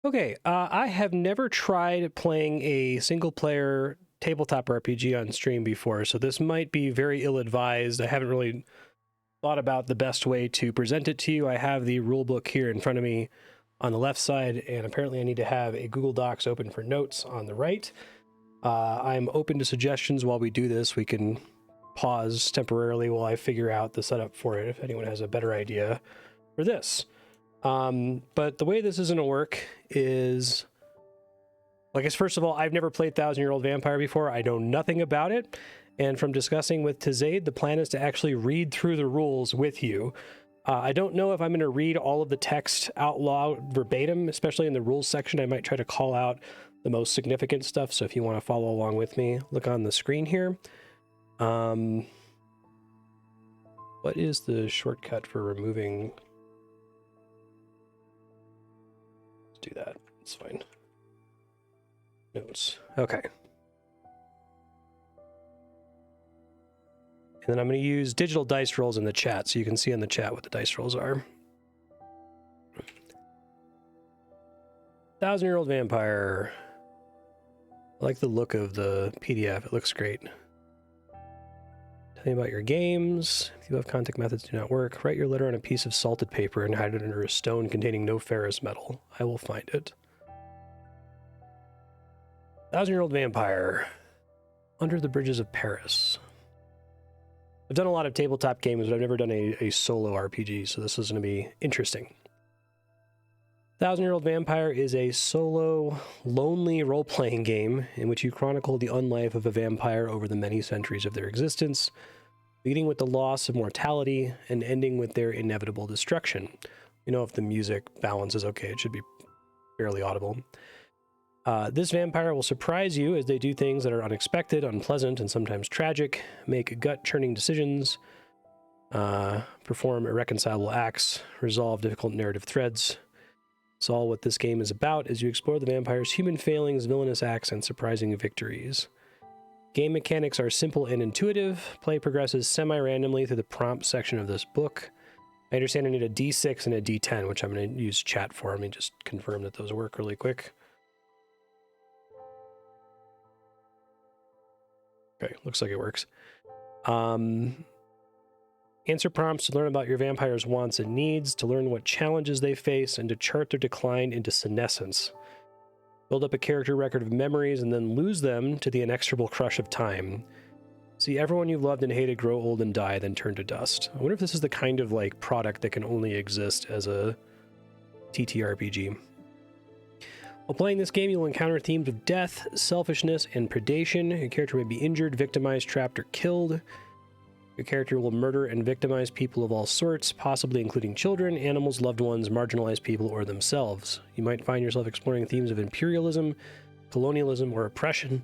Okay, I have never tried playing a single-player tabletop RPG on stream before, so this might be very ill-advised. I haven't really thought about the best way to present it to you. I have the rulebook here in front of me on the left side, and apparently I need to have a Google Docs open for notes on the right. I'm open to suggestions while we do this. We can pause temporarily while I figure out the setup for it if anyone has a better idea for this. But the way this is going to work is, I guess, first of all, I've never played Thousand Year Old Vampire before. I know nothing about it. And from discussing with Tazaid, the plan is to actually read through the rules with you. I don't know if I'm going to read all of the text out loud verbatim, especially in the rules section. I might try to call out the most significant stuff. So if you want to follow along with me, look on the screen here. What is the shortcut for removing? Let's do that. It's fine. Notes. Okay. And then I'm going to use digital dice rolls in the chat so you can see in the chat what the dice rolls are. Thousand-Year-Old Vampire. I like the look of the PDF. It looks great. Tell me about your games. If you have contact methods do not work, write your letter on a piece of salted paper and hide it under a stone containing no ferrous metal. I will find it. Thousand-Year-Old Vampire. Under the Bridges of Paris. I've done a lot of tabletop games, but I've never done a solo RPG, so this is going to be interesting. Thousand-Year-Old Vampire is a solo, lonely role-playing game in which you chronicle the unlife of a vampire over the many centuries of their existence, beginning with the loss of mortality and ending with their inevitable destruction. You know, if the music balance is okay, it should be fairly audible. This vampire will surprise you as they do things that are unexpected, unpleasant, and sometimes tragic, make gut-churning decisions, perform irreconcilable acts, resolve difficult narrative threads. It's all what this game is about as you explore the vampire's human failings, villainous acts, and surprising victories. Game mechanics are simple and intuitive. Play progresses semi-randomly through the prompt section of this book. I understand I need a D6 and a D10, which I'm going to use chat for. Let me just confirm that those work really quick. Okay, looks like it works. Answer prompts to learn about your vampire's wants and needs, to learn what challenges they face, and to chart their decline into senescence. Build up a character record of memories and then lose them to the inexorable crush of time. See everyone you've loved and hated grow old and die, then turn to dust. I wonder if this is the kind of product that can only exist as a TTRPG. While playing this game, you'll encounter themes of death, selfishness, and predation. Your character may be injured, victimized, trapped, or killed. Your character will murder and victimize people of all sorts, possibly including children, animals, loved ones, marginalized people, or themselves. You might find yourself exploring themes of imperialism, colonialism, or oppression.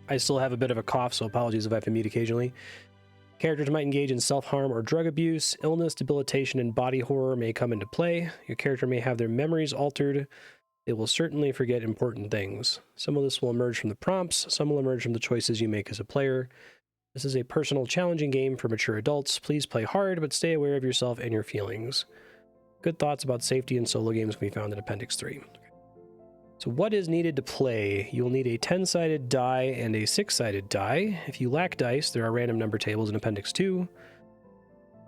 I still have a bit of a cough, so apologies if I have to mute occasionally. Characters might engage in self-harm or drug abuse. Illness, debilitation, and body horror may come into play. Your character may have their memories altered. They will certainly forget important things. Some of this will emerge from the prompts. Some will emerge from the choices you make as a player. This is a personal, challenging game for mature adults. Please play hard, but stay aware of yourself and your feelings. Good thoughts about safety in solo games can be found in Appendix 3. So what is needed to play? You'll need a 10-sided die and a 6-sided die. If you lack dice, there are random number tables in Appendix 2.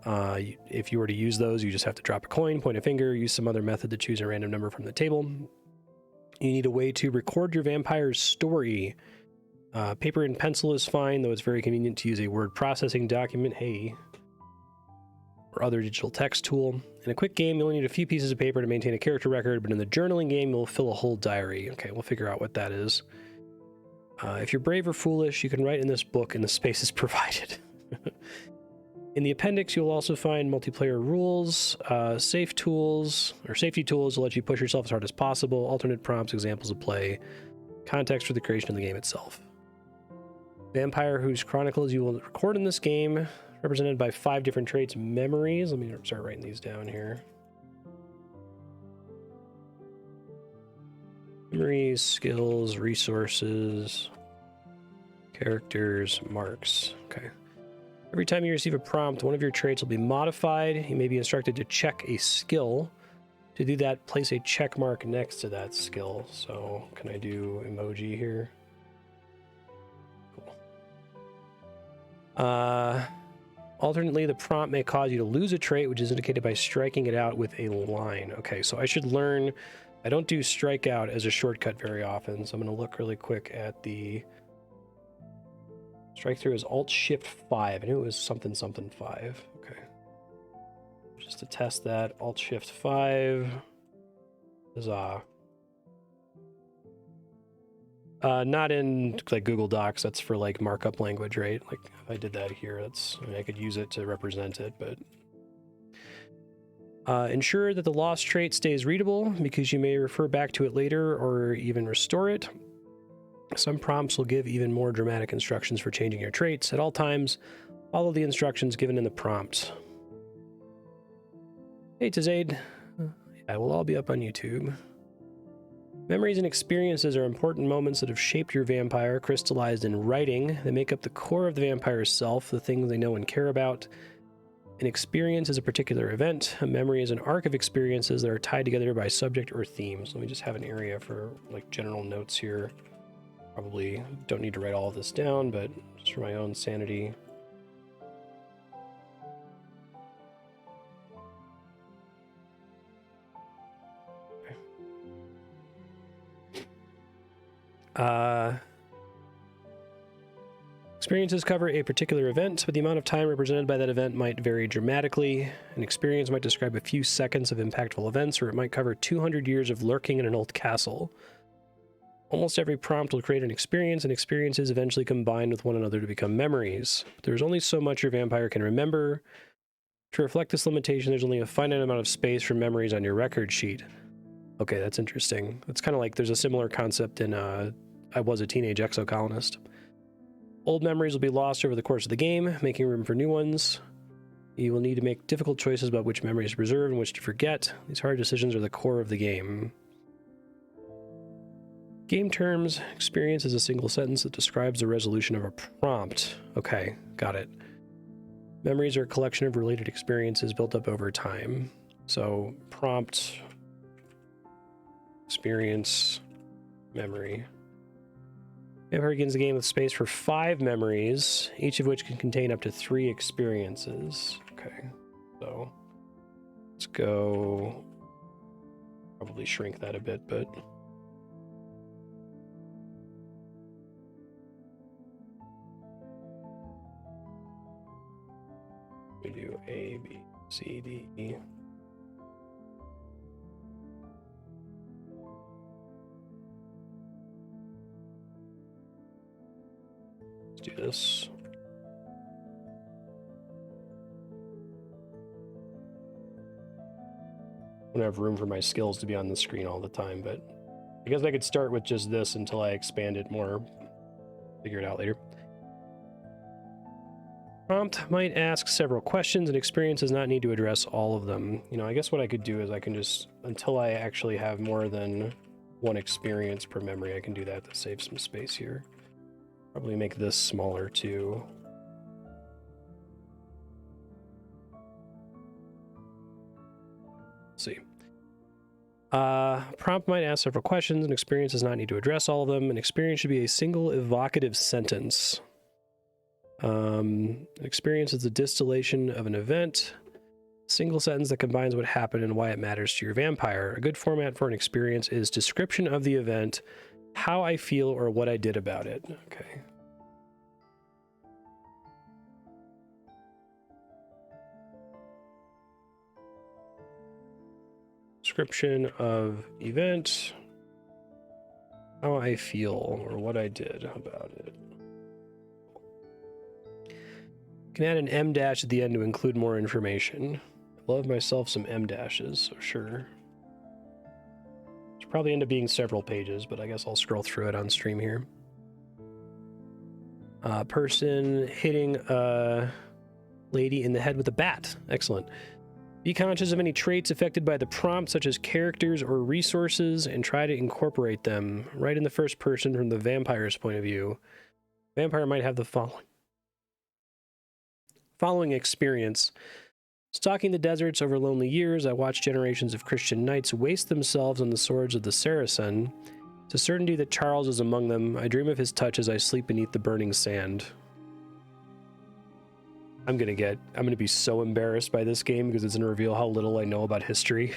If you were to use those, you just have to drop a coin, point a finger, use some other method to choose a random number from the table. You need a way to record your vampire's story. Paper and pencil is fine, though it's very convenient to use a word processing document, or other digital text tool. In a quick game, you'll need a few pieces of paper to maintain a character record, but in the journaling game, you'll fill a whole diary. Okay, we'll figure out what that is. If you're brave or foolish, you can write in this book, and the space is provided. In the appendix, you'll also find multiplayer rules, safety tools to let you push yourself as hard as possible, alternate prompts, examples of play, context for the creation of the game itself. Vampire whose chronicles you will record in this game, represented by 5 different traits. Memories. Let me start writing these down here. Memories, skills, resources, characters, marks. Okay. Every time you receive a prompt, one of your traits will be modified. You may be instructed to check a skill. To do that, place a check mark next to that skill. So can I do emoji here? Cool. Alternately, the prompt may cause you to lose a trait, which is indicated by striking it out with a line. Okay, so I should learn. I don't do strike out as a shortcut very often, so I'm going to look really quick at the strike through is Alt-Shift-5. I knew it was something 5. Okay. Just to test that, Alt-Shift-5. Huzzah. Not in like Google Docs. That's for like markup language, right? Like if I did that here, I mean, I could use it to represent it, but ensure that the lost trait stays readable because you may refer back to it later or even restore it. Some prompts will give even more dramatic instructions for changing your traits. At all times, follow the instructions given in the prompt. Hey, Tazade. Yeah, we'll all be up on YouTube. Memories and experiences are important moments that have shaped your vampire, crystallized in writing. They make up the core of the vampire's self, the things they know and care about. An experience is a particular event. A memory is an arc of experiences that are tied together by subject or theme. So let me just have an area for like general notes here. Probably don't need to write all of this down, but just for my own sanity. Experiences cover a particular event, but the amount of time represented by that event might vary dramatically. An experience might describe a few seconds of impactful events, or it might cover 200 years of lurking in an old castle. Almost every prompt will create an experience, and experiences eventually combine with one another to become memories. But there's only so much your vampire can remember. To reflect this limitation, there's only a finite amount of space for memories on your record sheet. Okay, that's interesting. It's kind of like there's a similar concept in I Was a Teenage Exocolonist. Old memories will be lost over the course of the game, making room for new ones. You will need to make difficult choices about which memories to preserve and which to forget. These hard decisions are the core of the game. Game terms: experience is a single sentence that describes the resolution of a prompt. Okay, got it. Memories are a collection of related experiences built up over time. So, prompt, experience, memory. Vampire begins the game with space for 5 memories, each of which can contain up to 3 experiences. Okay, so let's go. Probably shrink that a bit, but we do A, B, C, D, E. Do this. I don't have room for my skills to be on the screen all the time, but I guess I could start with just this until I expand it more. Figure it out later. Prompt might ask several questions, and experience does not need to address all of them. You know, I guess what I could do is I can just, until I actually have more than 1 experience per memory, I can do that to save some space here. Probably make this smaller too. Let's see. Prompt might ask several questions, and experience does not need to address all of them. An experience should be a single evocative sentence. Experience is the distillation of an event. Single sentence that combines what happened and why it matters to your vampire. A good format for an experience is description of the event, how I feel, or what I did about it. Okay. Description of event, how I feel, or what I did about it. Can add an M dash at the end to include more information. I love myself some M dashes, so sure. It'll probably end up being several pages, but I guess I'll scroll through it on stream here. Person hitting a lady in the head with a bat. Excellent. Be conscious of any traits affected by the prompt, such as characters or resources, and try to incorporate them. Write in the first person from the vampire's point of view. Vampire might have the following experience. Stalking the deserts over lonely years, I watched generations of Christian knights waste themselves on the swords of the Saracen. It's a certainty that Charles is among them. I dream of his touch as I sleep beneath the burning sand. I'm gonna be so embarrassed by this game because it's gonna reveal how little I know about history.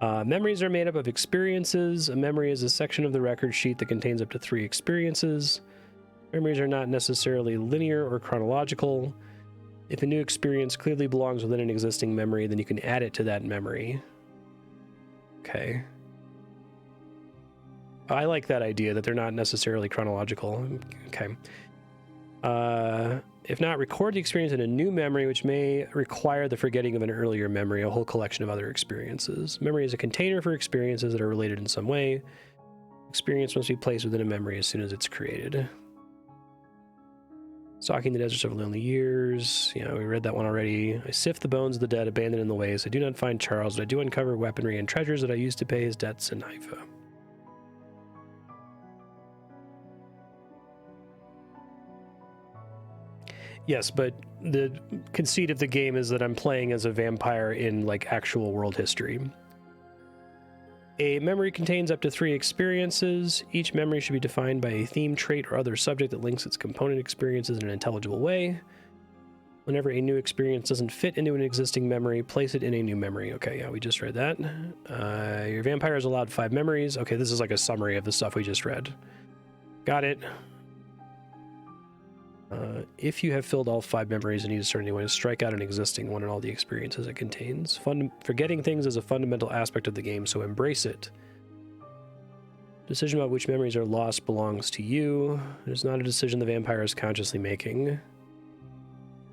Memories are made up of experiences. A memory is a section of the record sheet that contains up to 3 experiences. Memories are not necessarily linear or chronological. If a new experience clearly belongs within an existing memory, then you can add it to that memory. Okay. I like that idea that they're not necessarily chronological. Okay. If not, record the experience in a new memory, which may require the forgetting of an earlier memory, a whole collection of other experiences. Memory is a container for experiences that are related in some way. Experience must be placed within a memory as soon as it's created. Stalking the deserts over lonely years. Yeah, we read that one already. I sift the bones of the dead abandoned in the waste. I do not find Charles, but I do uncover weaponry and treasures that I used to pay his debts in Haifa. Yes, but the conceit of the game is that I'm playing as a vampire in, like, actual world history. A memory contains up to 3 experiences. Each memory should be defined by a theme, trait, or other subject that links its component experiences in an intelligible way. Whenever a new experience doesn't fit into an existing memory, place it in a new memory. Okay, yeah, we just read that. Your vampire is allowed 5 memories. Okay, this is like a summary of the stuff we just read. Got it. If you have filled all 5 memories and need to start a new one, strike out an existing one and all the experiences it contains. Forgetting things is a fundamental aspect of the game, so embrace it. Decision about which memories are lost belongs to you. It is not a decision the vampire is consciously making.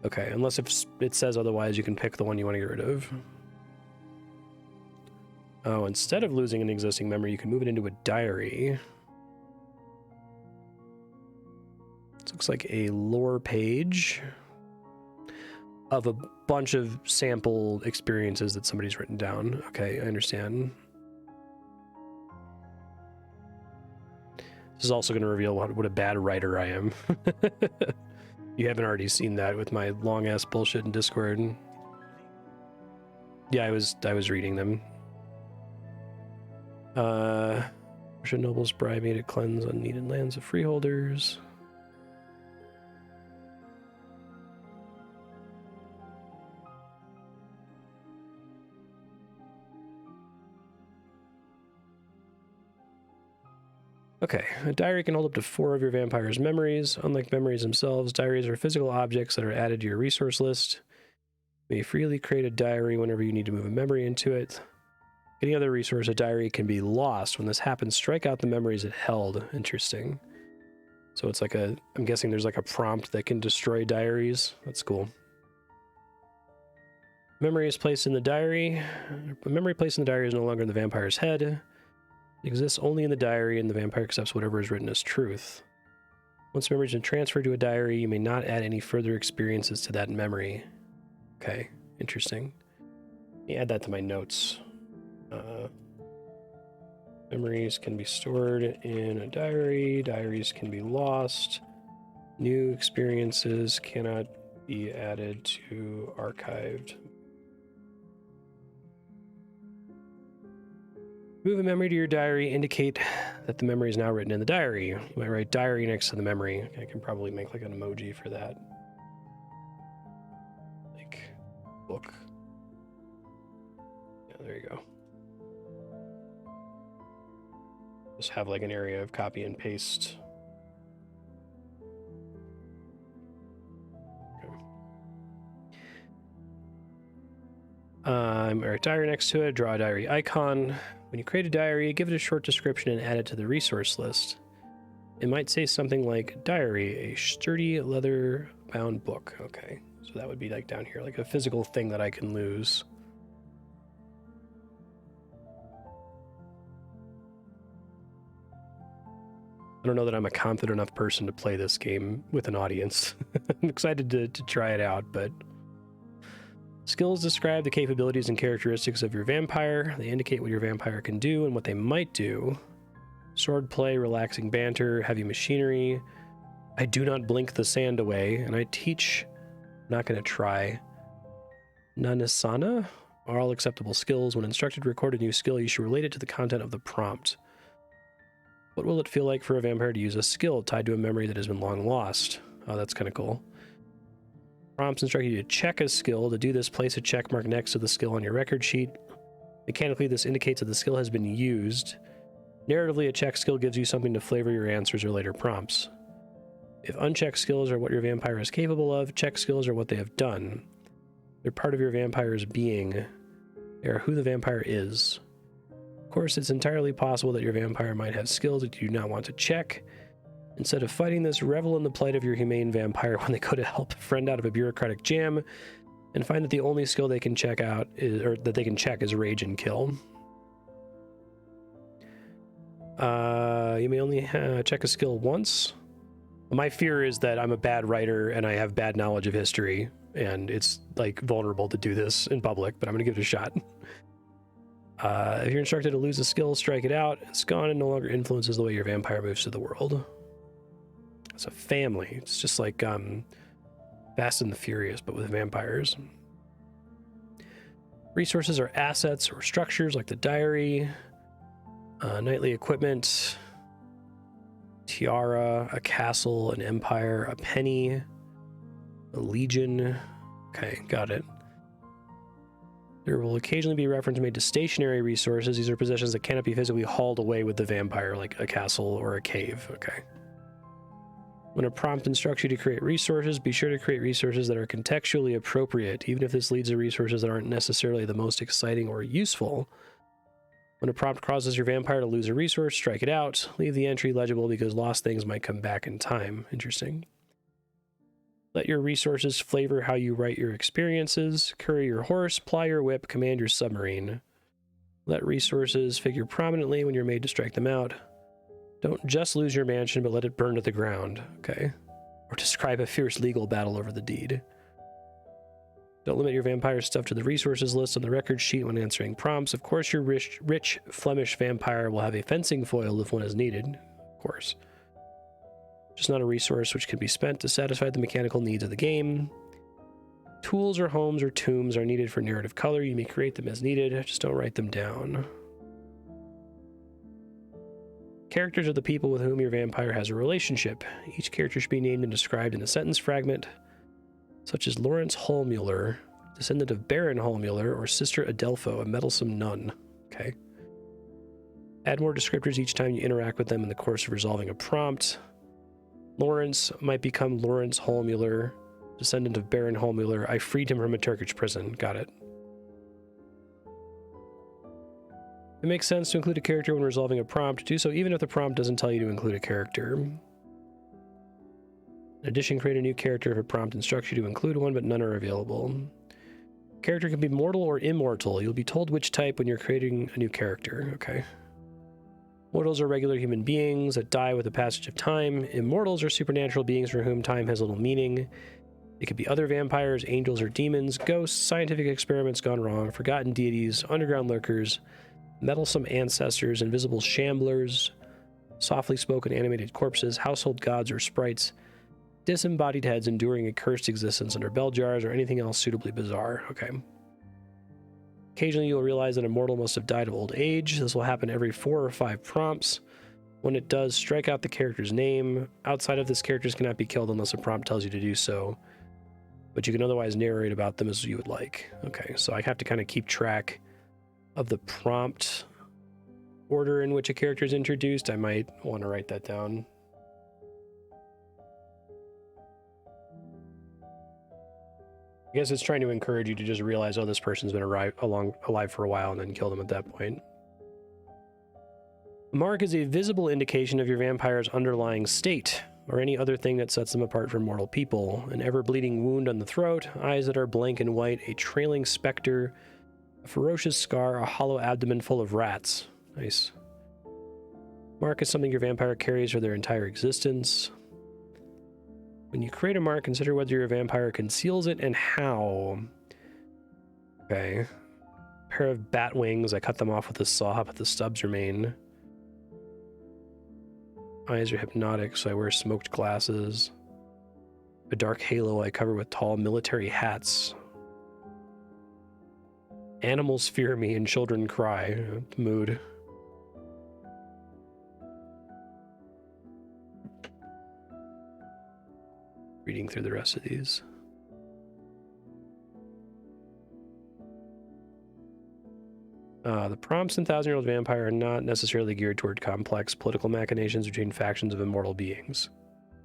Okay, unless if it says otherwise, you can pick the one you want to get rid of. Oh, instead of losing an existing memory, you can move it into a diary. This looks like a lore page of a bunch of sample experiences that somebody's written down. Okay, I understand. This is also going to reveal what a bad writer I am. You haven't already seen that with my long-ass bullshit in Discord. Yeah, I was reading them. Should nobles bribe me to cleanse unneeded lands of freeholders? Okay, a diary can hold up to 4 of your vampire's memories. Unlike memories themselves, diaries are physical objects that are added to your resource list. You may freely create a diary whenever you need to move a memory into it. Any other resource, a diary can be lost. When this happens, strike out the memories it held. Interesting. So it's like I'm guessing there's like a prompt that can destroy diaries. That's cool. Memory is placed in the diary. A memory placed in the diary is no longer in the vampire's head. It exists only in the diary, and the vampire accepts whatever is written as truth. Once memory has been transferred to a diary, you may not add any further experiences to that memory. Okay, interesting. Let me add that to my notes. Memories can be stored in a diary. Diaries can be lost. New experiences cannot be added to archived. Move a memory to your diary. Indicate that the memory is now written in the diary. You might write diary next to the memory. I can probably make like an emoji for that. Like book. Yeah, there you go. Just have like an area of copy and paste. Write diary next to it, draw a diary icon. When you create a diary, give it a short description and add it to the resource list. It might say something like diary, a sturdy leather-bound book. Okay, so that would be like down here, like a physical thing that I can lose. I don't know that I'm a confident enough person to play this game with an audience. I'm excited to try it out, but... Skills describe the capabilities and characteristics of your vampire. They indicate what your vampire can do and what they might do. Swordplay, relaxing banter, heavy machinery. I do not blink the sand away, and I teach... I'm not going to try. Nanasana are all acceptable skills. When instructed to record a new skill, you should relate it to the content of the prompt. What will it feel like for a vampire to use a skill tied to a memory that has been long lost? Oh, that's kind of cool. Prompts instruct you to check a skill. To do this, place a check mark next to the skill on your record sheet. Mechanically, this indicates that the skill has been used. Narratively, a check skill gives you something to flavor your answers or later prompts. If unchecked skills are what your vampire is capable of, check skills are what they have done. They're part of your vampire's being. They are who the vampire is. Of course, it's entirely possible that your vampire might have skills that you do not want to check. Instead of fighting this, revel in the plight of your humane vampire when they go to help a friend out of a bureaucratic jam, and find that the only skill they can check out is, or that they can check, is rage and kill. You may only check a skill once. My fear is that I'm a bad writer and I have bad knowledge of history, and it's like vulnerable to do this in public, but I'm gonna give it a shot. If you're instructed to lose a skill, strike it out. It's gone and no longer influences the way your vampire moves through the world. It's a family. It's just like Fast and the Furious, but with vampires. Resources are assets or structures like the diary, knightly equipment, tiara, a castle, an empire, a penny, a legion. Okay, got it. There will occasionally be reference made to stationary resources. These are possessions that cannot be physically hauled away with the vampire, like a castle or a cave. Okay. When a prompt instructs you to create resources, be sure to create resources that are contextually appropriate, even if this leads to resources that aren't necessarily the most exciting or useful. When a prompt causes your vampire to lose a resource, strike it out. Leave the entry legible because lost things might come back in time. Interesting. Let your resources flavor how you write your experiences. Curry your horse, ply your whip, command your submarine. Let resources figure prominently when you're made to strike them out. Don't just lose your mansion, but let it burn to the ground. Okay. Or describe a fierce legal battle over the deed. Don't limit your vampire stuff to the resources list on the record sheet when answering prompts. Of course, your rich Flemish vampire will have a fencing foil if one is needed. Of course. Just not a resource which can be spent to satisfy the mechanical needs of the game. Tools or homes or tombs are needed for narrative color. You may create them as needed, just don't write them down. Characters are the people with whom your vampire has a relationship. Each character should be named and described in a sentence fragment, such as Lawrence Hallmuller, descendant of Baron Hallmuller, or Sister Adelpho, a meddlesome nun. Okay. Add more descriptors each time you interact with them in the course of resolving a prompt. Lawrence might become Lawrence Hallmuller, descendant of Baron Hallmuller. I freed him from a Turkish prison. Got it. It makes sense to include a character when resolving a prompt. Do so even if the prompt doesn't tell you to include a character. In addition, create a new character if a prompt instructs you to include one, but none are available. Character can be mortal or immortal. You'll be told which type when you're creating a new character. Okay. Mortals are regular human beings that die with the passage of time. Immortals are supernatural beings for whom time has little meaning. They could be other vampires, angels, or demons, ghosts, scientific experiments gone wrong, forgotten deities, underground lurkers, meddlesome ancestors, invisible shamblers, softly spoken animated corpses, household gods or sprites, disembodied heads enduring a cursed existence under bell jars, or anything else suitably bizarre. Okay. Occasionally you'll realize that a mortal must have died of old age. This will happen every 4 or 5 prompts. When it does, strike out the character's name. Outside of this, characters cannot be killed unless a prompt tells you to do so, but you can otherwise narrate about them as you would like. Okay, so I have to kind of keep track of the prompt order in which a character is introduced. I might want to write that down. I guess it's trying to encourage you to just realize, oh, this person's been alive for a while, and then kill them at that point. A mark is a visible indication of your vampire's underlying state, or any other thing that sets them apart from mortal people. An ever-bleeding wound on the throat, eyes that are blank and white, a trailing specter, a ferocious scar, a hollow abdomen full of rats. Nice. Mark is something your vampire carries for their entire existence. When you create a mark, consider whether your vampire conceals it and how. Okay. A pair of bat wings. I cut them off with a saw, but the stubs remain. Eyes are hypnotic, so I wear smoked glasses. A dark halo I cover with tall military hats. Animals fear me and children cry. Mood. Reading through the rest of these. The prompts in Thousand Year Old Vampire are not necessarily geared toward complex political machinations between factions of immortal beings.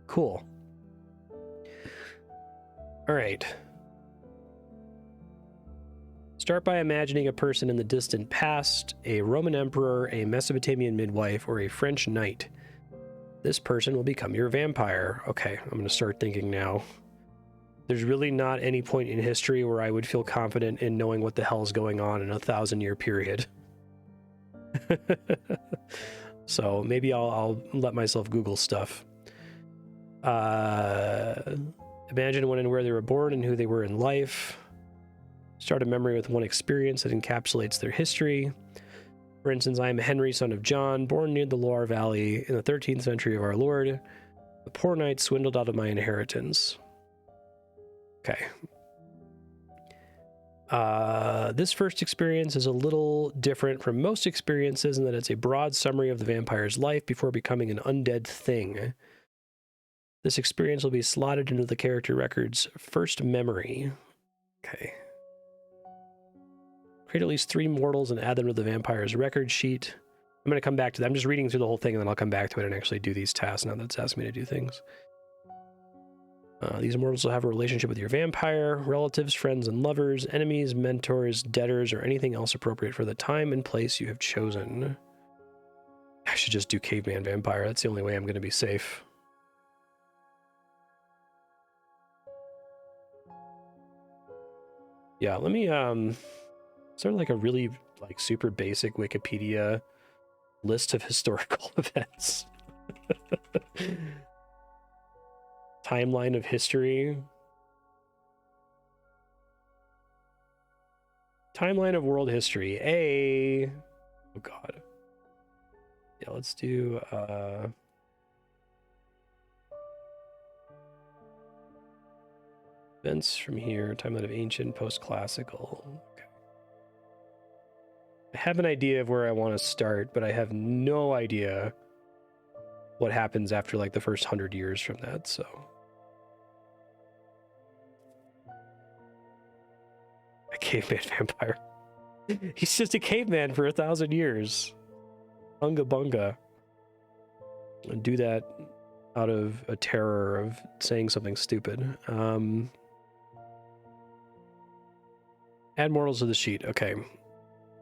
Cool. All right. Start by imagining a person in the distant past, a Roman emperor, a Mesopotamian midwife, or a French knight. This person will become your vampire. Okay, I'm going to start thinking now. There's really not any point in history where I would feel confident in knowing what the hell is going on in a 1,000-year period. So maybe I'll let myself Google stuff. Imagine when and where they were born and who they were in life. Start a memory with one experience that encapsulates their history. For instance, I am Henry, son of John, born near the Loire Valley in the 13th century of our Lord. The poor knight swindled out of my inheritance. Okay. This first experience is a little different from most experiences in that it's a broad summary of the vampire's life before becoming an undead thing. This experience will be slotted into the character record's first memory. Okay. Create at least 3 mortals and add them to the vampire's record sheet. I'm going to come back to that. I'm just reading through the whole thing, and then I'll come back to it and actually do these tasks now that it's asking me to do things. These mortals will have a relationship with your vampire, relatives, friends, and lovers, enemies, mentors, debtors, or anything else appropriate for the time and place you have chosen. I should just do caveman vampire. That's the only way I'm going to be safe. Yeah, let me, sort of like a really, like, super basic Wikipedia list of historical events. Timeline of history. Timeline of world history. Oh god. Yeah, let's do events from here. Timeline of ancient, post-classical. Okay. I have an idea of where I want to start, but I have no idea what happens after like the first 100 years from that, so. A caveman vampire. He's just a caveman for 1,000 years. Bunga bunga. And do that out of a terror of saying something stupid. Add mortals to the sheet. Okay.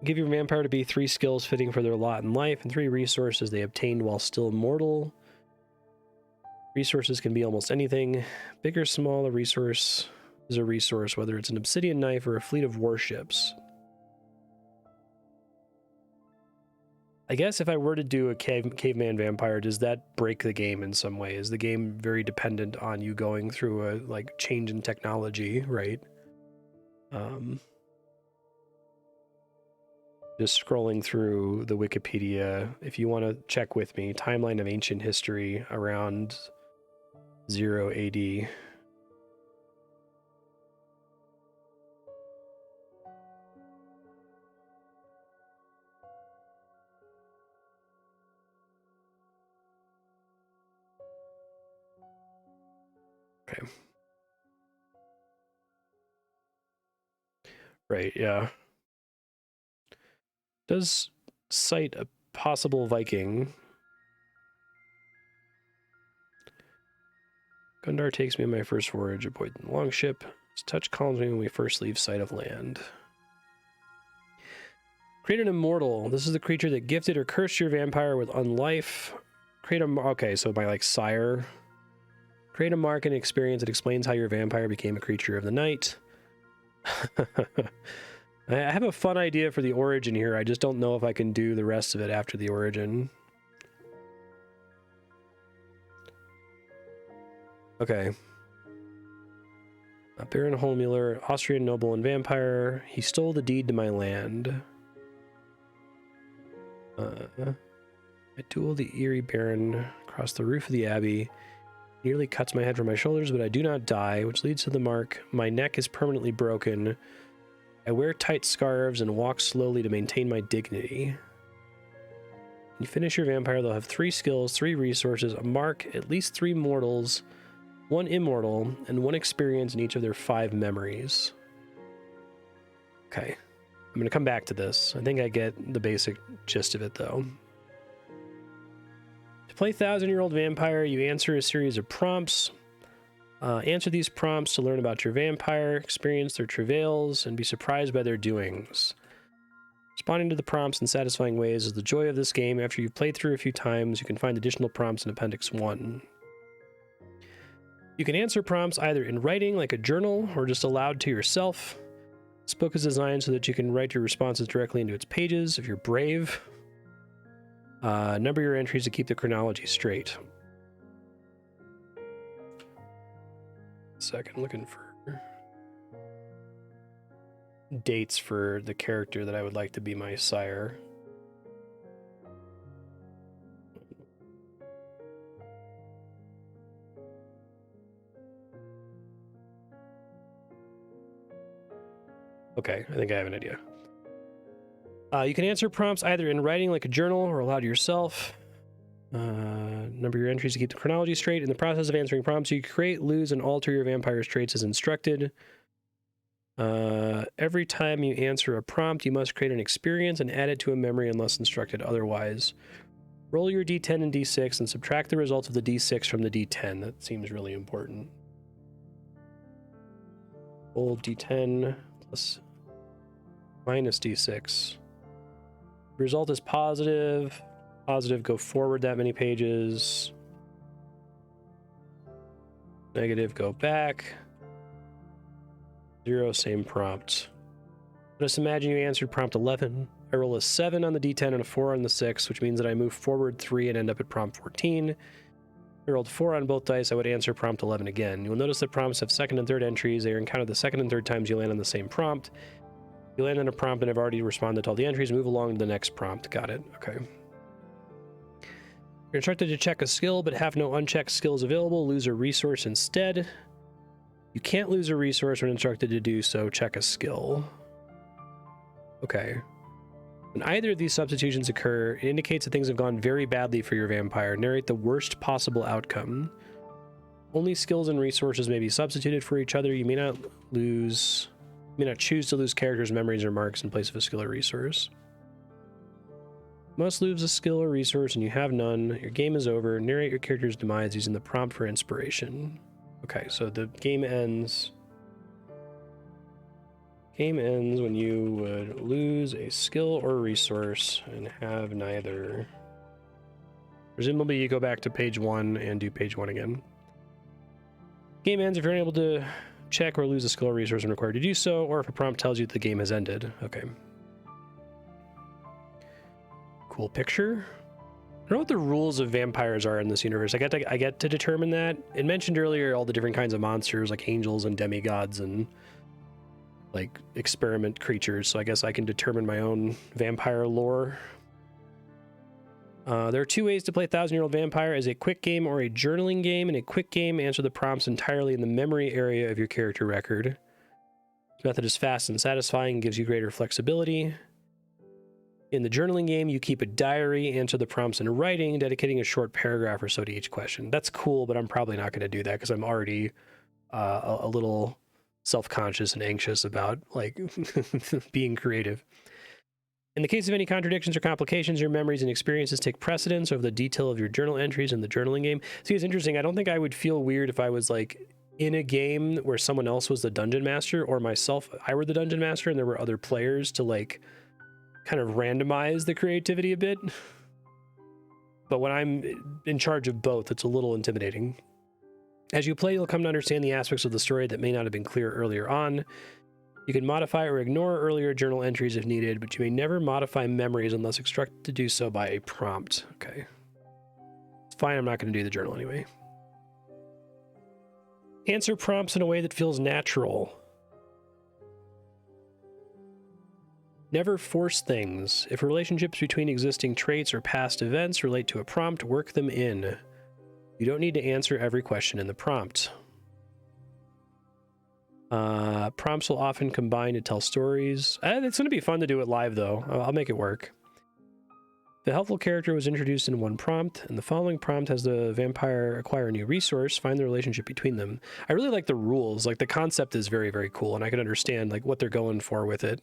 Give your vampire to be 3 skills fitting for their lot in life and 3 resources they obtained while still mortal. Resources can be almost anything. Big or small, a resource is a resource, whether it's an obsidian knife or a fleet of warships. I guess if I were to do a caveman vampire, does that break the game in some way? Is the game very dependent on you going through a like change in technology, right? Just scrolling through the Wikipedia, if you want to check with me, timeline of ancient history around 0 AD. Okay. Right, yeah. Does cite a possible Viking. Gundar takes me on my first voyage aboard the longship. His touch calms me when we first leave sight of land. Create an immortal. This is the creature that gifted or cursed your vampire with unlife. Create a... Okay, so my, like, sire. Create a mark and experience that explains how your vampire became a creature of the night. I have a fun idea for the origin here. I just don't know if I can do the rest of it after the origin. Okay. Baron Holmuller, Austrian noble and vampire. He stole the deed to my land. I duel the eerie baron across the roof of the abbey. Nearly cuts my head from my shoulders, but I do not die, which leads to the mark. My neck is permanently broken. I wear tight scarves and walk slowly to maintain my dignity. When you finish your vampire, they'll have 3 skills, 3 resources, a mark, at least 3 mortals, 1 immortal, and 1 experience in each of their 5 memories. Okay. I'm going to come back to this. I think I get the basic gist of it, though. To play 1,000-year-old vampire, you answer a series of prompts. Answer these prompts to learn about your vampire, experience their travails, and be surprised by their doings. Responding to the prompts in satisfying ways is the joy of this game. After you've played through a few times, you can find additional prompts in Appendix 1. You can answer prompts either in writing, like a journal, or just aloud to yourself. This book is designed so that you can write your responses directly into its pages if you're brave. Number your entries to keep the chronology straight. Second, looking for dates for the character that I would like to be my sire. Okay, I think I have an idea. You can answer prompts either in writing, like a journal, or aloud to yourself. Number your entries to keep the chronology straight. In the process of answering prompts, you create, lose, and alter your vampire's traits as instructed. Every time you answer a prompt, you must create an experience and add it to a memory unless instructed otherwise. Roll your d10 and d6 and subtract the results of the d6 from the d10. That seems really important. Roll d10 plus minus d6. The result is positive. Positive, go forward that many pages. Negative, go back. 0, same prompt. Just imagine you answered prompt 11. I roll a 7 on the d10 and a 4 on the 6, which means that I move forward 3 and end up at prompt 14. If I rolled 4 on both dice, I would answer prompt 11 again. You'll notice that prompts have second and third entries. They are encountered the second and third times you land on the same prompt. You land on a prompt and have already responded to all the entries. Move along to the next prompt. Got it. Okay. You're instructed to check a skill, but have no unchecked skills available. Lose a resource instead. You can't lose a resource when instructed to do so. Check a skill. Okay. When either of these substitutions occur, it indicates that things have gone very badly for your vampire. Narrate the worst possible outcome. Only skills and resources may be substituted for each other. You may not choose to lose characters, memories, or marks in place of a skill or resource. Must lose a skill or resource and you have none. Your game is over. Narrate your character's demise using the prompt for inspiration. Okay, so the game ends. Game ends when you would lose a skill or resource and have neither. Presumably you go back to page 1 and do page 1 again. Game ends if you're unable to check or lose a skill or resource when required to do so, or if a prompt tells you that the game has ended. Okay. Cool picture. I don't know what the rules of vampires are in this universe. I get to determine that. It mentioned earlier all the different kinds of monsters, like angels and demigods and like experiment creatures. So I guess I can determine my own vampire lore. There are 2 ways to play 1,000-year-old vampire: as a quick game or a journaling game. In a quick game, answer the prompts entirely in the memory area of your character record. This method is fast and satisfying and gives you greater flexibility. In the journaling game, you keep a diary, answer the prompts in writing, dedicating a short paragraph or so to each question. That's cool, but I'm probably not going to do that because I'm already a little self-conscious and anxious about like being creative. In the case of any contradictions or complications, your memories and experiences take precedence over the detail of your journal entries in the journaling game. See, it's interesting. I don't think I would feel weird if I was like in a game where someone else was the dungeon master, or I were the dungeon master and there were other players to like kind of randomize the creativity a bit. But when I'm in charge of both, it's a little intimidating. As you play, you'll come to understand the aspects of the story that may not have been clear earlier on. You can modify or ignore earlier journal entries if needed, but you may never modify memories unless instructed to do so by a prompt. Okay. It's fine, I'm not going to do the journal anyway. Answer prompts in a way that feels natural. Never force things. If relationships between existing traits or past events relate to a prompt, work them in. You don't need to answer every question in the prompt. Prompts will often combine to tell stories. It's going to be fun to do it live, though. I'll make it work. The helpful character was introduced in one prompt, and the following prompt has the vampire acquire a new resource, find the relationship between them. I really like the rules. Like, the concept is very, very cool, and I can understand like what they're going for with it.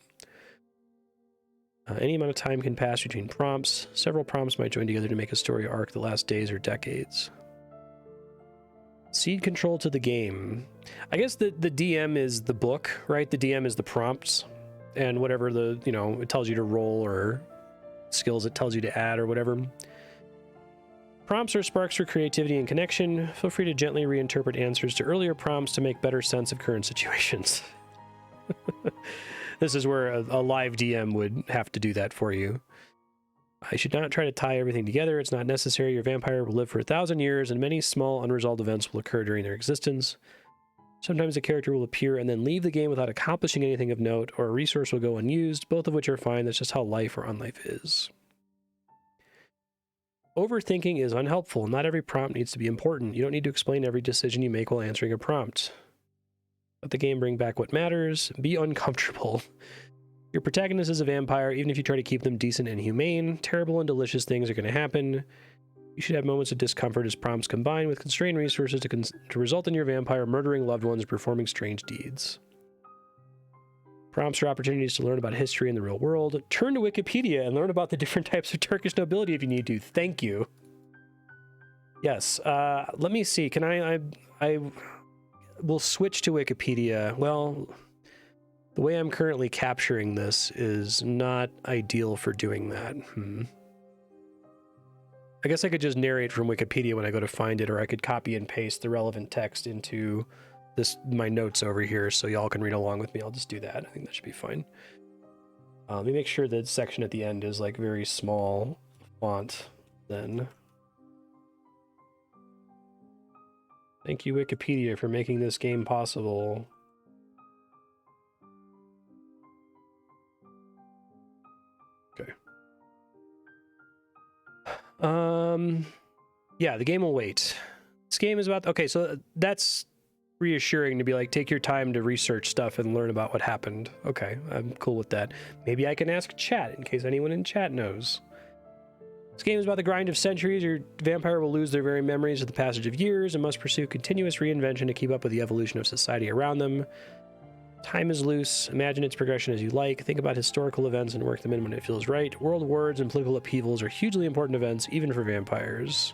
Any amount of time can pass between prompts. Several prompts might join together to make a story arc that lasts days or decades. Seed control to the game. I guess the DM is the book, right? The DM is the prompts, and whatever the, you know, it tells you to roll or skills it tells you to add or whatever. Prompts are sparks for creativity and connection. Feel free to gently reinterpret answers to earlier prompts to make better sense of current situations. This is where a live DM would have to do that for you. I should not try to tie everything together. It's not necessary. Your vampire will live for 1,000 years, and many small unresolved events will occur during their existence. Sometimes a character will appear and then leave the game without accomplishing anything of note, or a resource will go unused, both of which are fine. That's just how life or unlife is. Overthinking is unhelpful. Not every prompt needs to be important. You don't need to explain every decision you make while answering a prompt. Let the game bring back what matters. Be uncomfortable. Your protagonist is a vampire. Even if you try to keep them decent and humane, terrible and delicious things are going to happen. You should have moments of discomfort as prompts combine with constrained resources to result in your vampire murdering loved ones, performing strange deeds. Prompts are opportunities to learn about history in the real world. Turn to Wikipedia and learn about the different types of Turkish nobility if you need to. Thank you. Yes. Let me see. Can I will switch to Wikipedia. Well, the way I'm currently capturing this is not ideal for doing that. I guess I could just narrate from Wikipedia when I go to find it, or I could copy and paste the relevant text into my notes over here so y'all can read along with me. I'll just do that. I think that should be fine. Let me make sure that section at the end is like very small font then. Thank you, Wikipedia, for making this game possible. Okay. Yeah, the game will wait. This game is about... Okay, so that's reassuring to be like, take your time to research stuff and learn about what happened. Okay, I'm cool with that. Maybe I can ask chat in case anyone in chat knows. This game is about the grind of centuries. Your vampire will lose their very memories with the passage of years and must pursue continuous reinvention to keep up with the evolution of society around them. Time is loose. Imagine its progression as you like. Think about historical events and work them in when it feels right. World wars and political upheavals are hugely important events, even for vampires.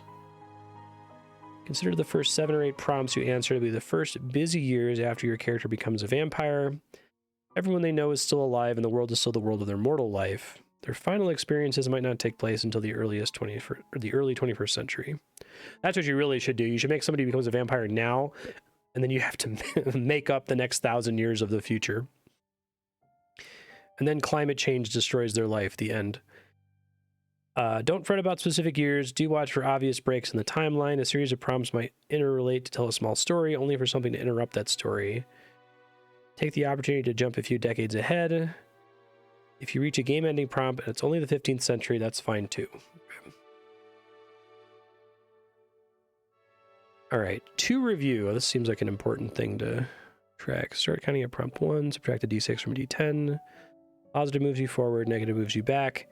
Consider the first 7 or 8 prompts you answer to be the first busy years after your character becomes a vampire. Everyone they know is still alive, and the world is still the world of their mortal life. Their final experiences might not take place until the early 21st century. That's what you really should do. You should make somebody who becomes a vampire now, and then you have to make up the next 1,000 years of the future. And then climate change destroys their life, the end. Don't fret about specific years. Do watch for obvious breaks in the timeline. A series of prompts might interrelate to tell a small story, only for something to interrupt that story. Take the opportunity to jump a few decades ahead. If you reach a game-ending prompt and it's only the 15th century, that's fine too. All right, to review. This seems like an important thing to track. Start counting at prompt 1, subtract a d6 from a d10. Positive moves you forward, negative moves you back.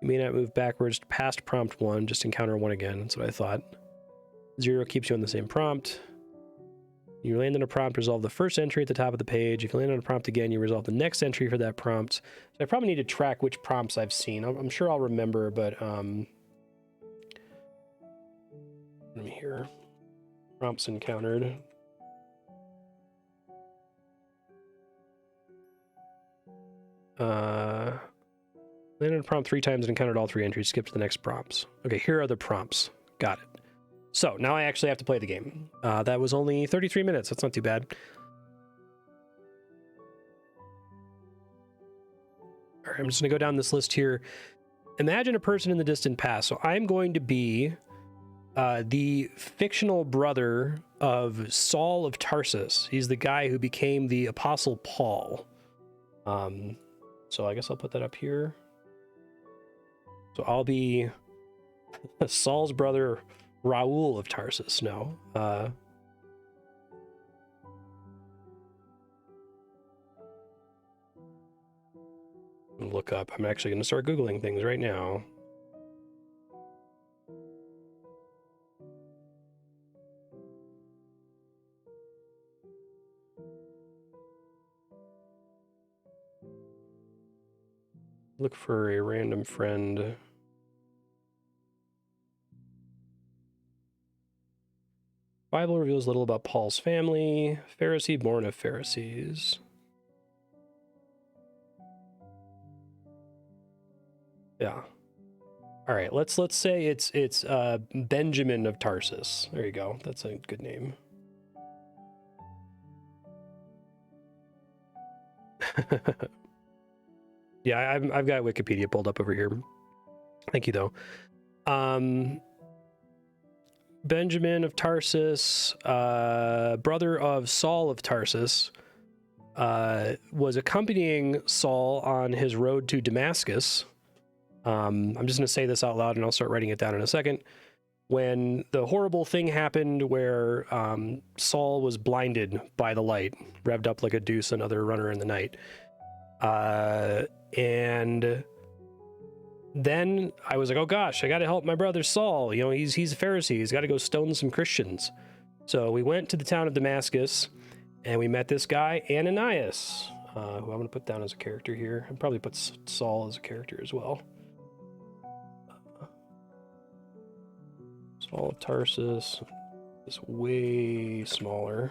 You may not move backwards past prompt 1, just encounter 1 again. That's what I thought. 0 keeps you on the same prompt. You land on a prompt, resolve the first entry at the top of the page. If you land on a prompt again, you resolve the next entry for that prompt. So I probably need to track which prompts I've seen. I'm sure I'll remember, but let me hear. Prompts encountered. Landed on a prompt 3 times and encountered all 3 entries. Skip to the next prompts. Okay, here are the prompts. Got it. So now I actually have to play the game. That was only 33 minutes. That's not too bad. All right, I'm just going to go down this list here. Imagine a person in the distant past. So I'm going to be the fictional brother of Saul of Tarsus. He's the guy who became the Apostle Paul. So I guess I'll put that up here. So I'll be Saul's brother, Raoul of Tarsus. No. look up. I'm actually going to start Googling things right now. Look for a random friend. Bible reveals little about Paul's family. Pharisee born of Pharisees. Yeah. All right. Let's say it's Benjamin of Tarsus. There you go. That's a good name. Yeah, I've got Wikipedia pulled up over here. Thank you, though. Benjamin of Tarsus, brother of Saul of Tarsus, was accompanying Saul on his road to Damascus. I'm just going to say this out loud, and I'll start writing it down in a second. When the horrible thing happened where Saul was blinded by the light, revved up like a deuce, another runner in the night. And then I was like, oh gosh, I got to help my brother Saul. You know, he's a Pharisee. He's got to go stone some Christians. So we went to the town of Damascus, and we met this guy, Ananias, who I'm going to put down as a character here. I'll probably put Saul as a character as well. Saul of Tarsus is way smaller.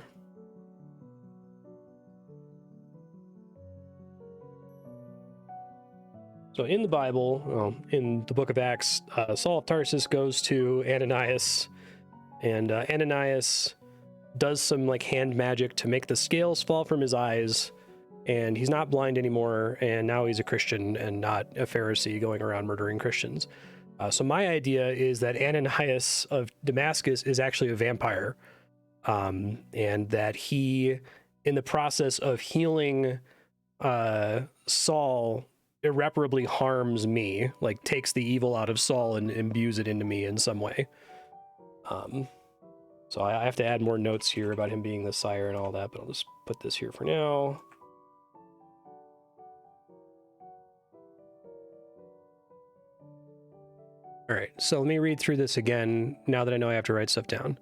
So in the Bible, in the book of Acts, Saul of Tarsus goes to Ananias, and Ananias does some like hand magic to make the scales fall from his eyes, and he's not blind anymore, and now he's a Christian and not a Pharisee going around murdering Christians. So my idea is that Ananias of Damascus is actually a vampire, and that he, in the process of healing Saul, irreparably harms me, like takes the evil out of Saul and imbues it into me in some way. So I have to add more notes here about him being the sire and all that, but I'll just put this here for now. All right, so let me read through this again now that I know I have to write stuff down.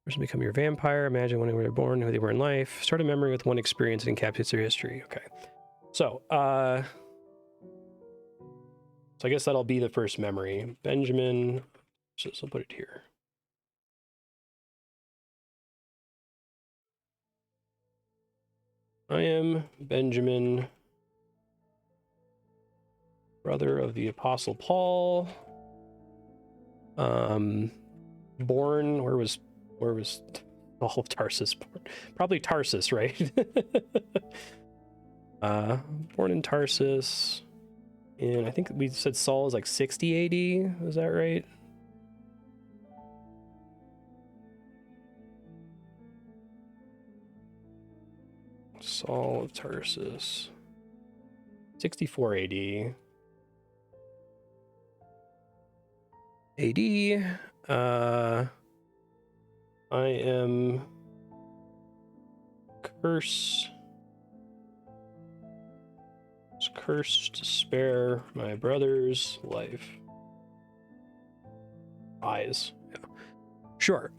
Person become your vampire. Imagine when they were born, who they were in life. Start a memory with one experience and encapsulates their history. Okay. So I guess that'll be the first memory. Benjamin. So I'll put it here. I am Benjamin, brother of the Apostle Paul. Born, where was Saul of Tarsus born? Probably Tarsus, right? Born in Tarsus, and I think we said Saul is like 60 AD. Is that right? Saul of Tarsus, 64 AD. I am cursed to spare my brother's life. Eyes. Yeah. Sure.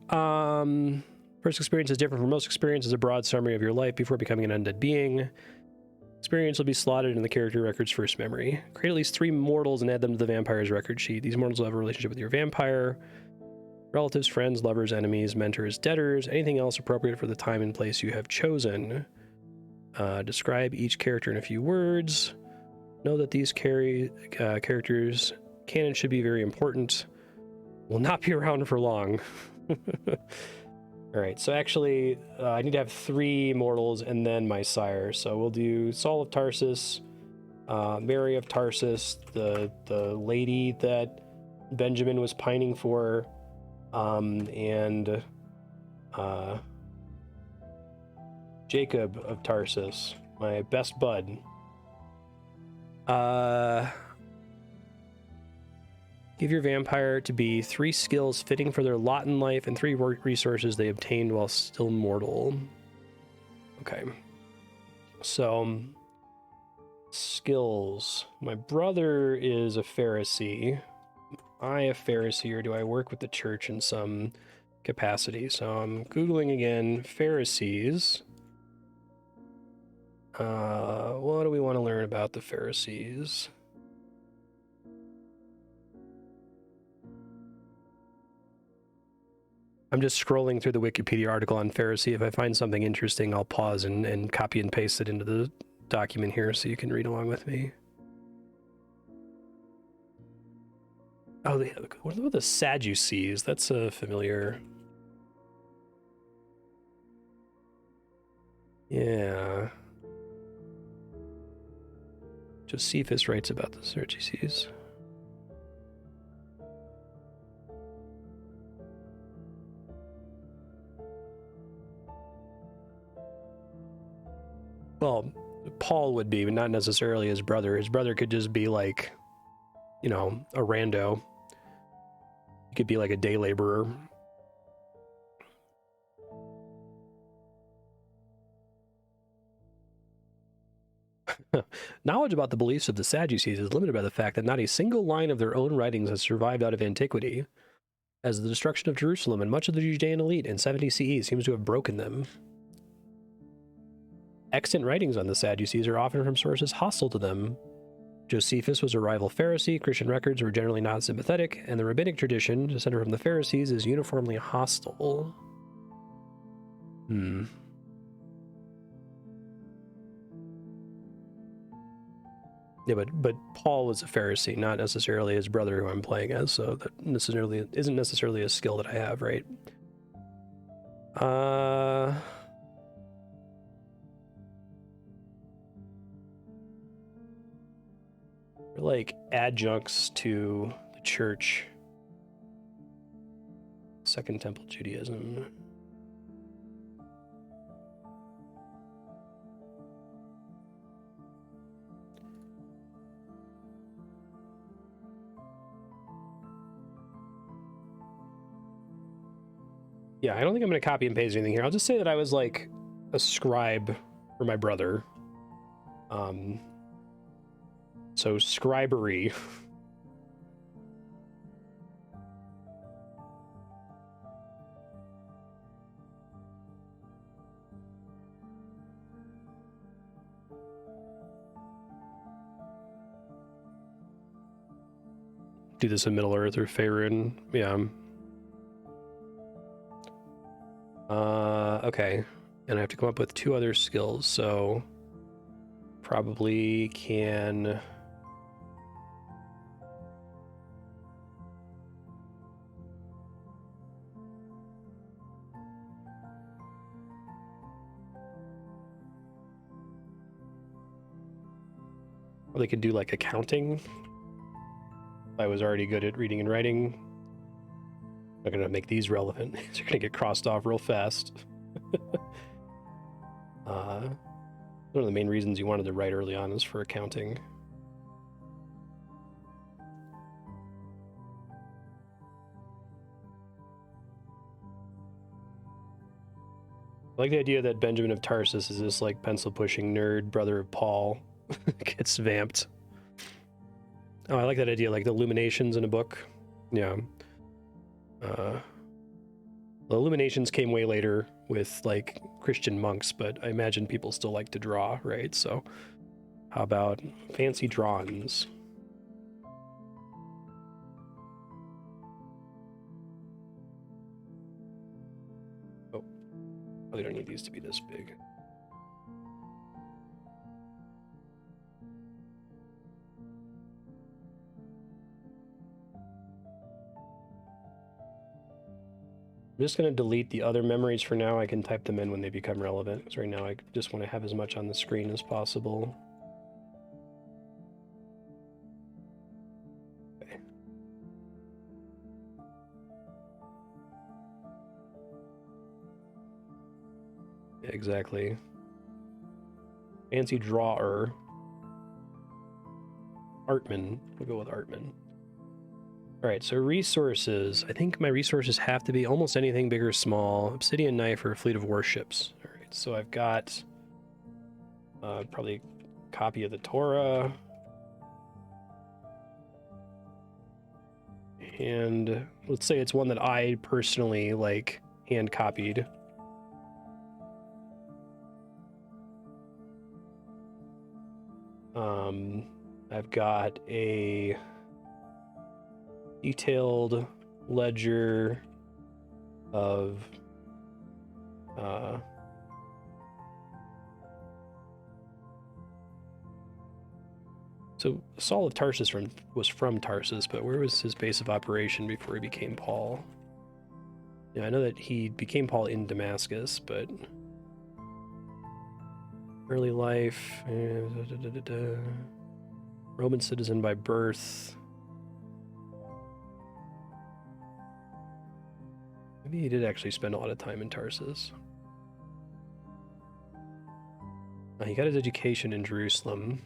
First experience is different from most experiences. A broad summary of your life before becoming an undead being. Experience will be slotted in the character record's first memory. Create at least 3 mortals and add them to the vampire's record sheet. These mortals will have a relationship with your vampire. Relatives, friends, lovers, enemies, mentors, debtors, anything else appropriate for the time and place you have chosen. Describe each character in a few words. Know that these characters can and should be very important. Will not be around for long. All right, so actually, I need to have 3 mortals and then my sire. So we'll do Saul of Tarsus, Mary of Tarsus, the lady that Benjamin was pining for, and Jacob of Tarsus, my best bud. Give your vampire to be 3 skills fitting for their lot in life and 3 resources they obtained while still mortal. Okay. So, skills. My brother is a Pharisee. Am I a Pharisee, or do I work with the church in some capacity? So I'm Googling again, Pharisees. What do we want to learn about the Pharisees? I'm just scrolling through the Wikipedia article on Pharisee. If I find something interesting, I'll pause and copy and paste it into the document here so you can read along with me. Oh, what about the Sadducees? That's a familiar... Yeah. Josephus writes about the Sadducees. Well, Paul would be, but not necessarily his brother. His brother could just be like, you know, a rando. He could be like a day laborer. Knowledge about the beliefs of the Sadducees is limited by the fact that not a single line of their own writings has survived out of antiquity, as the destruction of Jerusalem and much of the Judean elite in 70 CE seems to have broken them. Extant writings on the Sadducees are often from sources hostile to them. Josephus was a rival Pharisee, Christian records were generally not sympathetic, and the rabbinic tradition, descended from the Pharisees, is uniformly hostile. Yeah, but Paul was a Pharisee, not necessarily his brother who I'm playing as, so that necessarily isn't necessarily a skill that I have, right? They're like adjuncts to the church. Second Temple Judaism. Yeah, I don't think I'm going to copy and paste anything here. I'll just say that I was like a scribe for my brother. So scribery. Do this in Middle Earth or Faerun. Yeah. Okay. And I have to come up with 2 other skills, so probably can... Or they could do like accounting. I was already good at reading and writing. I'm not gonna make these relevant. They're gonna get crossed off real fast. One of the main reasons you wanted to write early on is for accounting. I like the idea that Benjamin of Tarsus is this like pencil pushing nerd brother of Paul. Gets vamped. Oh, I like that idea, like the illuminations in a book. Yeah. The illuminations came way later with like Christian monks, but I imagine people still like to draw, right? So how about fancy drawings? Oh, we don't need these to be this big. I'm just going to delete the other memories for now. I can type them in when they become relevant, because right now I just want to have as much on the screen as possible. Okay. Exactly. Fancy drawer. Artman. We'll go with Artman. All right, so resources. I think my resources have to be almost anything big or small. Obsidian knife or a fleet of warships. All right, so I've got Probably a copy of the Torah. And let's say it's one that I personally like hand copied. I've got a detailed ledger of so Saul of Tarsus was from Tarsus, but where was his base of operation before he became Paul? Yeah, I know that he became Paul in Damascus, but early life, Roman citizen by birth. Maybe he did actually spend a lot of time in Tarsus. He got his education in Jerusalem.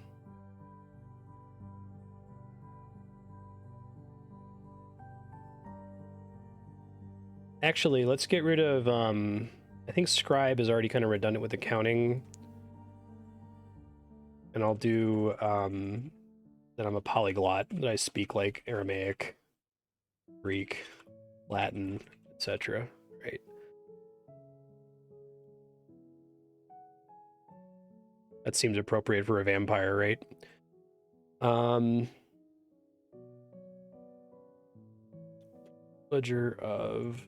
Actually, let's get rid of, I think scribe is already kind of redundant with accounting. And I'll do, that I'm a polyglot, that I speak like Aramaic, Greek, Latin, etc. Right? That seems appropriate for a vampire, right? Ledger of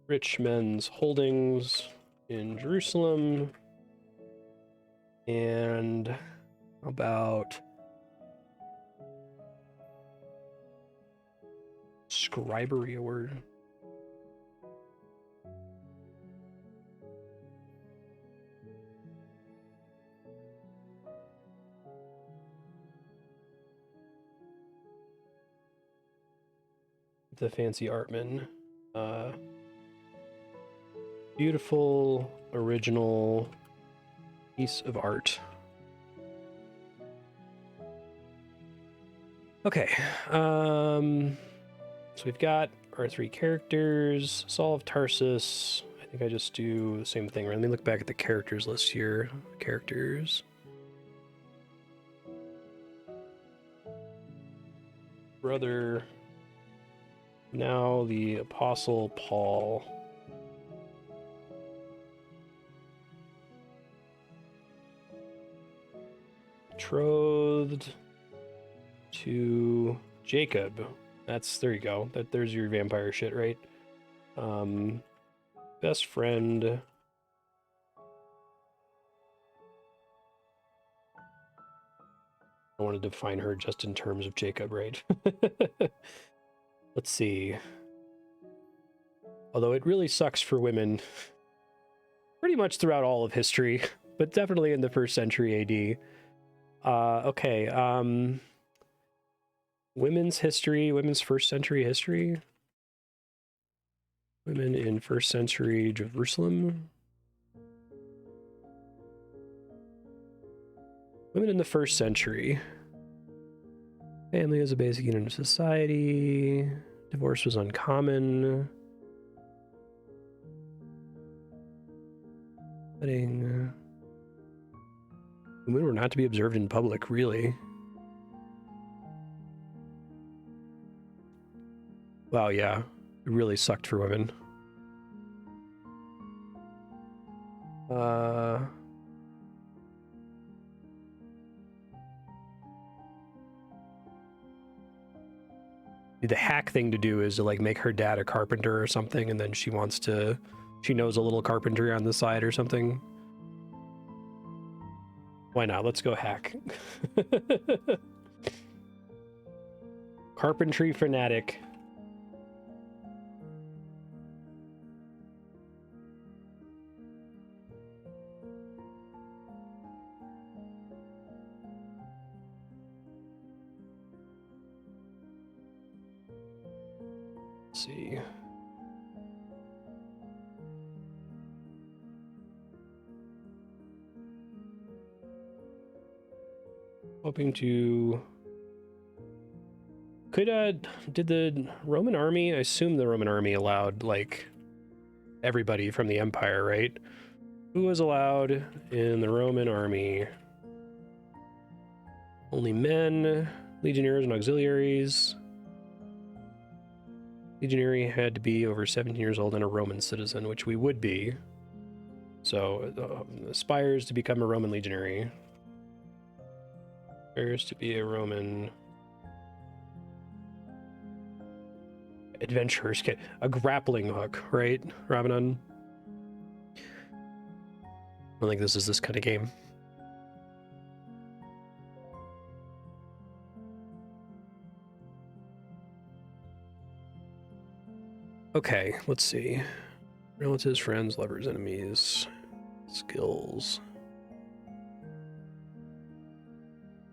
rich men's holdings in Jerusalem, and about scribery, a word. The fancy artman. Beautiful, original piece of art. Okay, so we've got our three characters. Saul of Tarsus. I think I just do the same thing. Let me look back at the characters list here. Characters. Brother. Now the Apostle Paul. Betrothed to Jacob. There you go. There's your vampire shit, right? Best friend. I wanted to define her just in terms of Jacob, right? Let's see. Although it really sucks for women pretty much throughout all of history, but definitely in the 1st century AD. Okay, women's history, women's 1st century history. Women in 1st century Jerusalem. Women in the 1st century. Family is a basic unit of society. Divorce was uncommon. Wedding. Women were not to be observed in public, really. Wow, yeah. It really sucked for women. The hack thing to do is to like make her dad a carpenter or something, and then she knows a little carpentry on the side or something. Why not? Let's go hack. Carpentry fanatic. Let's see. Hoping to... did the Roman army, I assume the Roman army allowed, like, everybody from the Empire, right? Who was allowed in the Roman army? Only men, legionnaires, and auxiliaries. Legionary had to be over 17 years old and a Roman citizen, which we would be. So, aspires to become a Roman legionary. Aspires to be a Roman adventurer's kit. A grappling hook, right, Ramadan? I don't think this is this kind of game. Okay, let's see. Relatives, friends, lovers, enemies, skills.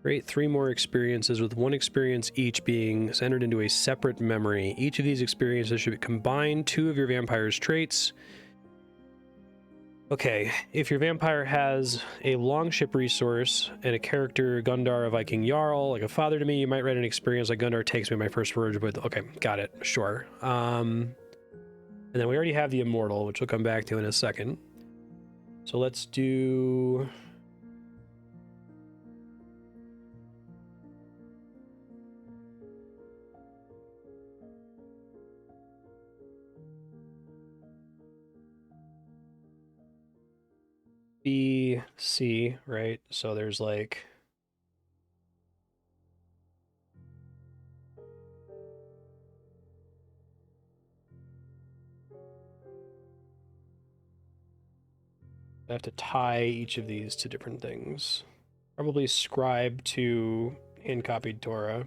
Create 3 more experiences with 1 experience each being entered into a separate memory. Each of these experiences should combine 2 of your vampire's traits. Okay, if your vampire has a longship resource and a character, Gundar, a Viking Jarl, like a father to me, you might write an experience like Gundar takes me my first voyage, but okay, got it, sure. And then we already have the Immortal, which we'll come back to in a second. So let's do... B, C, right? So there's like... I have to tie each of these to different things. Probably scribe to hand-copied Torah.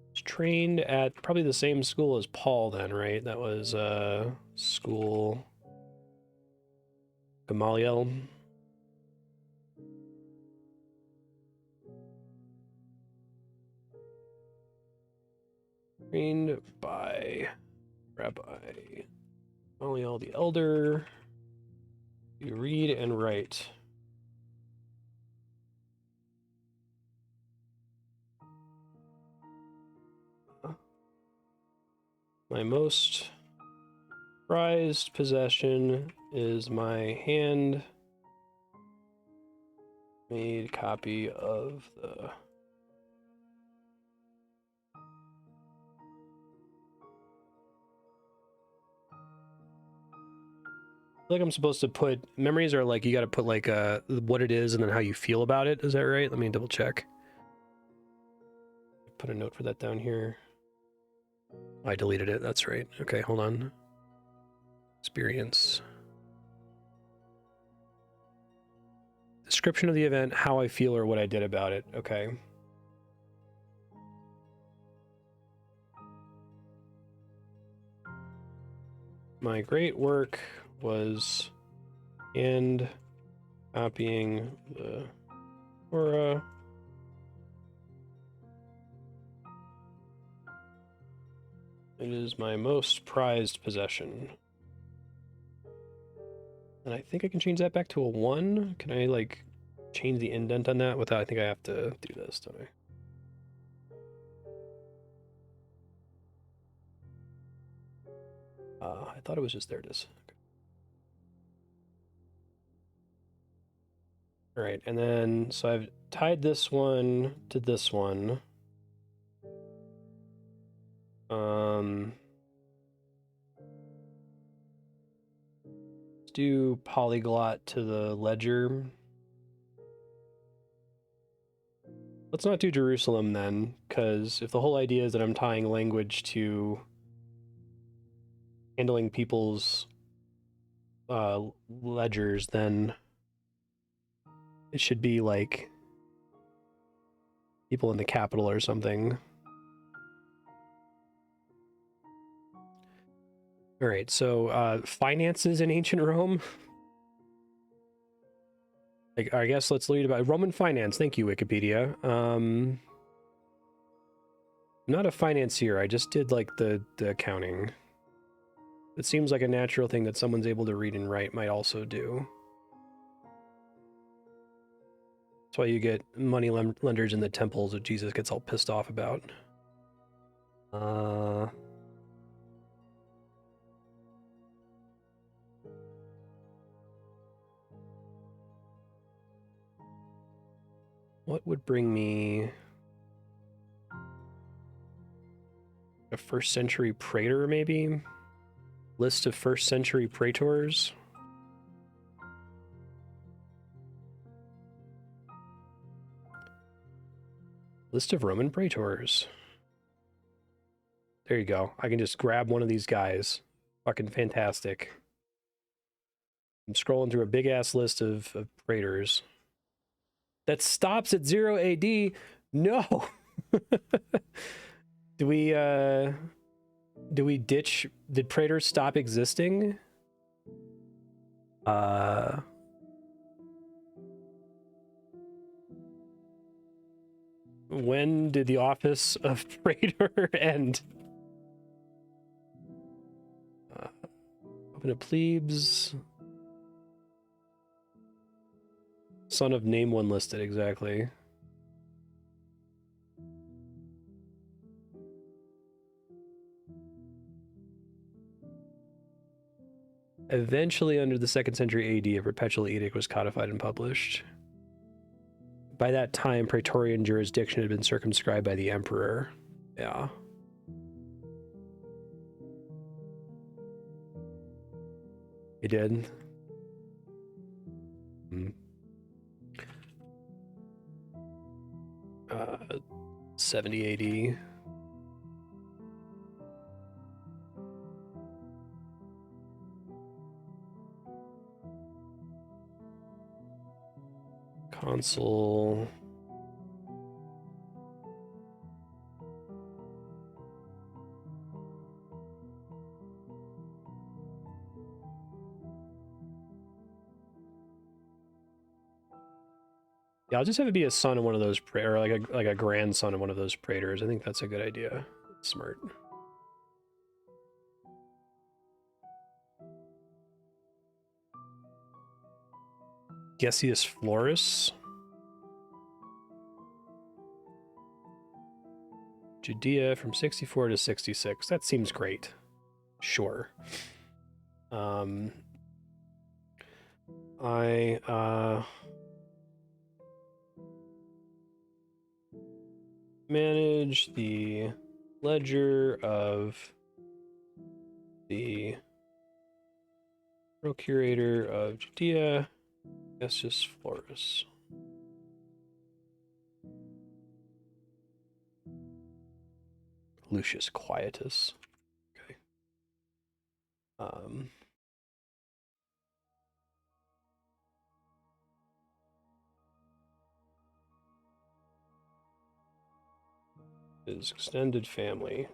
Was trained at probably the same school as Paul then, right? That was school Gamaliel. Trained by Rabbi Gamaliel the Elder. You read and write. My most prized possession is my hand-made copy of the... I feel like I'm supposed to put... Memories are like, you gotta put like what it is and then how you feel about it. Is that right? Let me double check. Put a note for that down here. I deleted it, that's right. Okay, hold on. Experience. Description of the event, how I feel or what I did about it. Okay. My great work was hand copying the Torah. It is my most prized possession. And I think I can change that back to a 1. Can I, like, change the indent on that without... I think I have to do this, don't I? I thought it was just... There it is. Okay. All right, and then... So I've tied this one to this one. Let's do polyglot to the ledger. Let's not do Jerusalem then, because if the whole idea is that I'm tying language to handling people's ledgers, then it should be like people in the capital or something. All right, so finances in ancient Rome. Like, I guess let's read about Roman finance. Thank you, Wikipedia. I'm not a financier. I just did like the accounting. It seems like a natural thing that someone's able to read and write might also do. That's why you get money lenders in the temples that Jesus gets all pissed off about. What would bring me a 1st century praetor, maybe? List of 1st century praetors. List of Roman praetors. There you go. I can just grab one of these guys. Fucking fantastic. I'm scrolling through a big ass list of praetors. That stops at 0 AD. No. Do we ditch? Did praetors stop existing? When did the office of praetor end? Open a plebes. Son of name one listed, exactly. Eventually, under the 2nd century AD, a perpetual edict was codified and published. By that time, Praetorian jurisdiction had been circumscribed by the emperor. Yeah. He did. 70 AD. Consul. Yeah, I'll just have it be a son of one of those, or like a grandson of one of those praetors. I think that's a good idea. Smart. Gessius Florus. Judea from 64 to 66. That seems great. Sure. Manage the ledger of the procurator of Judea, Gessius Florus. Lucius Quietus. Okay. His extended family.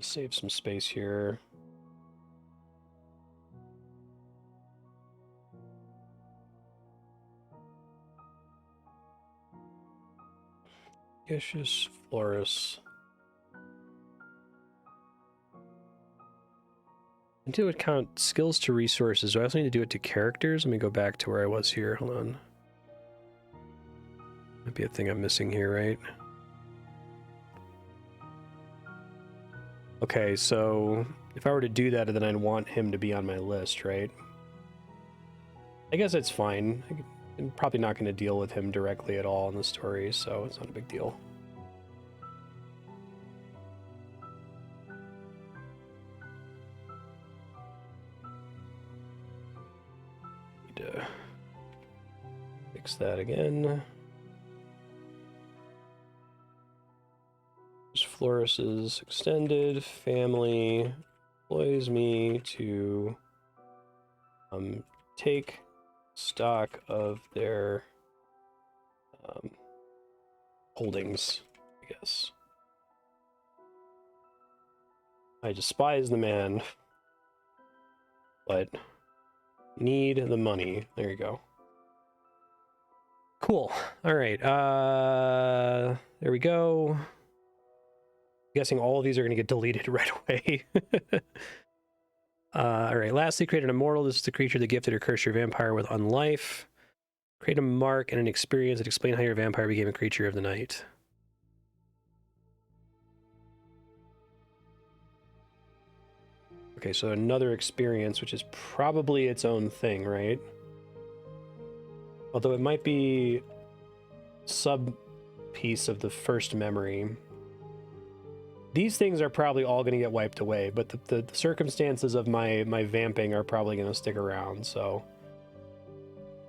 Save some space here. Gessius Florus. I need to count skills to resources. Do I also need to do it to characters? Let me go back to where I was here. Hold on. Might be a thing I'm missing here, right? Okay, so if I were to do that, then I'd want him to be on my list, right? I guess that's fine. I'm probably not going to deal with him directly at all in the story, so it's not a big deal. Need to fix that again. Florus's extended family employs me to take stock of their holdings, I guess. I despise the man, but need the money. There you go. Cool. All right. There we go. I'm guessing all of these are going to get deleted right away. All right. Lastly, create an immortal. This is the creature that gifted or cursed your vampire with unlife. Create a mark and an experience that explain how your vampire became a creature of the night. Okay, so another experience, which is probably its own thing, right? Although it might be sub-piece of the first memory. These things are probably all going to get wiped away, but the circumstances of my vamping are probably going to stick around, so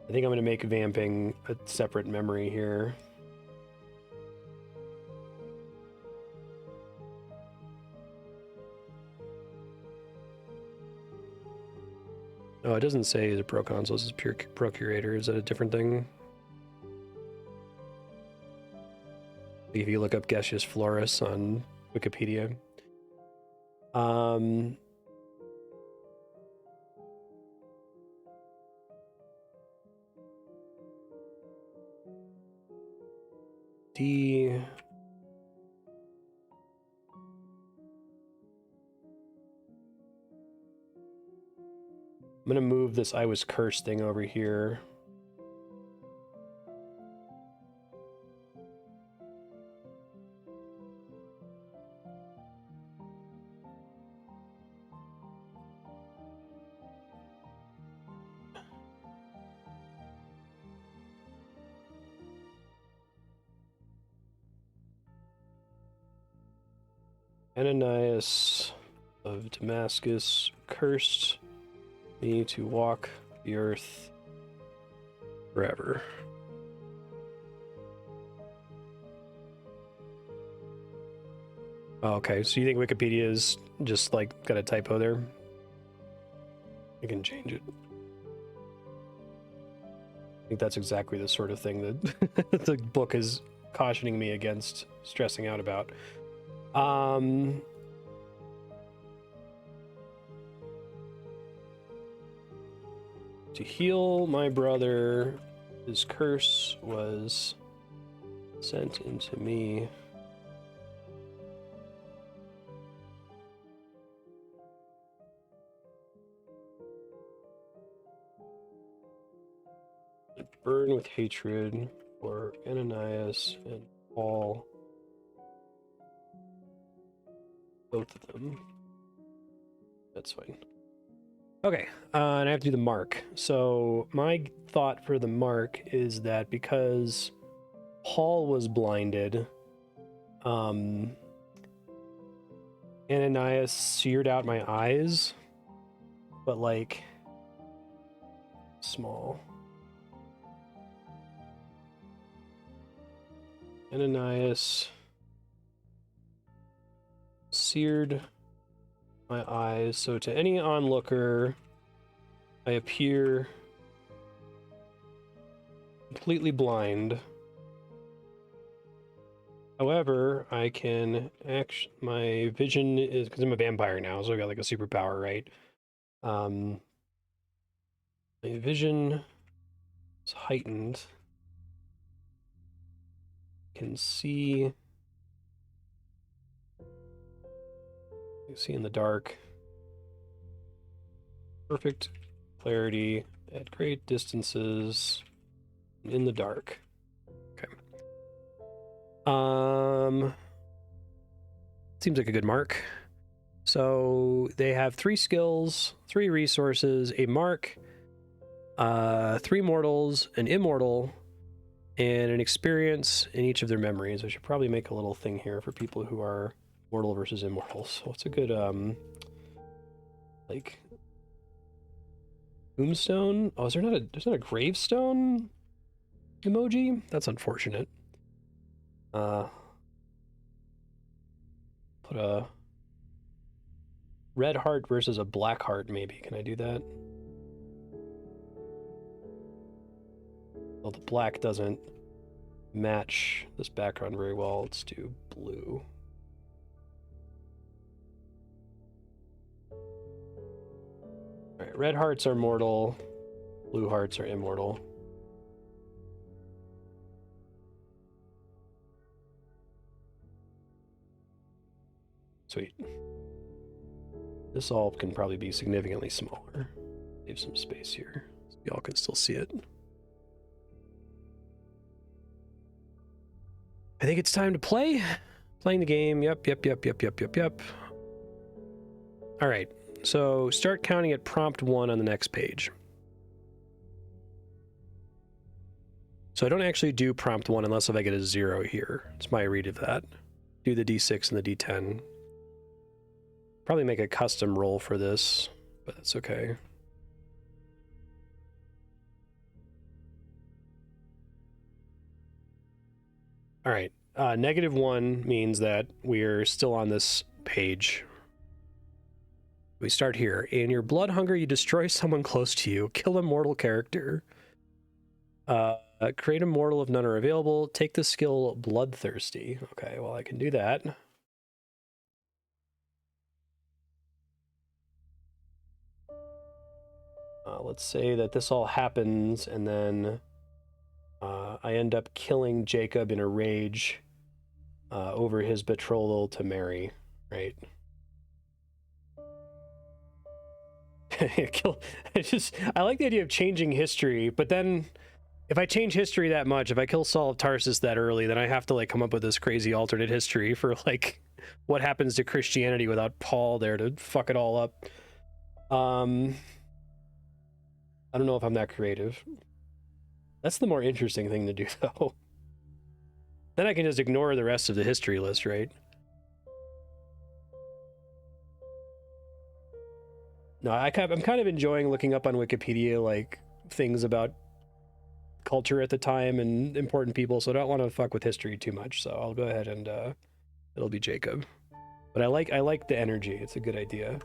I think I'm going to make vamping a separate memory here. Oh, it doesn't say the proconsul, this is pure procurator. Is that a different thing? If you look up Gaseous Floris on Wikipedia. D. I'm gonna move this I was cursed thing over here. Ananias of Damascus cursed me to walk the earth forever. Oh, okay, so you think Wikipedia is just like got a typo there? I can change it. I think that's exactly the sort of thing that the book is cautioning me against stressing out about. To heal my brother, his curse was sent into me. Burn with hatred for Ananias and Paul. Both of them. That's fine. Okay, and I have to do the mark. So my thought for the mark is that because Paul was blinded, Ananias seared out my eyes, but like small. Ananias seared my eyes, so to any onlooker, I appear completely blind. However, I can my vision is, because I'm a vampire now, so I got like a superpower, right? My vision is heightened. Can see in the dark. Perfect clarity at great distances in the dark. Okay. Seems like a good mark. So they have 3 skills, 3 resources, a mark, 3 mortals, an immortal, and an experience in each of their memories. I should probably make a little thing here for people who are mortal versus immortal. So what's a good like tombstone? Oh, there's not a gravestone emoji? That's unfortunate. Put a red heart versus a black heart, maybe. Can I do that? Well, the black doesn't match this background very well. Let's do blue. All right, red hearts are mortal, blue hearts are immortal. Sweet. This all can probably be significantly smaller. Save some space here so y'all can still see it. I think it's time to play. Playing the game. Yep. All right. So start counting at prompt 1 on the next page. So I don't actually do prompt 1 unless if I get a 0 here. It's my read of that. Do the D6 and the D10. Probably make a custom roll for this, but that's okay. All right. -1 means that we're still on this page. We start here. In your blood hunger, you destroy someone close to you. Kill a mortal character. Create a mortal if none are available. Take the skill Bloodthirsty. Okay, well, I can do that. Let's say that this all happens, and then I end up killing Jacob in a rage over his betrothal to Mary, right? I like the idea of changing history, but then if I change history that much, if I kill Saul of Tarsus that early, then I have to like come up with this crazy alternate history for like what happens to Christianity without Paul there to fuck it all up. I don't know if I'm that creative. That's the more interesting thing to do, though. Then I can just ignore the rest of the history list, right? No, I'm kind of enjoying looking up on Wikipedia, like, things about culture at the time and important people, so I don't want to fuck with history too much, so I'll go ahead and, it'll be Jacob. But I like the energy. It's a good idea.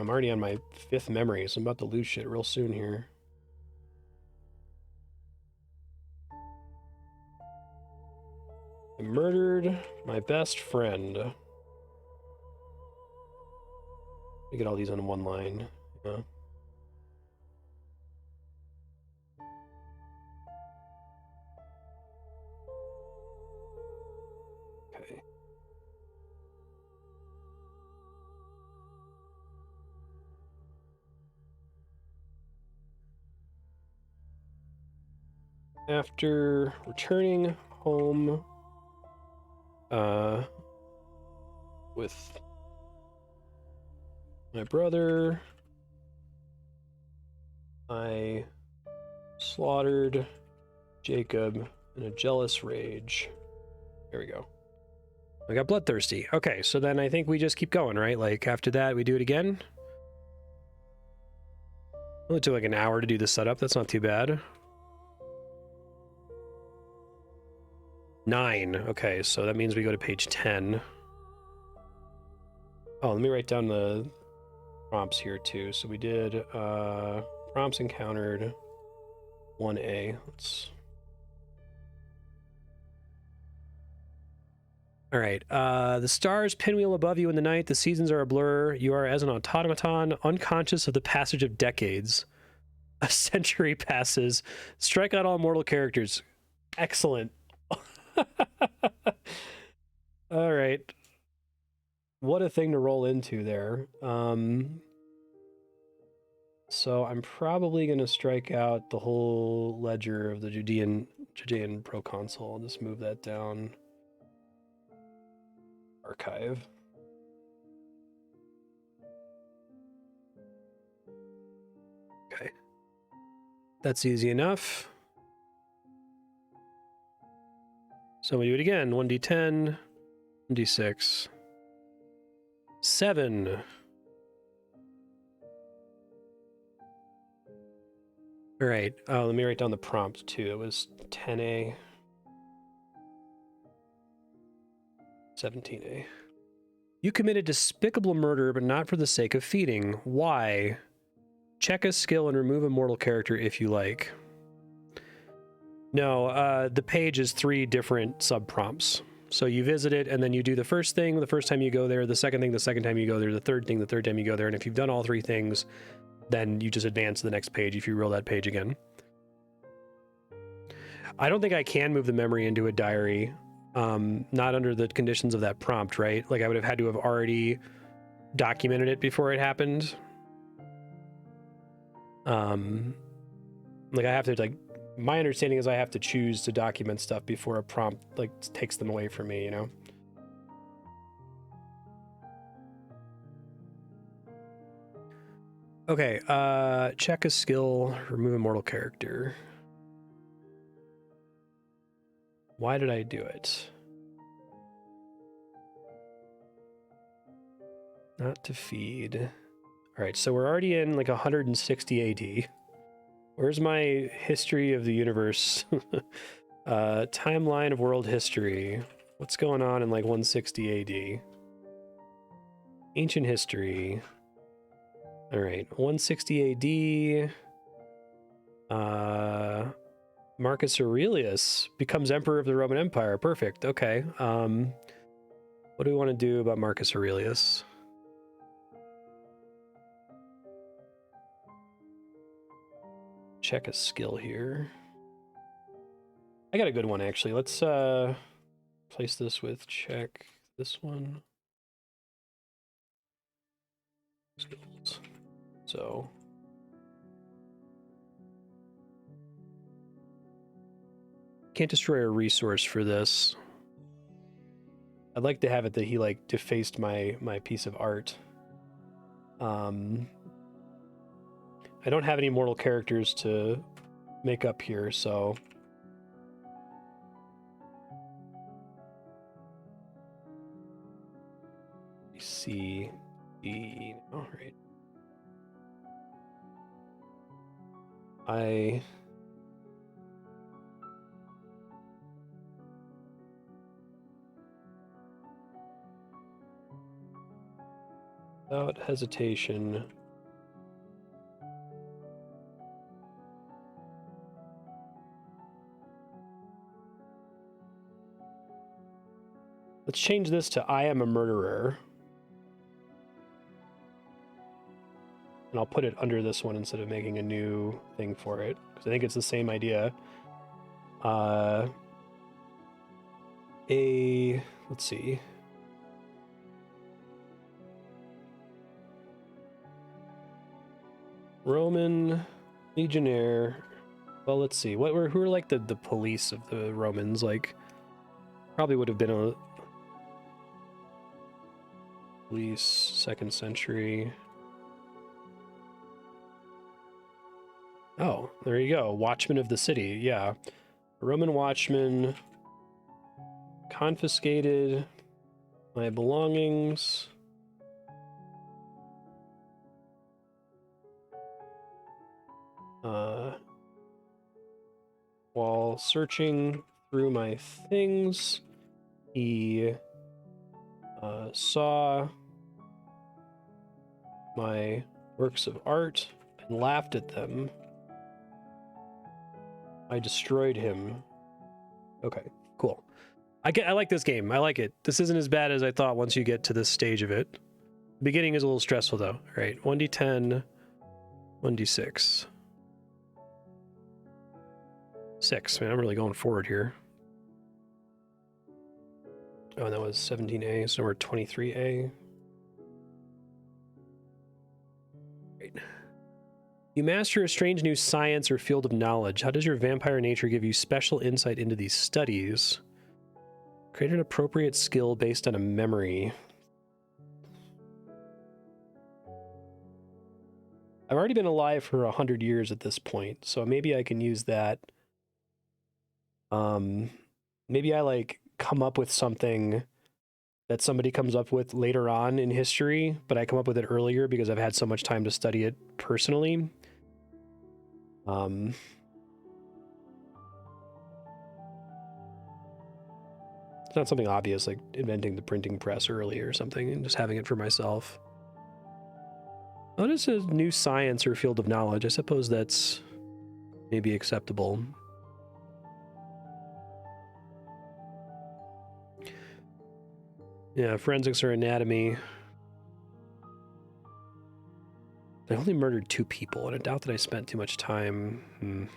I'm already on my 5th memory, so I'm about to lose shit real soon here. I murdered my best friend. Let me get all these on one line. Yeah. Okay. After returning home with my brother, I slaughtered Jacob in a jealous rage. There we go. I got bloodthirsty. Okay, so then I think we just keep going, right? Like, after that, we do it again. Only took like an hour to do the setup. That's not too bad. 9. Okay, so that means we go to page 10. Oh, let me write down the prompts here, too. So we did prompts encountered 1A. Let's... All right. The stars pinwheel above you in the night. The seasons are a blur. You are as an automaton, unconscious of the passage of decades. A century passes. Strike out all mortal characters. Excellent. All right. What a thing to roll into there. So I'm probably going to strike out the whole ledger of the Judean proconsul. I'll just move that down. Archive. Okay. That's easy enough. So we do it again. 1d10, 1d6, 7. All right. Let me write down the prompt too. It was 10A. 17A. You committed despicable murder, but not for the sake of feeding. Why? Check a skill and remove a mortal character if you like. No, the page is 3 different sub-prompts. So you visit it, and then you do the first thing the first time you go there, the second thing the second time you go there, the third thing the third time you go there, and if you've done all 3 things, then you just advance to the next page if you roll that page again. I don't think I can move the memory into a diary. Not under the conditions of that prompt, right? Like I would have had to have already documented it before it happened. Like I have to like my understanding is I have to choose to document stuff before a prompt like takes them away from me, you know? Okay, check a skill, remove a mortal character. Why did I do it? Not to feed. All right, so we're already in like 160 AD. Where's my history of the universe? Timeline of world history. What's going on in like 160 AD? Ancient history. All right, 160 AD. Marcus Aurelius becomes emperor of the Roman Empire. Perfect. Okay. What do we want to do about Marcus Aurelius? Check a skill here. I got a good one actually. Let's place this with check this one. Skills. So can't destroy a resource for this. I'd like to have it that he like defaced my piece of art. I don't have any mortal characters to make up here, so C D. All right. Without hesitation. Let's change this to I am a murderer. And I'll put it under this one instead of making a new thing for it, because I think it's the same idea. Let's see. Roman legionnaire. Well, let's see. Who are like the police of the Romans? Like, probably would have been a police 2nd century. Oh, there you go. Watchman of the city. Yeah. Roman watchman confiscated my belongings. While searching through my things, he saw my works of art and laughed at them. I destroyed him. Okay, cool. I like this game. I like it. This isn't as bad as I thought once you get to this stage of it. The beginning is a little stressful though. All right, 1d10, 1d6. 6. Man, I'm really going forward here. Oh, and that was 17A, so we're 23A. Great. You master a strange new science or field of knowledge. How does your vampire nature give you special insight into these studies? Create an appropriate skill based on a memory. I've already been alive for 100 years at this point, so maybe I can use that. Maybe I like come up with something that somebody comes up with later on in history, but I come up with it earlier because I've had so much time to study it personally. It's not something obvious like inventing the printing press early or something and just having it for myself. What is a new science or field of knowledge? I suppose that's maybe acceptable. Yeah, forensics or anatomy. I only murdered 2 people, and I doubt that I spent too much time.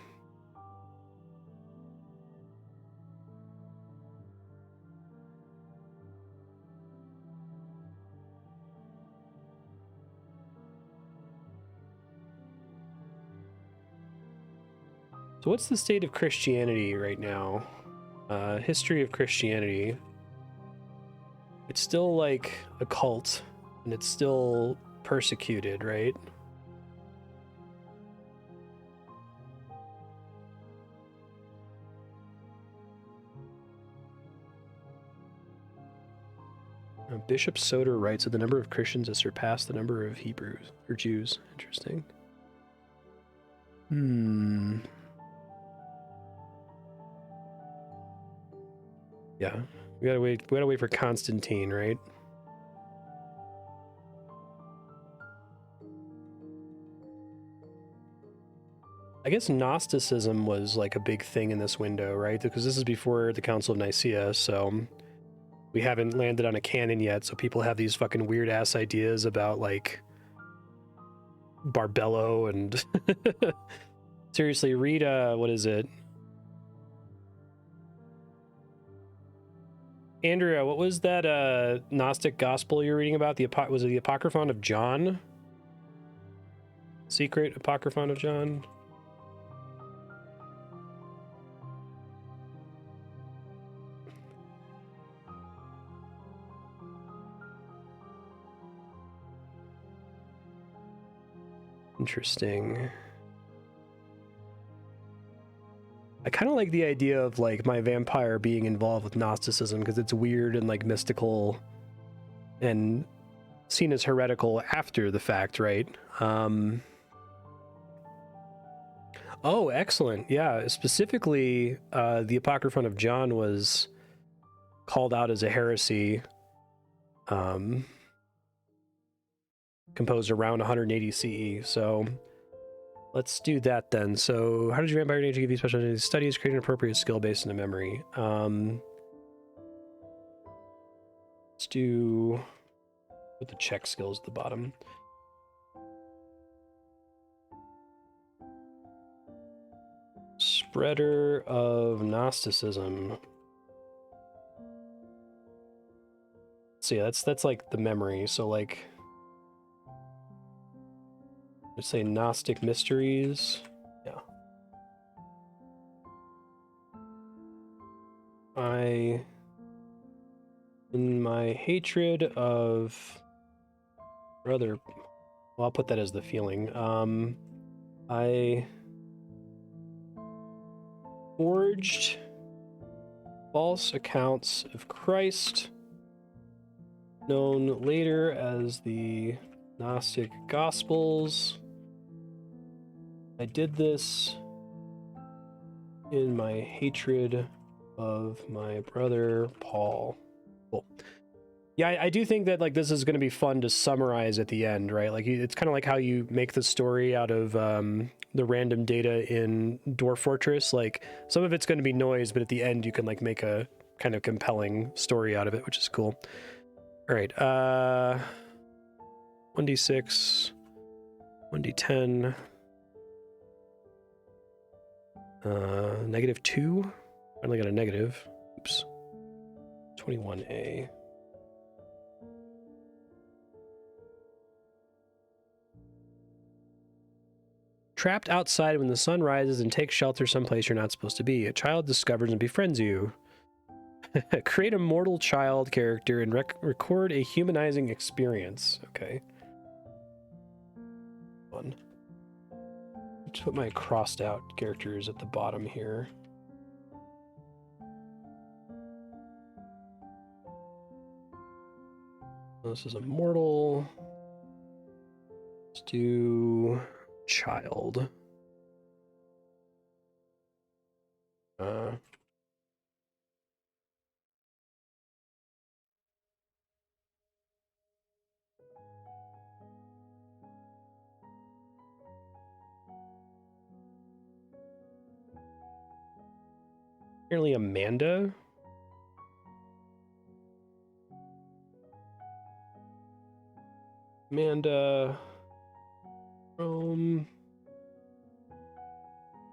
So what's the state of Christianity right now? History of Christianity. It's still like a cult, and it's still persecuted, right? Bishop Soder writes that the number of Christians has surpassed the number of Hebrews or Jews. Interesting. Yeah, we gotta wait. We gotta wait for Constantine, right? I guess Gnosticism was like a big thing in this window, right? Because this is before the Council of Nicaea, so we haven't landed on a canon yet. So people have these fucking weird ass ideas about like Barbello and seriously, read what is it? Andrea, what was that Gnostic gospel you're reading about? Was it the Apocryphon of John? Secret Apocryphon of John? Interesting. I kind of like the idea of like my vampire being involved with Gnosticism because it's weird and like mystical and seen as heretical after the fact, right? Oh, excellent. Yeah, specifically, the Apocryphon of John was called out as a heresy, composed around 180 CE. So let's do that then. So how did your vampire nature give you special studies, create an appropriate skill based on the memory? Let's do with the check skills at the bottom. Spreader of Gnosticism. So yeah, that's like the memory. So like, let's say Gnostic mysteries. Yeah. In my hatred of brother, well, I'll put that as the feeling. I forged false accounts of Christ, known later as the Gnostic Gospels. I did this in my hatred of my brother Paul. Cool. Yeah, I do think that like this is going to be fun to summarize at the end, right? Like it's kind of like how you make the story out of the random data in Dwarf Fortress. Like some of it's going to be noise, but at the end you can like make a kind of compelling story out of it, which is cool. All right, 1d6, 1d10, -2. I only got a negative. Oops. 21A. Trapped outside when the sun rises and takes shelter someplace you're not supposed to be. A child discovers and befriends you. Create a mortal child character and record a humanizing experience. Okay. Fun. Just put my crossed out characters at the bottom here. This is a mortal. Let's do child. Apparently Amanda.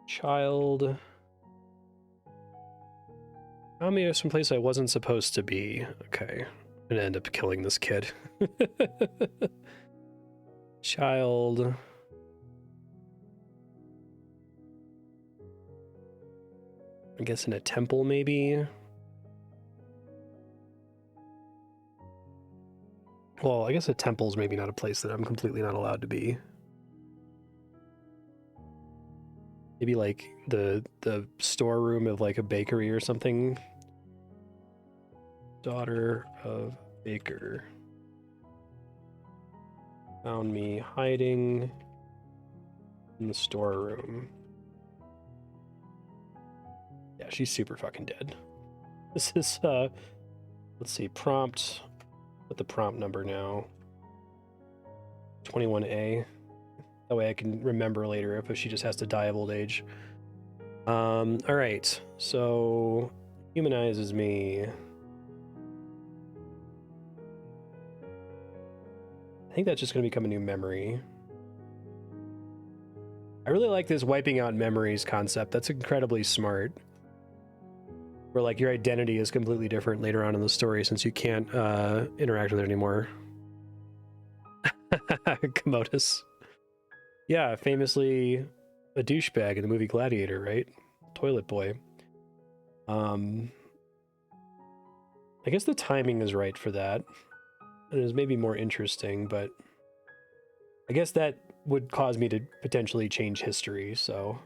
Child. Found me someplace I wasn't supposed to be. Okay. I'm gonna end up killing this kid. Child. I guess in a temple, maybe. Well, I guess a temple's maybe not a place that I'm completely not allowed to be. Maybe like the storeroom of like a bakery or something. Daughter of baker. Found me hiding in the storeroom. Yeah, she's super fucking dead. This is, let's see, prompt. Put the prompt number now. 21A. That way I can remember later if she just has to die of old age. All right, so humanizes me. I think that's just going to become a new memory. I really like this wiping out memories concept. That's incredibly smart. Where like your identity is completely different later on in the story since you can't interact with it anymore. Commodus. Yeah, famously a douchebag in the movie Gladiator, right? Toilet boy. I guess the timing is right for that. It is maybe more interesting, but I guess that would cause me to potentially change history, so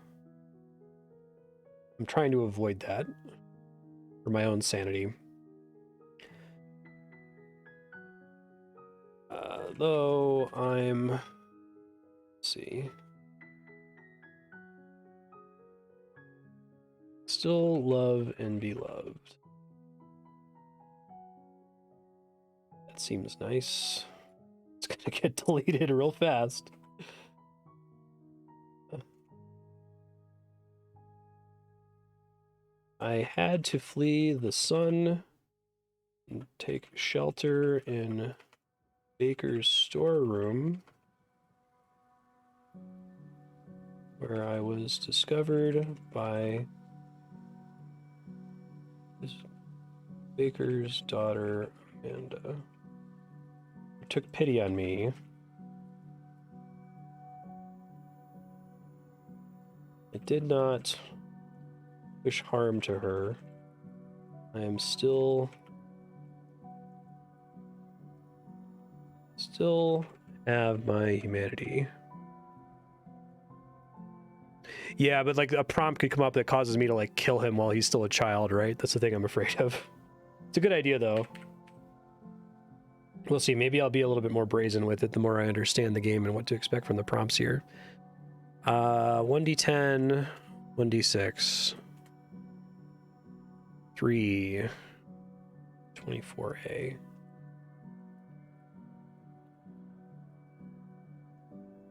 I'm trying to avoid that for my own sanity. Though I'm... Let's see. Still love and be loved. That seems nice. It's gonna get deleted real fast. I had to flee the sun and take shelter in Baker's storeroom, where I was discovered by his Baker's daughter, Amanda, who took pity on me. I did not wish harm to her. I am still have my humanity. Yeah, but like a prompt could come up that causes me to like kill him while he's still a child, right? That's the thing I'm afraid of. It's a good idea though. We'll see. Maybe I'll be a little bit more brazen with it the more I understand the game and what to expect from the prompts here. 1d10, 1d6, 3, 24A.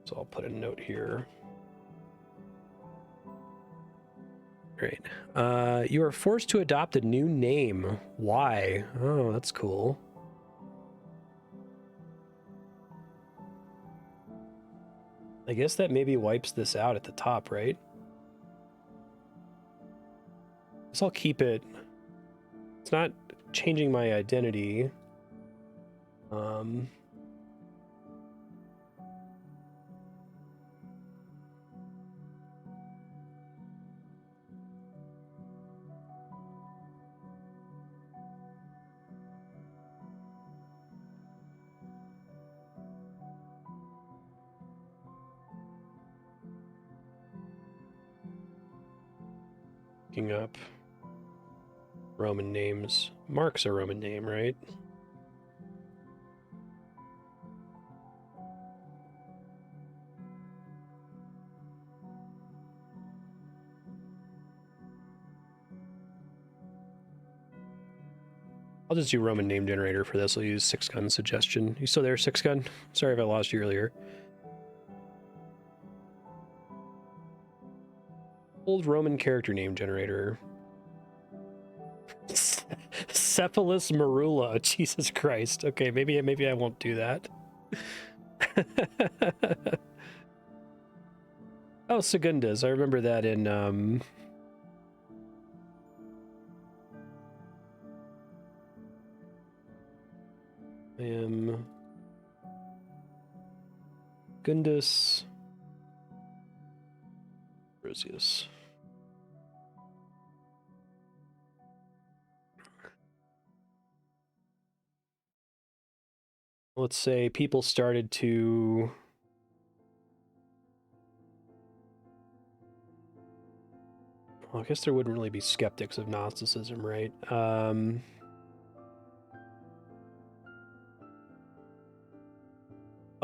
So I'll put a note here. Great. You are forced to adopt a new name. Why? Oh, that's cool. I guess that maybe wipes this out at the top, right? Guess I'll keep it. It's not changing my identity. Looking up Roman names. Mark's a Roman name, right? I'll just do Roman name generator for this. I'll use Six Gun suggestion. You still there, Six Gun? Sorry if I lost you earlier. Old Roman character name generator. Cephalus Marula. Jesus Christ. Okay, maybe I won't do that. Oh, Segundas. I remember that in I am Gundus Rosius. let's say people started to... Well, I guess there wouldn't really be skeptics of Gnosticism, right? Oh,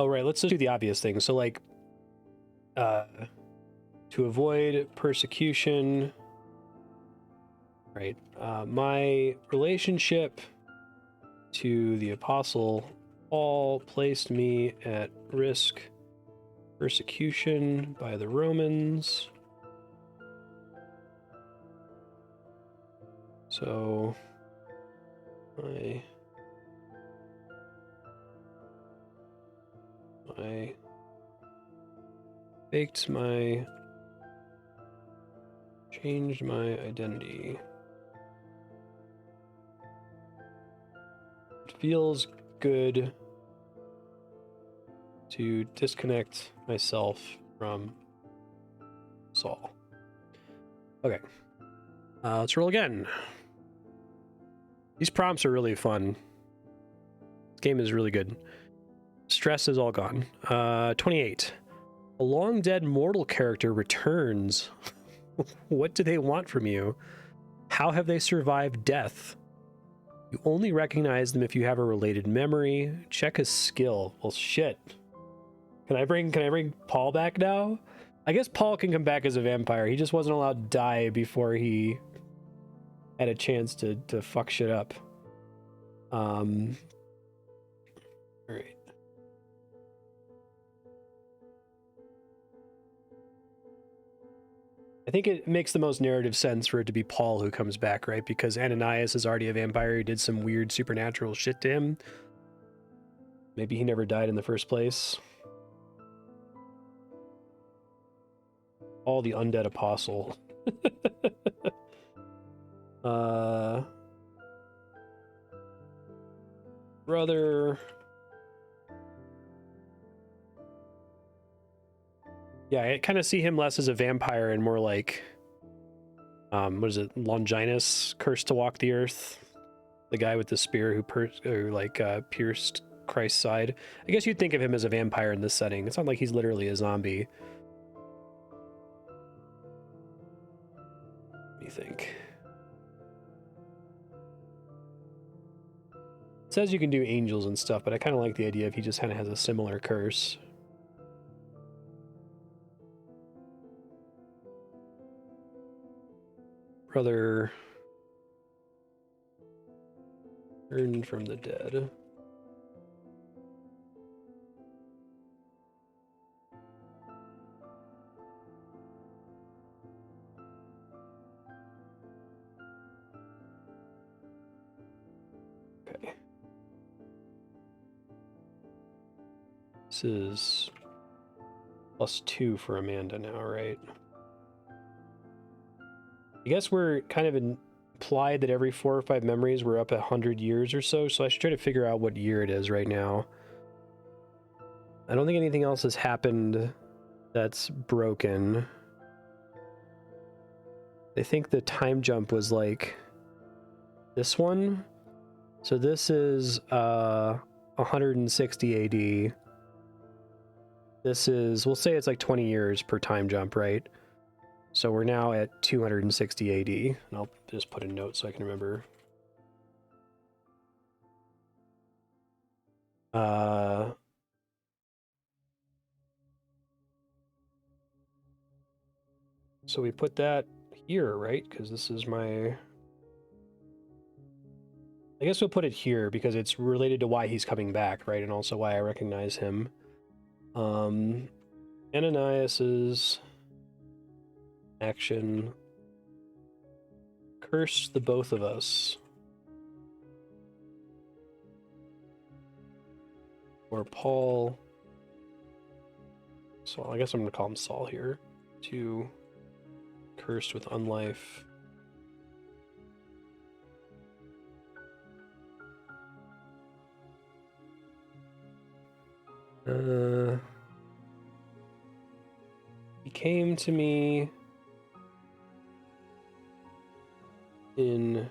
right, let's just do the obvious thing. So, like, to avoid persecution, right? My relationship to the Apostle Paul placed me at risk persecution by the Romans. So, I changed my identity. It feels good to disconnect myself from Saul. Okay. Let's roll again. These prompts are really fun. This game is really good. Stress is all gone. 28. A long dead mortal character returns. What do they want from you? How have they survived death? You only recognize them if you have a related memory. Check his skill. Well, shit. Can I bring Paul back now? I guess Paul can come back as a vampire. He just wasn't allowed to die before he had a chance to fuck shit up. All right. I think it makes the most narrative sense for it to be Paul who comes back, right? Because Ananias is already a vampire who did some weird supernatural shit to him. Maybe he never died in the first place. Paul the undead apostle. Brother. Yeah, I kind of see him less as a vampire and more like, what is it, Longinus, cursed to walk the earth, the guy with the spear who pierced Christ's side. I guess you'd think of him as a vampire in this setting. It's not like he's literally a zombie. Let me think. It says you can do angels and stuff, but I kind of like the idea if he just kind of has a similar curse. Brother turned from the dead. Okay. This is +2 for Amanda now, right? I guess we're kind of implied that every 4 or 5 memories we're up 100 years or so, so I should try to figure out what year it is right now. I don't think anything else has happened that's broken. I think the time jump was like this one. So this is 160 AD. This is, we'll say it's like 20 years per time jump, right? So we're now at 260 AD, and I'll just put a note so I can remember. So we put that here, right? Because this is my... I guess we'll put it here because it's related to why he's coming back, right? And also why I recognize him. Ananias's action. Curse the both of us. Or Paul. So I guess I'm going to call him Saul here. To cursed with unlife. He came to me in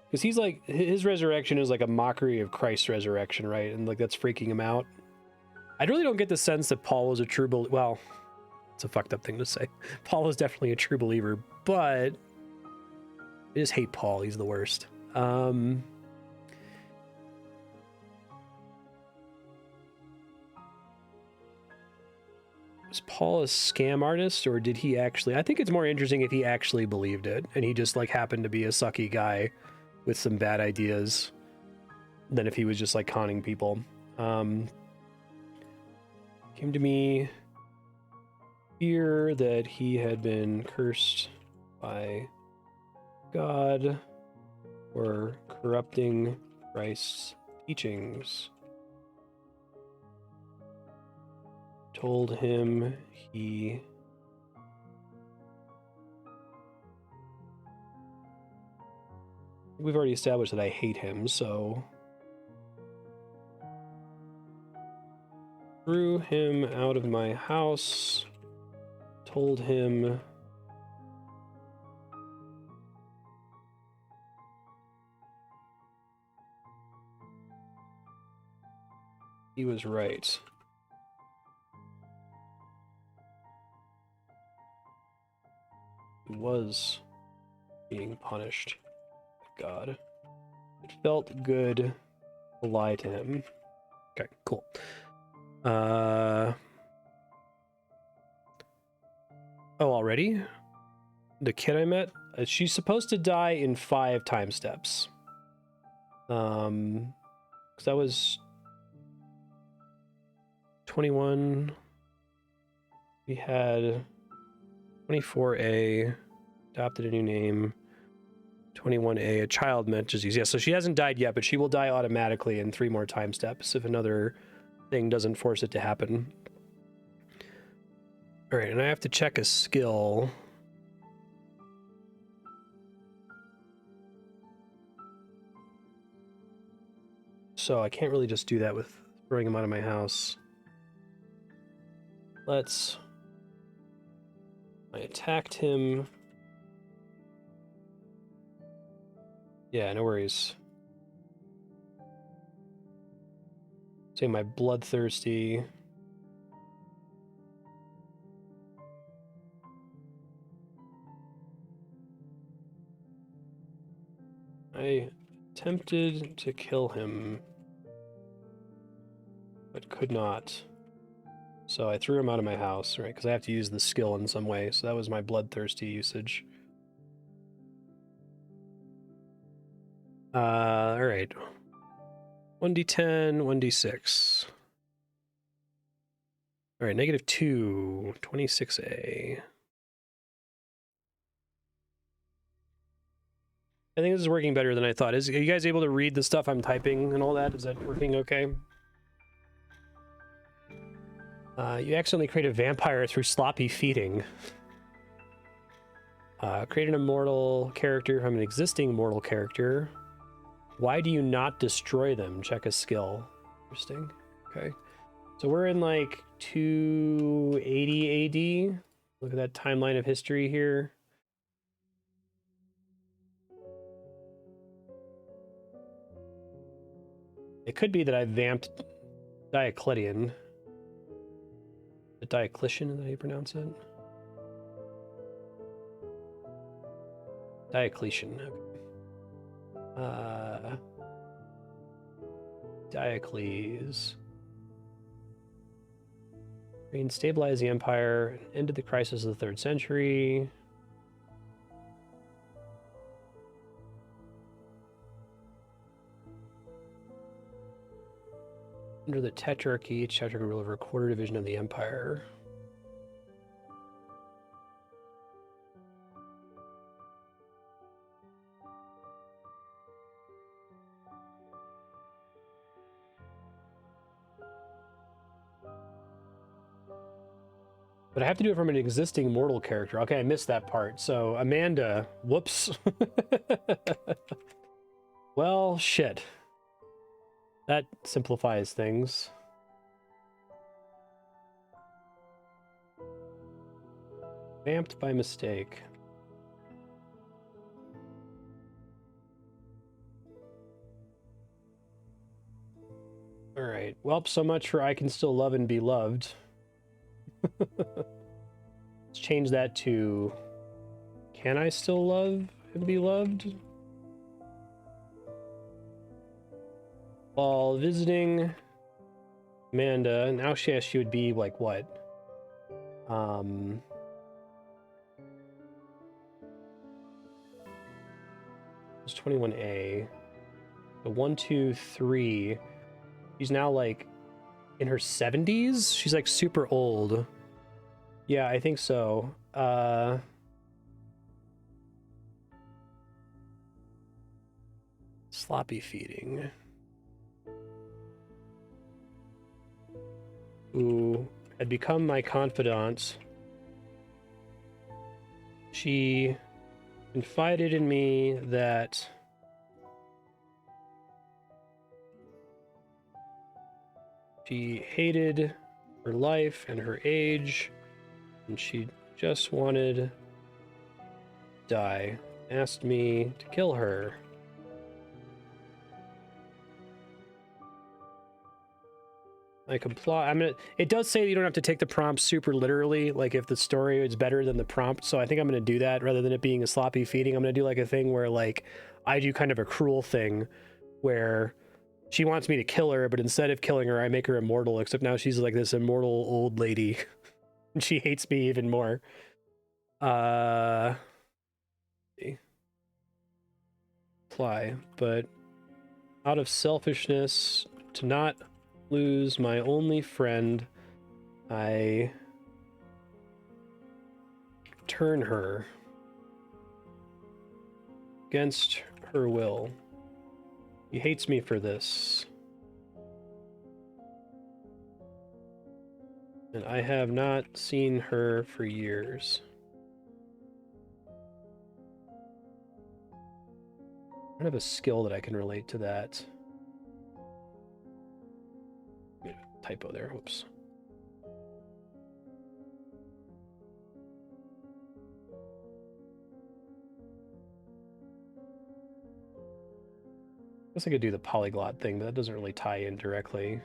Because he's like, his resurrection is like a mockery of Christ's resurrection, right? And like that's freaking him out. I really don't get the sense that Paul was a true believer. Well, it's a fucked up thing to say. Paul is definitely a true believer, but I just hate Paul. He's the worst. Was Paul a scam artist, or did he actually? I think it's more interesting if he actually believed it and he just like happened to be a sucky guy with some bad ideas than if he was just like conning people. Came to me fear that he had been cursed by God for corrupting Christ's teachings. Told him he we've already established that I hate him, so threw him out of my house, told him he was right. He was being punished by God. It felt good to lie to him. Okay, cool. Oh, already? The kid I met? She's supposed to die in 5 time steps. Because that was 21. We had 24A, adopted a new name. 21A, a child met disease. Yeah, so she hasn't died yet, but she will die automatically in 3 more time steps if another thing doesn't force it to happen. All right, and I have to check a skill. So I can't really just do that with throwing him out of my house. I attacked him. Yeah, no worries. Say my bloodthirsty. I attempted to kill him, but could not. So I threw him out of my house, right? Because I have to use the skill in some way. So that was my bloodthirsty usage. All right. 1d10, 1d6. All right, -2, 26A. I think this is working better than I thought. Are you guys able to read the stuff I'm typing and all that? Is that working okay? You accidentally create a vampire through sloppy feeding. Create an immortal character from an existing mortal character. Why do you not destroy them? Check a skill. Interesting. Okay. So we're in like 280 AD. Look at that timeline of history here. It could be that I vamped Diocletian. Diocletian, is that how you pronounce it? Diocletian. Okay. Diocles. Reign stabilized the empire, ended the crisis of the 3rd century. Under the Tetrarchy, each tetrarch ruled over a quarter division of the empire. But I have to do it from an existing mortal character. Okay, I missed that part. So, Amanda, whoops. Well, shit. That simplifies things. Vamped by mistake. right. Well, so much for I can still love and be loved. Let's change that to can I still love and be loved? While visiting Amanda, now she would be like what? It's 21A. So 1, 2, 3. She's now like in her 70s. She's like super old. Yeah, I think so. Sloppy feeding. Who had become my confidant. She confided in me that she hated her life and her age, and she just wanted to die. Asked me to kill her. I comply. It does say you don't have to take the prompt super literally, like if the story is better than the prompt. So I think I'm going to do that rather than it being a sloppy feeding. I'm going to do like a thing where like I do kind of a cruel thing where she wants me to kill her, but instead of killing her, I make her immortal, except now she's like this immortal old lady and she hates me even more. Apply, but out of selfishness to not lose my only friend, I turn her against her will. He hates me for this. And I have not seen her for years. I don't have a skill that I can relate to that. Typo there, whoops. I guess I could do the polyglot thing, but that doesn't really tie in directly.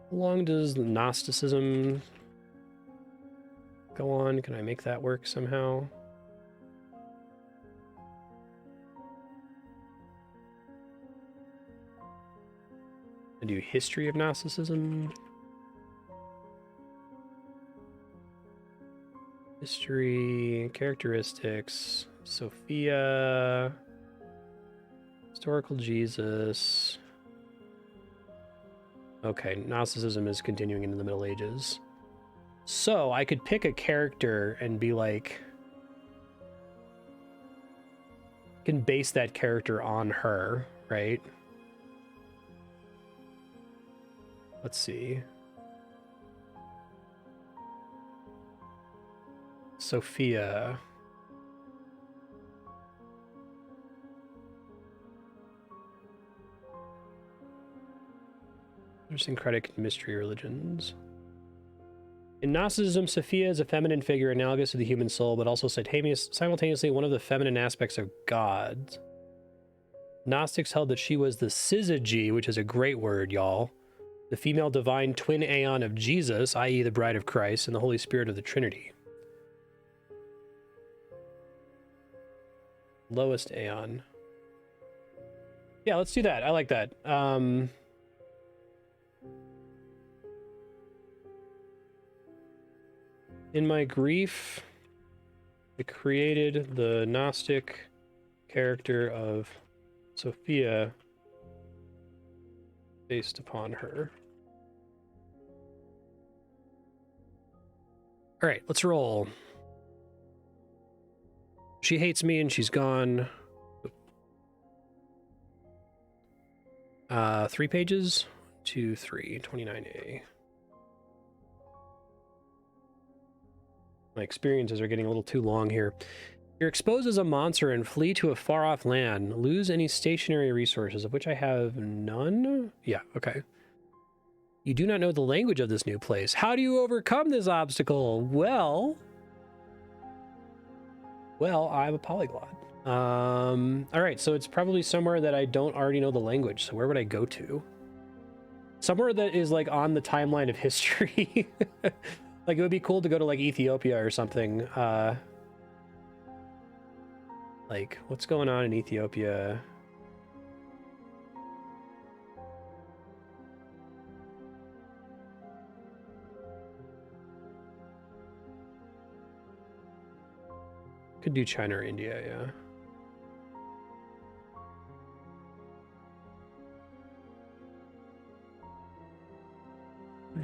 How long does Gnosticism go on? Can I make that work somehow? I do history of Gnosticism. History, characteristics, Sophia, historical Jesus. Okay, Gnosticism is continuing into the Middle Ages. So I could pick a character and be like, can base that character on her, right? Let's see. Sophia. Syncretic mystery religions. In Gnosticism, Sophia is a feminine figure analogous to the human soul, but also simultaneously one of the feminine aspects of God. Gnostics held that she was the syzygy, which is a great word, y'all. The female divine twin aeon of Jesus, i.e. the bride of Christ, and the Holy Spirit of the Trinity. Lowest aeon. Yeah, let's do that. I like that. In my grief, I created the Gnostic character of Sophia based upon her. All right, let's roll. She hates me and she's gone. 3 pages. 2, 3, 29A. My experiences are getting a little too long here. You're exposed as a monster and flee to a far-off land. Lose any stationary resources, of which I have none? Yeah, okay. You do not know the language of this new place. How do you overcome this obstacle? Well, I'm a polyglot. All right, so it's probably somewhere that I don't already know the language. So where would I go to? Somewhere that is like on the timeline of history. Like it would be cool to go to like Ethiopia or something. Like what's going on in Ethiopia? Could do China or India, yeah.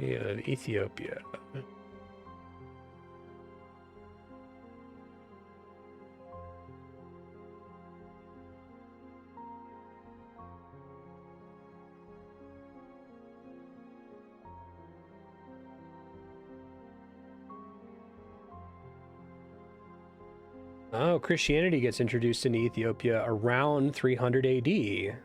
Yeah, Ethiopia. Oh, Christianity gets introduced into Ethiopia around 300 AD.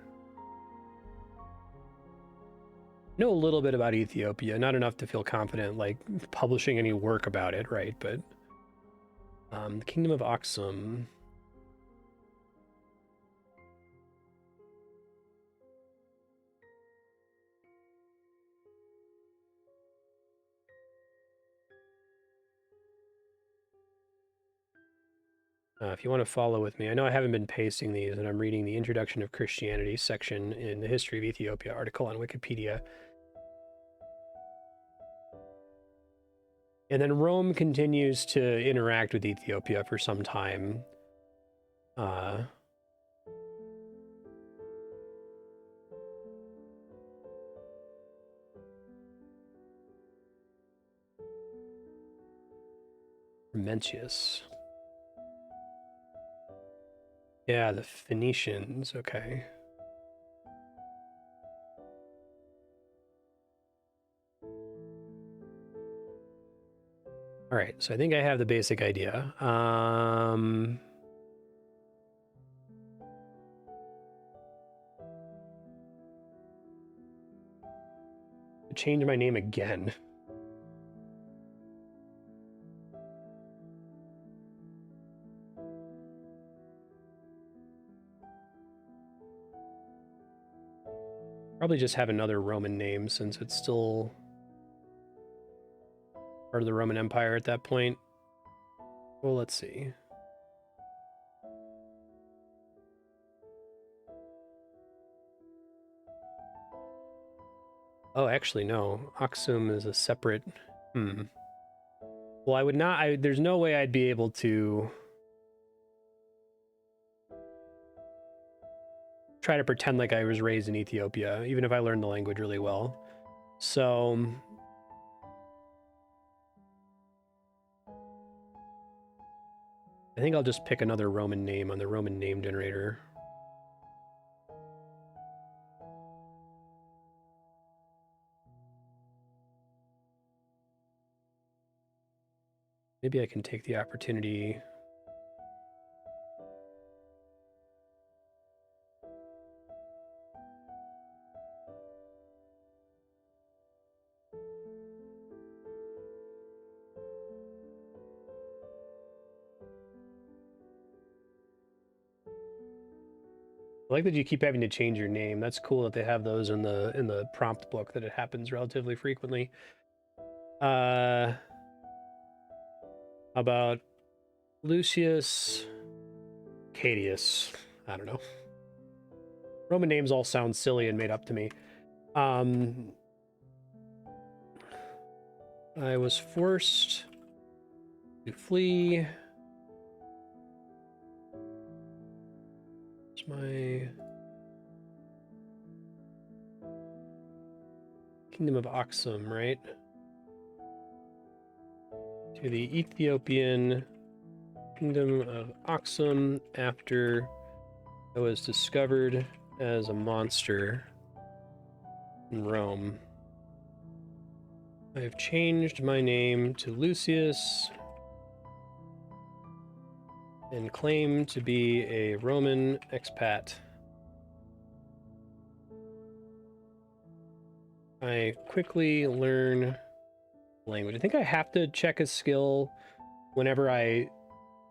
Know a little bit about Ethiopia, not enough to feel confident like publishing any work about it, right? But the Kingdom of Aksum. If you want to follow with me, I know I haven't been pasting these, and I'm reading the Introduction of Christianity section in the History of Ethiopia article on Wikipedia. And then Rome continues to interact with Ethiopia for some time. Mentius. Yeah, the Phoenicians, okay. All right, so I think I have the basic idea. Change my name again. Probably just have another Roman name since it's still part of the Roman Empire at that point. Well, let's see. Oh, actually, no. Aksum is a separate... Well, I would not... there's no way I'd be able to... try to pretend like I was raised in Ethiopia, even if I learned the language really well. So... I think I'll just pick another Roman name on the Roman name generator. Maybe I can take the opportunity. I like that you keep having to change your name. That's cool that they have those in the prompt book, that it happens relatively frequently. How about Lucius Cadius? I don't know. Roman names all sound silly and made up to me. I was forced to flee. It's my Kingdom of Aksum, right? To the Ethiopian Kingdom of Aksum after I was discovered as a monster in Rome. I have changed my name to Lucius and claim to be a Roman expat. I quickly learn language. I think I have to check a skill whenever I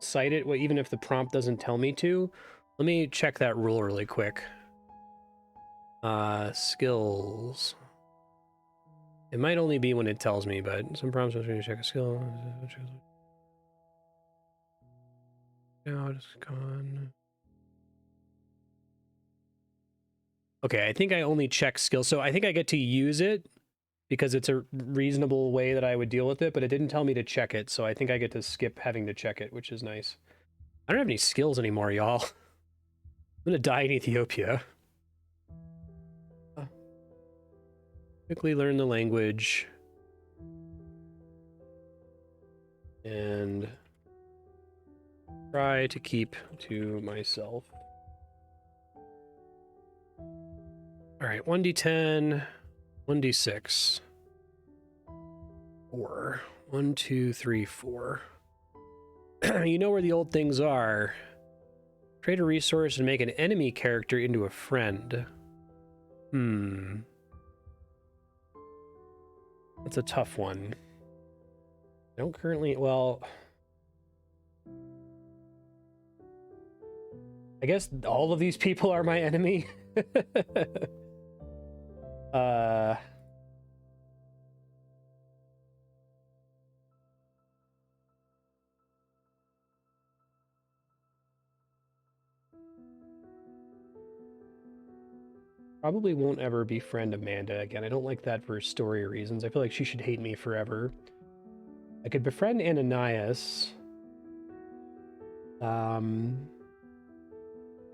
cite it, even if the prompt doesn't tell me to. Let me check that rule really quick. Skills. It might only be when it tells me, but some prompts want me to check a skill. Now it's gone. Okay, I think I only check skills. So I think I get to use it because it's a reasonable way that I would deal with it, but it didn't tell me to check it. So I think I get to skip having to check it, which is nice. I don't have any skills anymore, y'all. I'm gonna die in Ethiopia. Quickly learn the language. And try to keep to myself. All right, 1d10, 1d6. 4. 1, 2, 3, 4. You know where the old things are. Trade a resource and make an enemy character into a friend. That's a tough one. I don't currently, well, I guess all of these people are my enemy. Probably won't ever befriend Amanda again. I don't like that for story reasons. I feel like she should hate me forever. I could befriend Ananias. I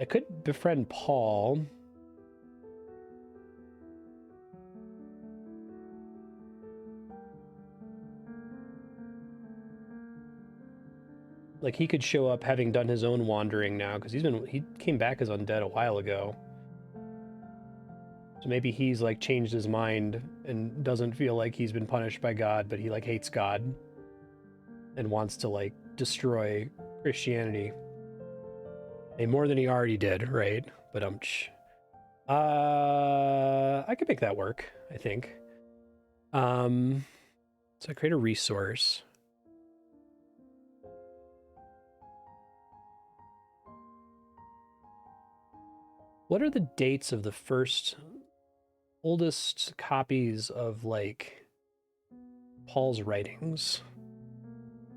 could befriend Paul. Like, he could show up having done his own wandering now, because he came back as undead a while ago. So maybe he's, like, changed his mind and doesn't feel like he's been punished by God, but he, like, hates God and wants to, like, destroy Christianity. More than he already did, right? But I could make that work, I think. So I create a resource. What are the dates of the first oldest copies of, like, Paul's writings?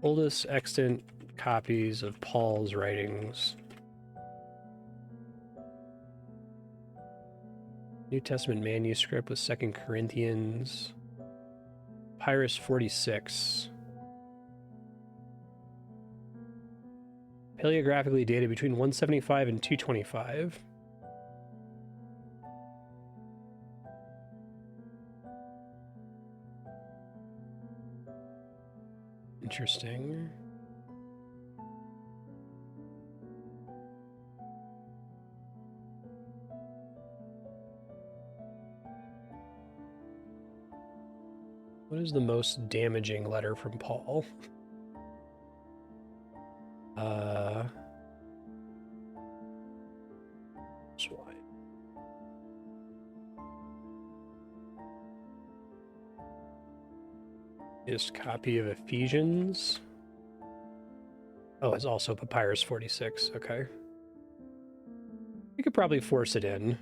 Oldest extant copies of Paul's writings. New Testament manuscript with 2 Corinthians. Papyrus 46. Paleographically dated between 175 and 225. Interesting. What is the most damaging letter from Paul? Swine. This copy of Ephesians. Oh, it's also Papyrus 46. Okay. We could probably force it in.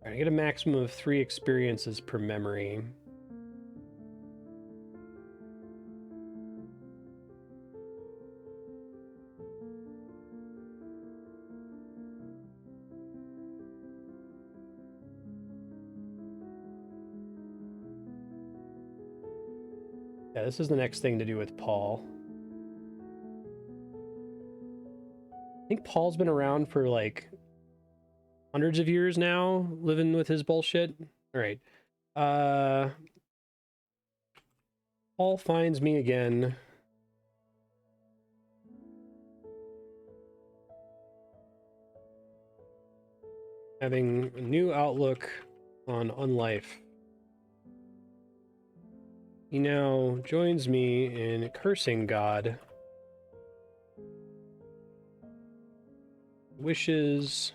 All right, I get a maximum of 3 experiences per memory. Yeah, this is the next thing to do with Paul. I think Paul's been around for, like, hundreds of years now, living with his bullshit. All right. Paul finds me again. Having a new outlook on unlife. He now joins me in cursing God. Wishes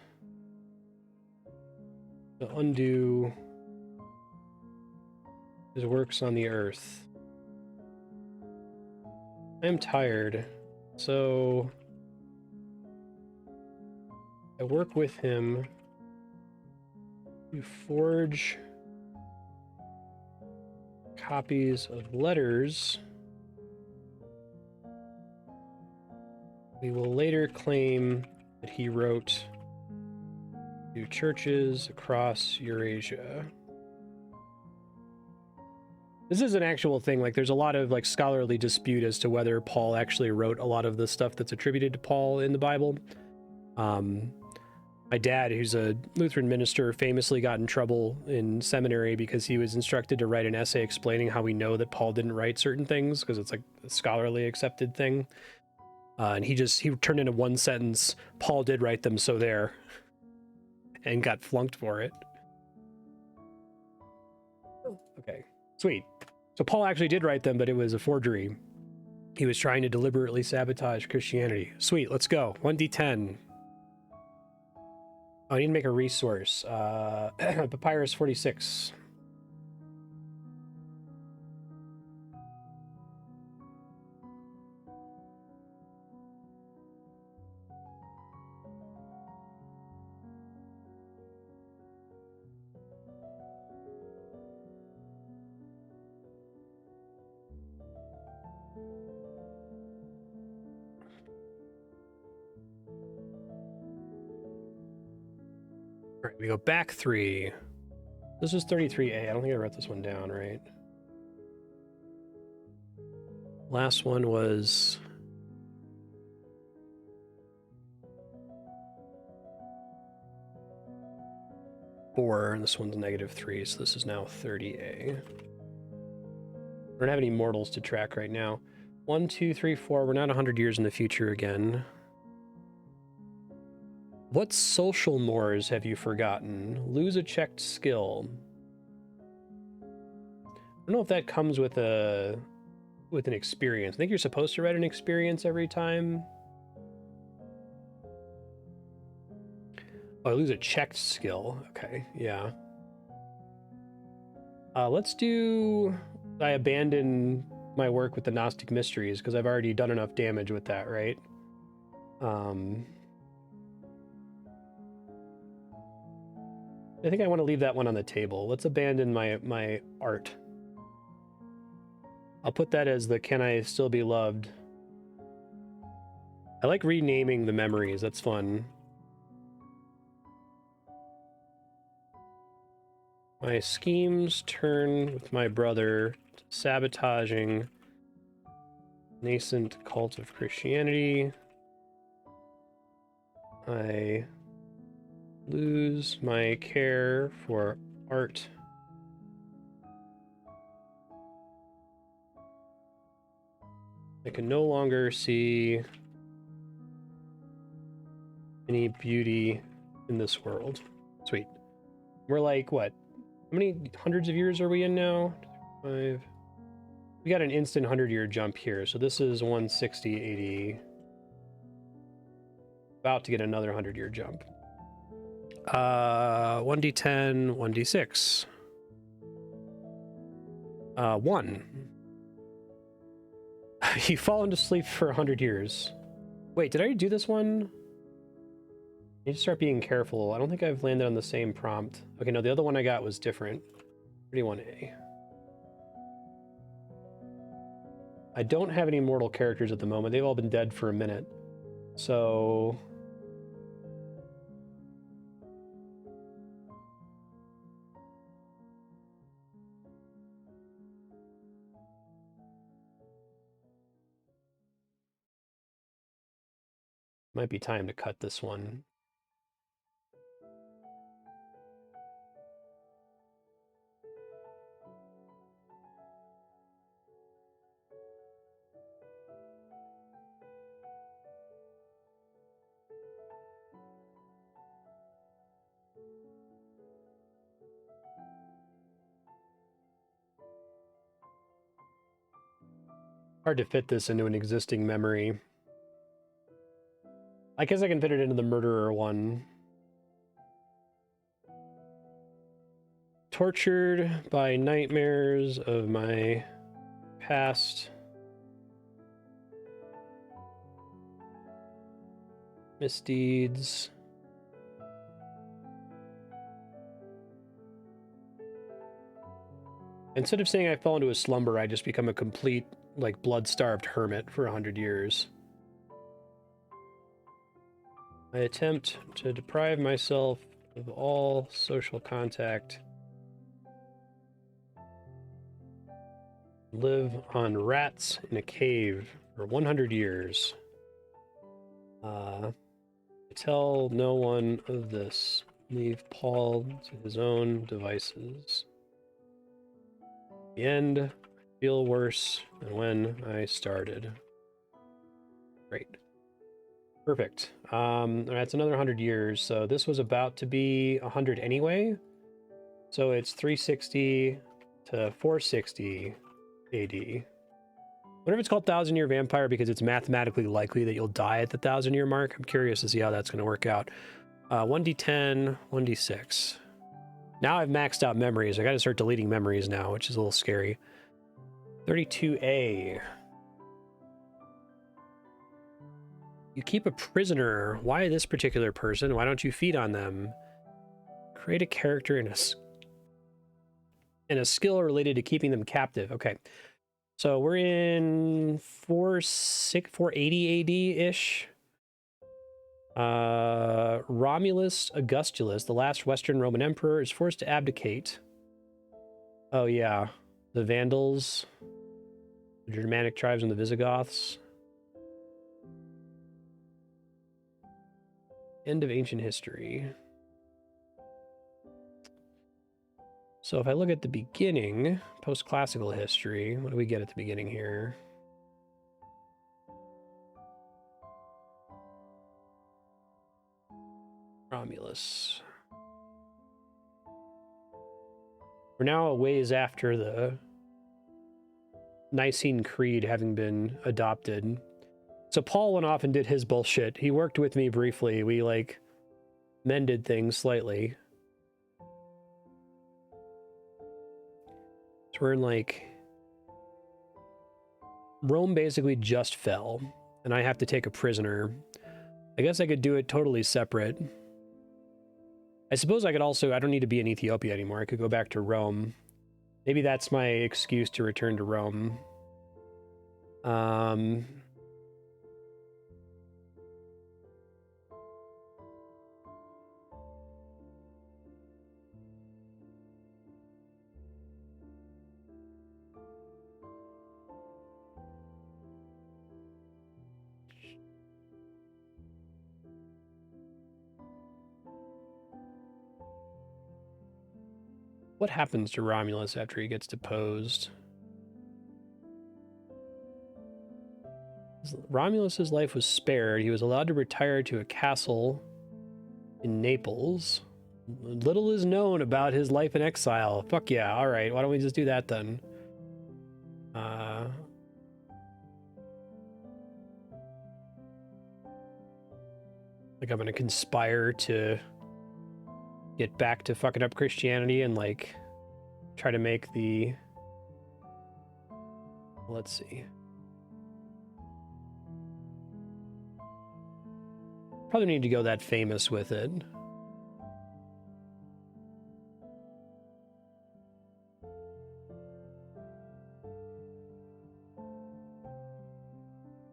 to undo His works on the earth. I am tired, so I work with him to forge copies of letters we will later claim that he wrote to churches across Eurasia. This is an actual thing. Like, there's a lot of like scholarly dispute as to whether Paul actually wrote a lot of the stuff that's attributed to Paul in the Bible. My dad, who's a Lutheran minister, famously got in trouble in seminary because he was instructed to write an essay explaining how we know that Paul didn't write certain things, because it's like a scholarly accepted thing. And he turned into one sentence, Paul did write them, so there, and got flunked for it. Okay, sweet. So Paul actually did write them, but it was a forgery. He was trying to deliberately sabotage Christianity. Sweet, let's go. 1d10. Oh, I need to make a resource. Papyrus 46. All right, we go back 3. This is 33A. I don't think I wrote this one down, right? Last one was... -4, and this one's -3, so this is now 30A. We don't have any mortals to track right now. 1, 2, 3, 4. We're not 100 years in the future again. What social mores have you forgotten? Lose a checked skill. I don't know if that comes with an experience. I think you're supposed to write an experience every time. Oh, I lose a checked skill. Okay, yeah. Let's do... I abandon my work with the Gnostic Mysteries because I've already done enough damage with that, right? I think I want to leave that one on the table. Let's abandon my art. I'll put that as the Can I Still Be Loved. I like renaming the memories. That's fun. My schemes turn with my brother to sabotaging nascent cult of Christianity. I lose my care for art. I can no longer see any beauty in this world. Sweet. We're like, what? How many hundreds of years are we in now? 5. We got an instant 100-year jump here. So this is 160, 80. About to get another 100-year jump. 1d10, 1d6. 1. You fall into sleep for 100 years. Wait, did I do this one? I need to start being careful. I don't think I've landed on the same prompt. Okay, no, the other one I got was different. 31A. I don't have any mortal characters at the moment. They've all been dead for a minute. So... might be time to cut this one. Hard to fit this into an existing memory. I guess I can fit it into the murderer one. tortured by nightmares of my past misdeeds. Instead of saying I fall into a slumber, I just become a complete, like, blood-starved hermit for 100 years. I attempt to deprive myself of all social contact. Live on rats in a cave for 100 years. Tell no one of this. Leave Paul to his own devices. The end, I feel worse than when I started. Great. Perfect. That's another 100 years. So this was about to be 100 anyway. So it's 360 to 460 AD. I wonder if it's called 1,000-Year Vampire because it's mathematically likely that you'll die at the 1,000-year mark. I'm curious to see how that's going to work out. 1d10, 1d6. Now I've maxed out memories. I got to start deleting memories now, which is a little scary. 32A. You keep a prisoner. Why this particular person? Why don't you feed on them? Create a character in a skill related to keeping them captive. Okay. So we're in 480 AD-ish. Romulus Augustulus, the last Western Roman emperor, is forced to abdicate. Oh yeah, the Vandals, the Germanic tribes, and the Visigoths. End of ancient history. So if I look at the beginning, post-classical history, what do we get at the beginning here? Romulus. We're now a ways after the Nicene Creed having been adopted. So Paul went off and did his bullshit. He worked with me briefly. We, like, mended things slightly. So we're in, like... Rome basically just fell, and I have to take a prisoner. I guess I could do it totally separate. I suppose I could also... I don't need to be in Ethiopia anymore. I could go back to Rome. Maybe that's my excuse to return to Rome. What happens to Romulus after he gets deposed? Romulus's life was spared. He was allowed to retire to a castle in Naples. Little is known about his life in exile. Fuck yeah, alright, why don't we just do that then? Like I'm gonna conspire to get back to fucking up Christianity and, like, try to make the... Let's see. Probably need to go that famous with it.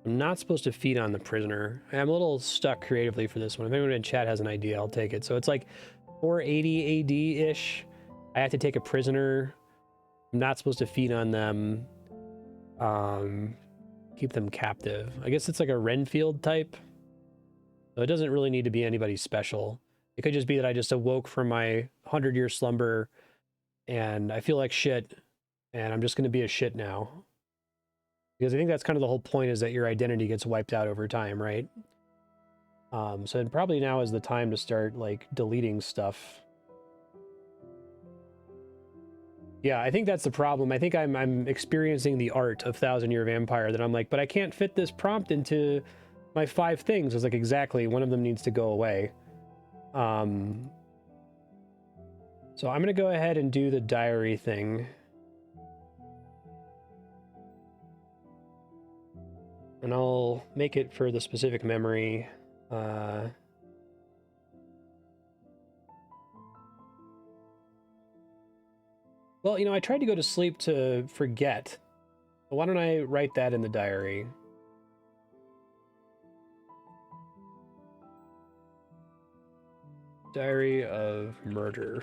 I'm not supposed to feed on the prisoner. I'm a little stuck creatively for this one. If anyone in chat has an idea, I'll take it. So it's like 480 AD-ish. I have to take a prisoner. I'm not supposed to feed on them. Keep them captive. I guess it's like a Renfield type. So it doesn't really need to be anybody special. It could just be that I just awoke from my 100-year slumber and I feel like shit and I'm just going to be a shit now. Because I think that's kind of the whole point, is that your identity gets wiped out over time, right? So probably now is the time to start, like, deleting stuff. Yeah, I think that's the problem. I think I'm experiencing the art of 1,000-Year Vampire, that I'm like, but I can't fit this prompt into my 5 things. It's like, exactly, one of them needs to go away. So I'm going to go ahead and do the diary thing. And I'll make it for the specific memory. Well, you know, I tried to go to sleep to forget. But why don't I write that in the diary? Diary of murder.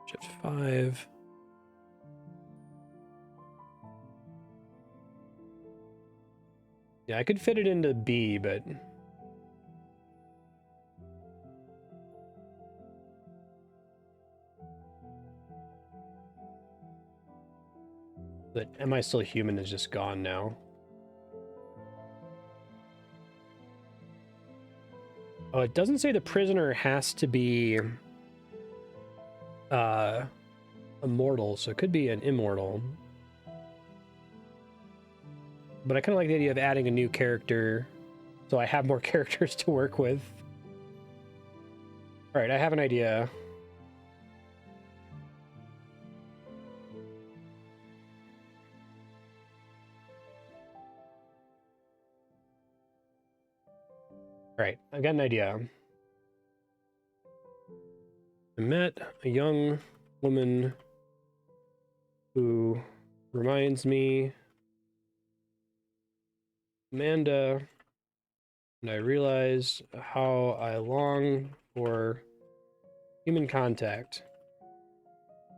Shift 5. Yeah, I could fit it into B, but... But Am I Still Human is just gone now. Oh, it doesn't say the prisoner has to be immortal, so it could be an immortal. But I kind of like the idea of adding a new character, so I have more characters to work with. All right, I have an idea. All right, I've got an idea. I met a young woman who reminds me Amanda, and I realize how I long for human contact.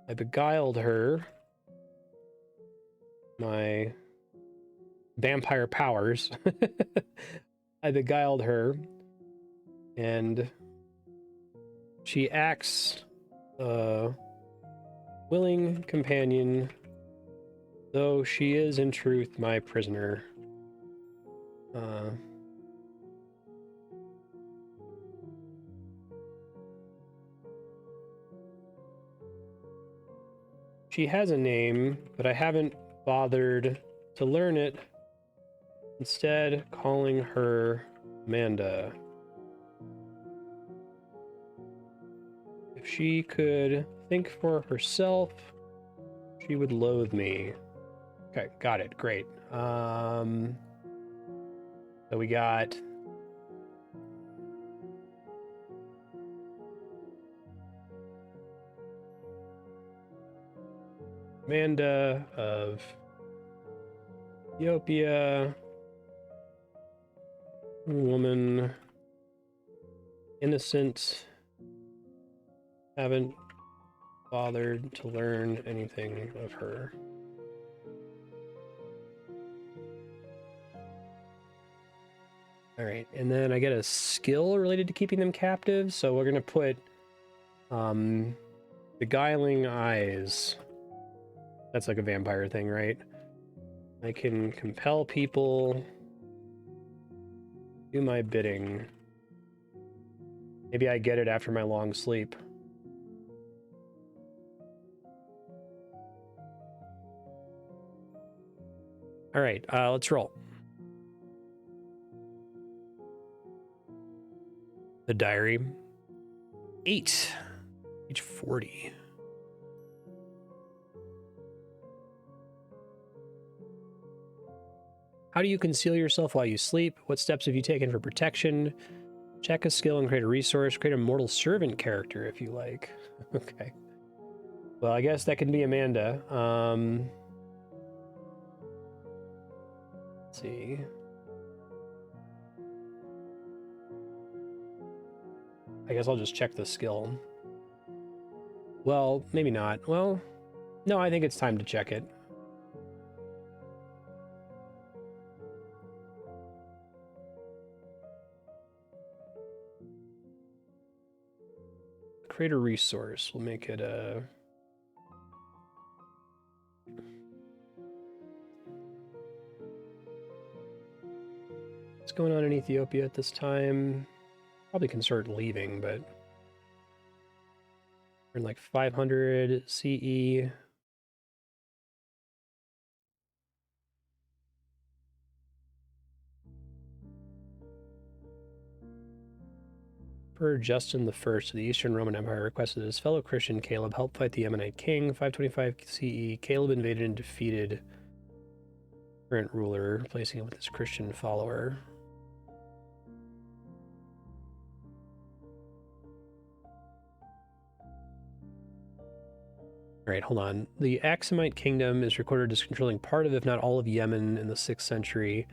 I beguiled her, my vampire powers. I beguiled her, and she acts a willing companion, though she is in truth my prisoner. She has a name, but I haven't bothered to learn it. Instead, calling her Amanda. If she could think for herself, she would loathe me. Okay, got it. Great. So we got Amanda of Ethiopia, woman, innocent, haven't bothered to learn anything of her. All right, and then I get a skill related to keeping them captive, so we're gonna put beguiling eyes. That's like a vampire thing, right? I can compel people, do my bidding. Maybe I get it after my long sleep. All right, let's roll. The diary. 8. Page 40. How do you conceal yourself while you sleep? What steps have you taken for protection? Check a skill and create a resource. Create a mortal servant character if you like. Okay. Well, I guess that can be Amanda. Let's see. I guess I'll just check the skill. Well, maybe not. Well, no, I think it's time to check it. Create a resource. We'll make it a... What's going on in Ethiopia at this time? Probably can start leaving, but... We're in like 500 CE. Emperor Justin I of the Eastern Roman Empire requested his fellow Christian Caleb help fight the Yemenite king. 525 CE, Caleb invaded and defeated current ruler, replacing him with his Christian follower. All right, hold on. The Aksumite kingdom is recorded as controlling part of, if not all of, Yemen in the 6th century.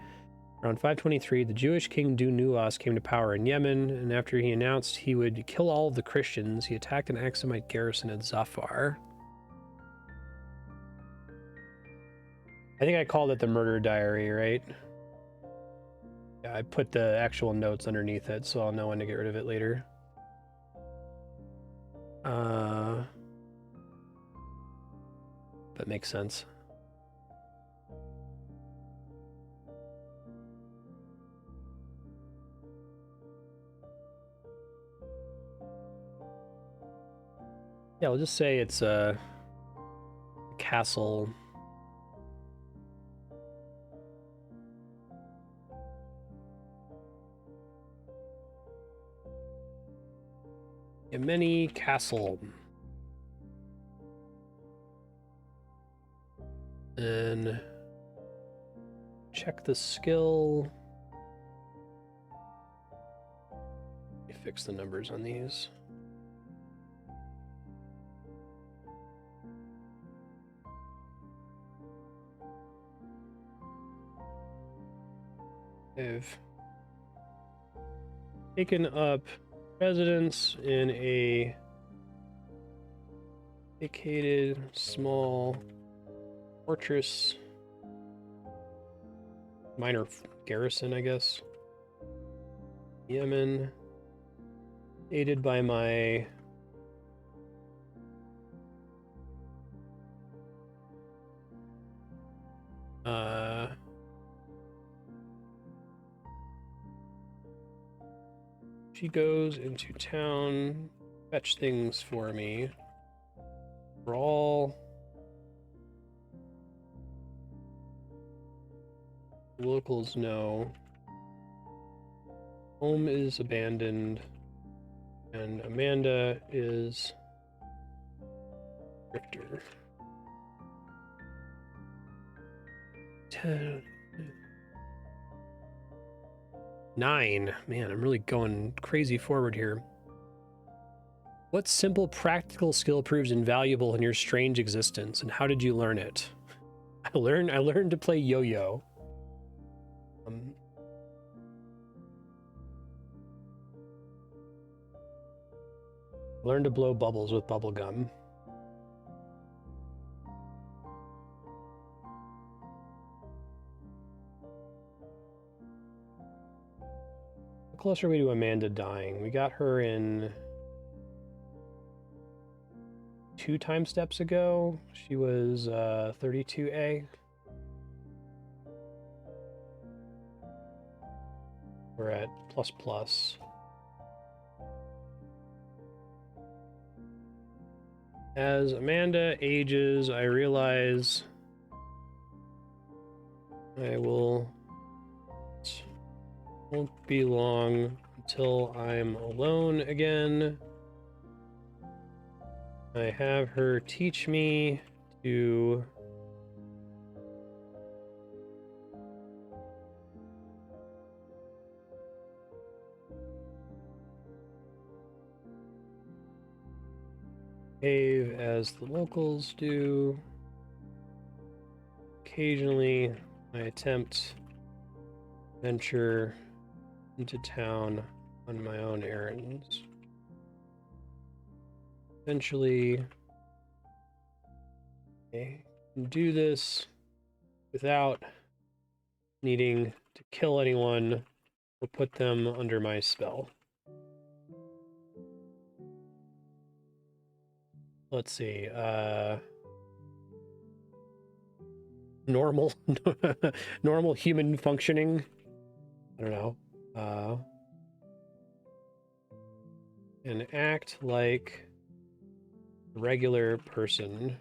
Around 523, the Jewish king Du-Nuwas came to power in Yemen, and after he announced he would kill all of the Christians, he attacked an Aksumite garrison at Zafar. I think I called it the murder diary, right? Yeah, I put the actual notes underneath it, so I'll know when to get rid of it later. That makes sense. Yeah, I'll just say it's a castle. Yemeni castle. And check the skill. Let me fix the numbers on these. I've taken up residence in a vacated small fortress, minor garrison, I guess. Yemen, aided by my she goes into town, fetch things for me. For all locals know, home is abandoned, and Amanda is drifter. 10. 9. Man, I'm really going crazy forward here. What simple practical skill proves invaluable in your strange existence, and how did you learn it? I learned to play yo-yo. Learn to blow bubbles with bubble gum. How close are we to Amanda dying? We got her in 2 time steps ago. She was 32A. We're at ++. As Amanda ages, I realize I won't be long until I'm alone again. I have her teach me to behave as the locals do. Occasionally, I attempt to venture into town on my own errands. Eventually, I can do this without needing to kill anyone or put them under my spell. Let's see, normal normal human functioning. I don't know. And act like a regular person.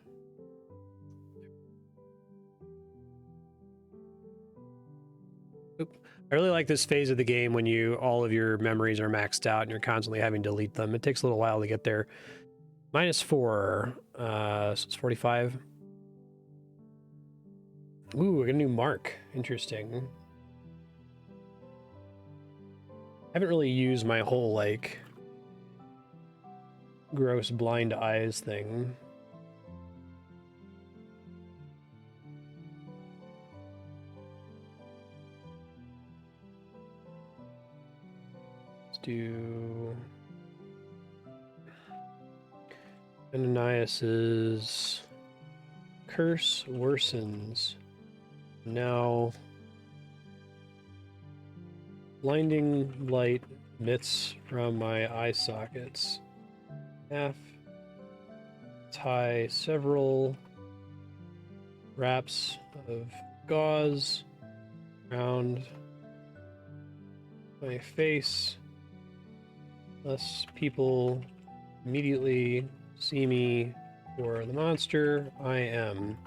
Oop. I really like this phase of the game when all of your memories are maxed out and you're constantly having to delete them. It takes a little while to get there. -4, so it's 45. Ooh, I got a new mark. Interesting. I haven't really used my whole, like, gross blind eyes thing. Let's do Ananias's curse worsens. Now blinding light emits from my eye sockets. Tie several wraps of gauze around my face, lest people immediately see me for the monster I am.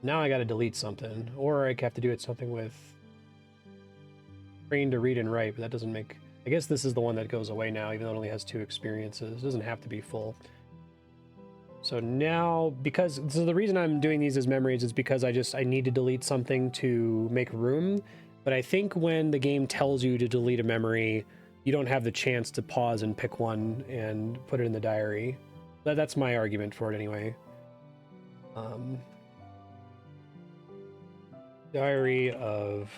Now I gotta delete something, or I have to do it something with train to read and write, but that doesn't make... I guess this is the one that goes away now, even though it only has 2 experiences. It doesn't have to be full. So now, so the reason I'm doing these as memories is because I need to delete something to make room. But I think when the game tells you to delete a memory, you don't have the chance to pause and pick one and put it in the diary. That's my argument for it anyway. Diary of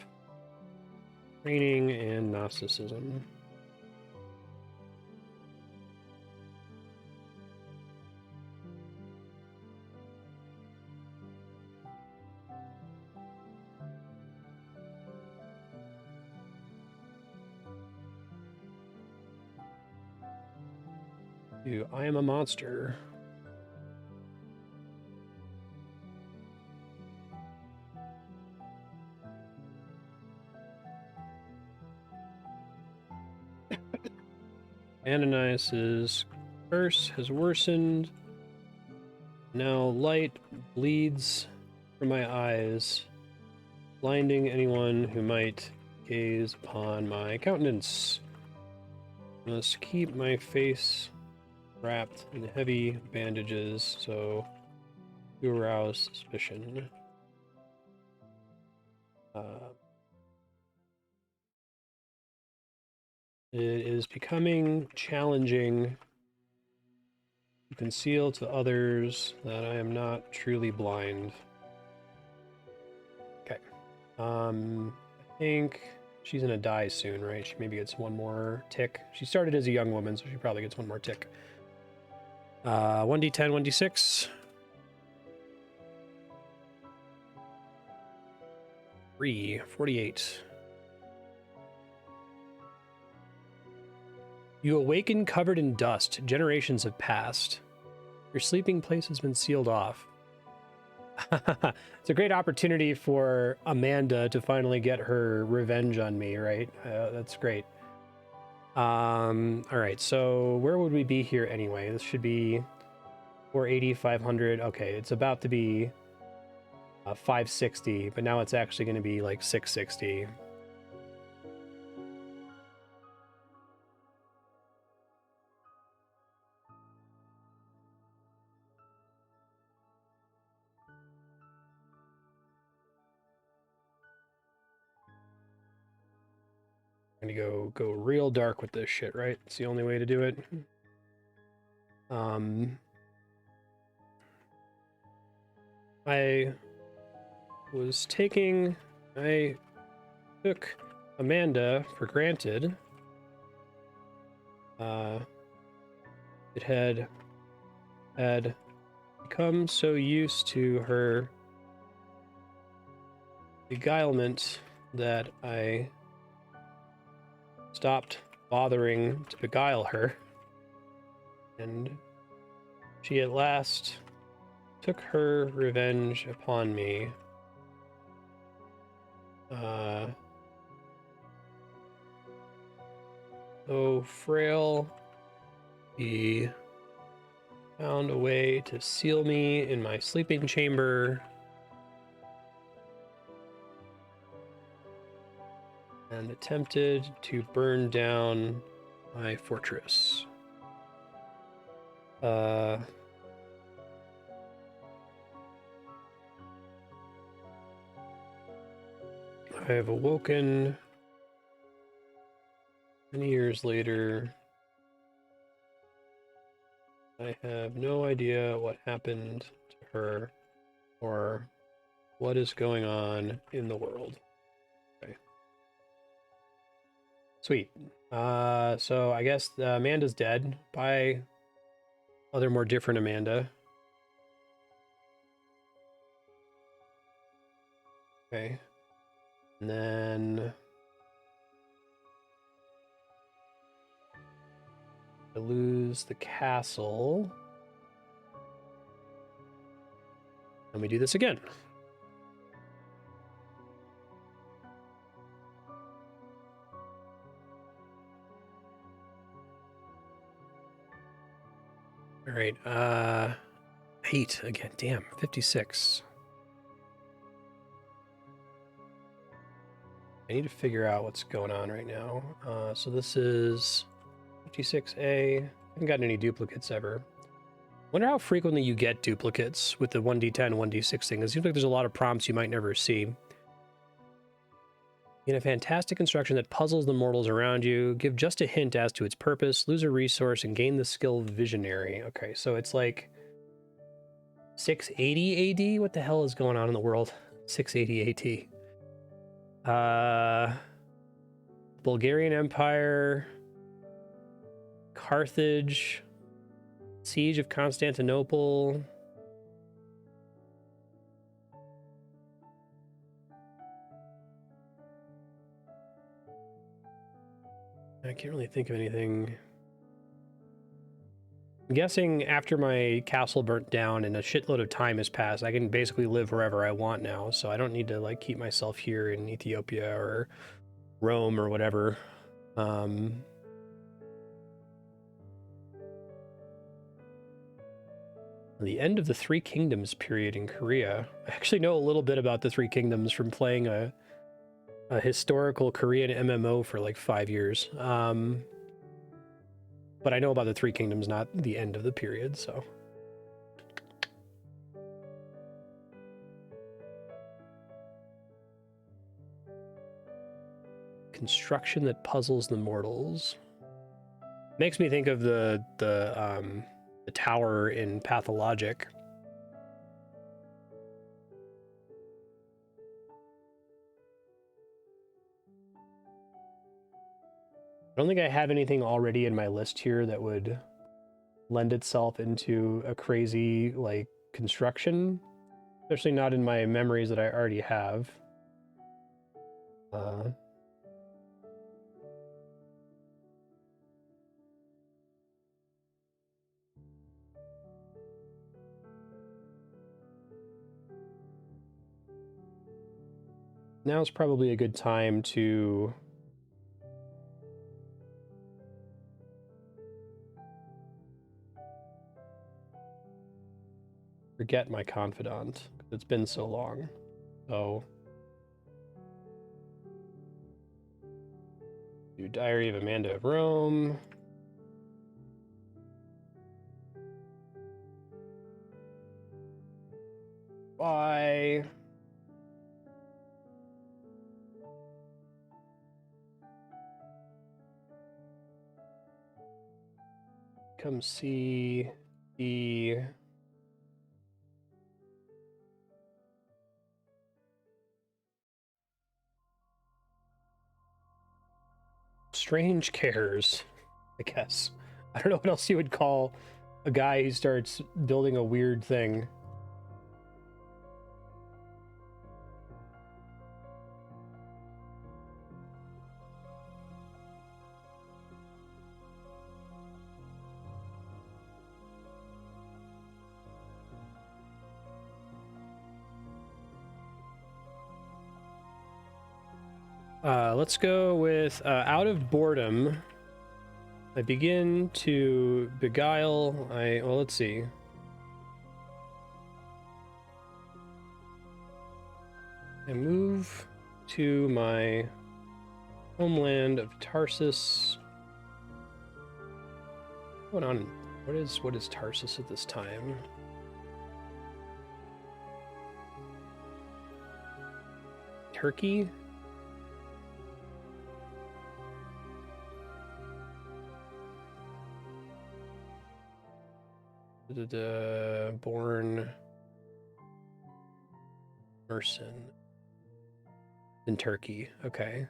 training and Gnosticism. I am a monster. Ananias's curse has worsened. Now light bleeds from my eyes, blinding anyone who might gaze upon my countenance. I must keep my face wrapped in heavy bandages so to arouse suspicion. It is becoming challenging to conceal to others that I am not truly blind. Okay. I think she's gonna die soon, right? She maybe gets one more tick. She started as a young woman, so she probably gets one more tick. 1d10, 1d6. 3, 48. You awaken covered in dust. Generations have passed. Your sleeping place has been sealed off. It's a great opportunity for Amanda to finally get her revenge on me, right? That's great. All right, so where would we be here anyway? This should be 480, 500. Okay, it's about to be 560, but now it's actually going to be like 660. I'm gonna go real dark with this shit, right? It's the only way to do it. I took Amanda for granted. It had become so used to her beguilement that I stopped bothering to beguile her, and she at last took her revenge upon me. So frail, the found a way to seal me in my sleeping chamber. And attempted to burn down my fortress. I have awoken many years later. I have no idea what happened to her or what is going on in the world. Okay. Sweet. So I guess Amanda's dead. Bye, other more different Amanda. Okay. And then I lose the castle. And we do this again. All right, 8 again. Damn, 56. I need to figure out what's going on right now. So this is 56A. I haven't gotten any duplicates ever. Wonder how frequently you get duplicates with the 1d10, 1d6 thing. It seems like there's a lot of prompts you might never see. In a fantastic construction that puzzles the mortals around you, give just a hint as to its purpose, lose a resource, and gain the skill Visionary. Okay, so it's like 680 AD? What the hell is going on in the world? 680 AD. Bulgarian Empire, Carthage, Siege of Constantinople. I can't really think of anything. I'm guessing after my castle burnt down and a shitload of time has passed, I can basically live wherever I want now, so I don't need to like keep myself here in Ethiopia or Rome or whatever. The end of the Three Kingdoms period in Korea. I actually know a little bit about the Three Kingdoms from playing a historical Korean MMO for like 5 years. But I know about the Three Kingdoms, not the end of the period, so. Construction that puzzles the mortals. Makes me think of the tower in Pathologic. I don't think I have anything already in my list here that would lend itself into a crazy, like, construction. Especially not in my memories that I already have. Now's probably a good time to forget my confidant. It's been so long. So do Diary of Amanda of Rome. Bye. Come see the Strange Cares, I guess. I don't know what else you would call a guy who starts building a weird thing. Let's go with out of boredom. I begin to beguile. Well, let's see. I move to my homeland of Tarsus. What's going on? What is Tarsus at this time? Turkey? Born Merson in Turkey. Okay.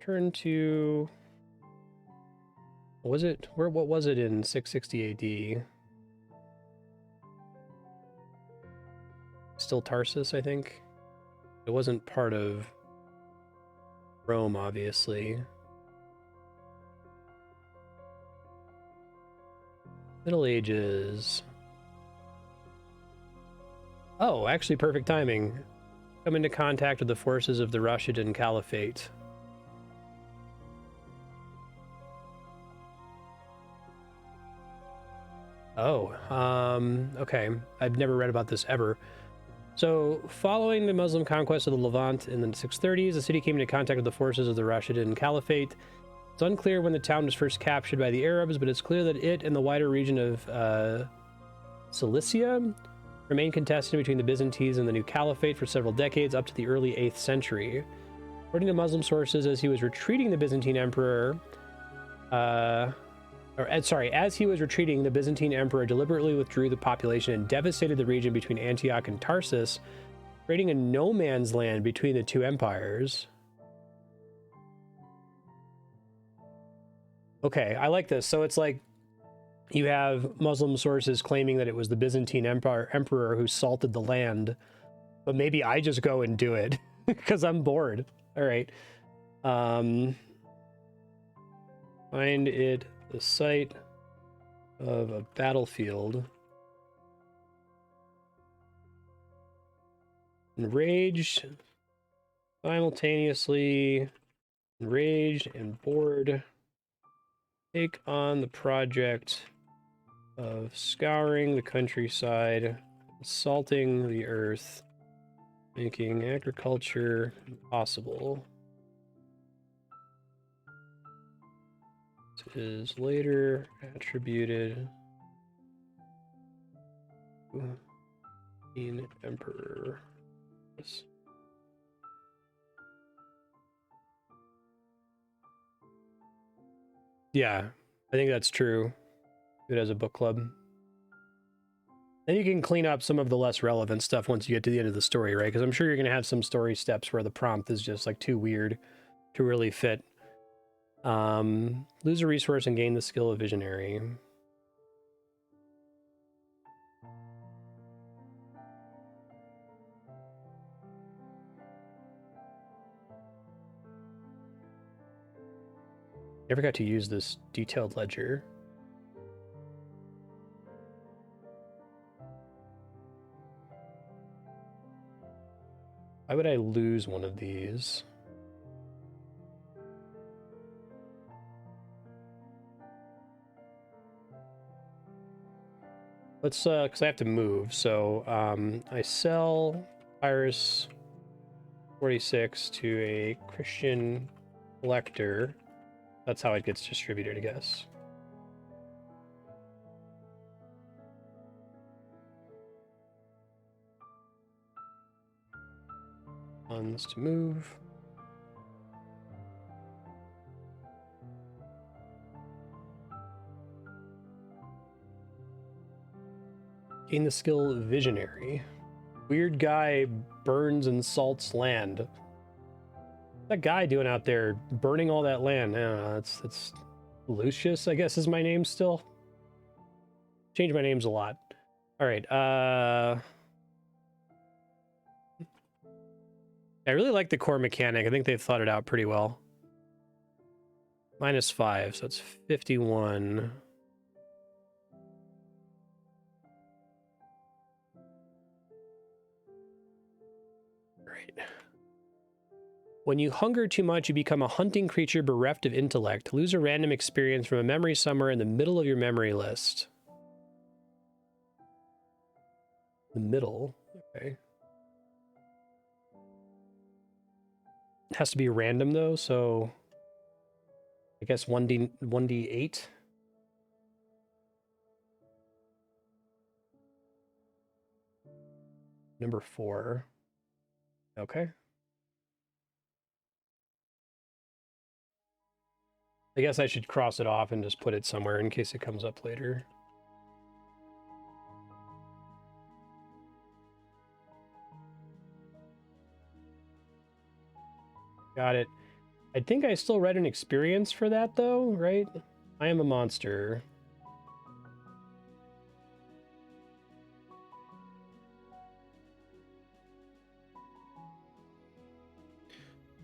Turn to what was it in 660 AD? Still Tarsus, I think. It wasn't part of Rome, obviously. Middle Ages. Oh, actually perfect timing. Come into contact with the forces of the Rashidun Caliphate. Oh, okay. I've never read about this ever. So, following the Muslim conquest of the Levant in the 630s, the city came into contact with the forces of the Rashidun Caliphate. It's unclear when the town was first captured by the Arabs, but it's clear that it and the wider region of Cilicia remained contested between the Byzantines and the new Caliphate for several decades, up to the early 8th century. According to Muslim sources, as he was retreating, the Byzantine Emperor deliberately withdrew the population and devastated the region between Antioch and Tarsus, creating a no man's land between the two empires. Okay, I like this. So it's like you have Muslim sources claiming that it was the Byzantine emperor who salted the land, but maybe I just go and do it because I'm bored. All right. Find it the site of a battlefield. Enraged, simultaneously enraged and bored. Take on the project of scouring the countryside, salting the earth, making agriculture impossible. It is later attributed to the emperor. Yeah, I think that's true. It as a book club. Then you can clean up some of the less relevant stuff once you get to the end of the story, right? Because I'm sure you're going to have some story steps where the prompt is just like too weird to really fit. Lose a resource and gain the skill of visionary. Never got to use this detailed ledger. Why would I lose one of these? Let's, because I have to move, so I sell Iris 46 to a Christian collector. That's how it gets distributed, I guess. Funds to move. Gain the skill Visionary. Weird guy burns and salts land. What's that guy doing out there burning all that land? I don't know, it's Lucius, I guess is my name still. Change my names a lot. All right, I really like the core mechanic. I think they've thought it out pretty well. -5, so it's 51. Right. When you hunger too much, you become a hunting creature bereft of intellect. Lose a random experience from a memory somewhere in the middle of your memory list. The middle. Okay. It has to be random though, so I guess 1d8. Number 4. Okay. I guess I should cross it off and just put it somewhere in case it comes up later. Got it. I think I still read an experience for that though, right? I am a monster.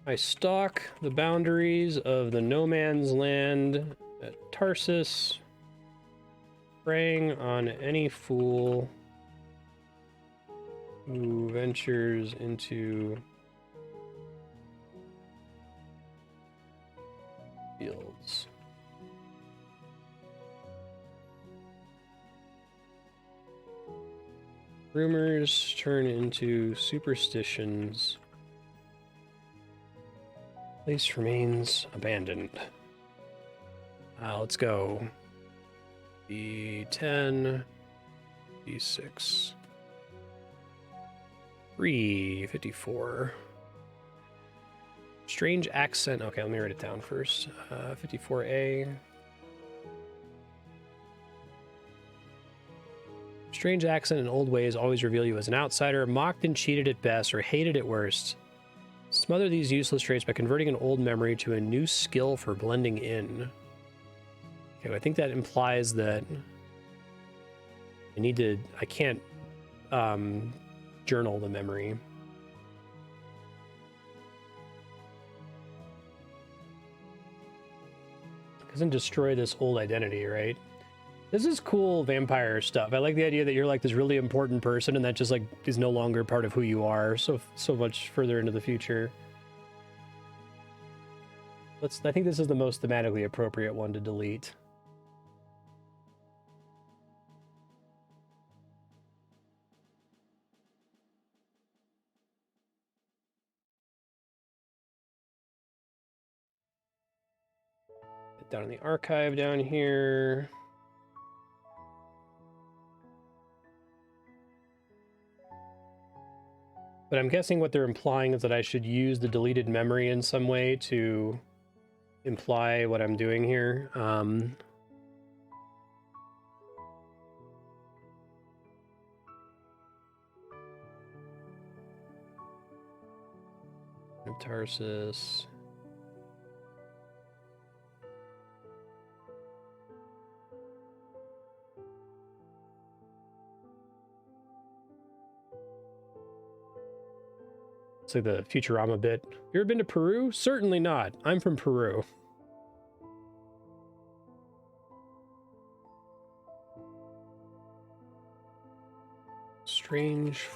I stalk the boundaries of the no man's land at Tarsus, preying on any fool who ventures into fields. Rumors turn into superstitions. Place remains abandoned. Let's go. D10, D6. 354. Strange accent. Okay, let me write it down first. 54A. Strange accent and old ways always reveal you as an outsider, mocked and cheated at best, or hated at worst. Smother these useless traits by converting an old memory to a new skill for blending in. Okay, I think that implies that I can't journal the memory. Doesn't destroy this old identity, right? This is cool vampire stuff. I like the idea that you're like this really important person and that just like is no longer part of who you are so much further into the future. I think this is the most thematically appropriate one to delete. Down in the archive down here. But I'm guessing what they're implying is that I should use the deleted memory in some way to imply what I'm doing here. Tarsus. It's like the Futurama bit. You ever been to Peru? Certainly not. I'm from Peru. Strange.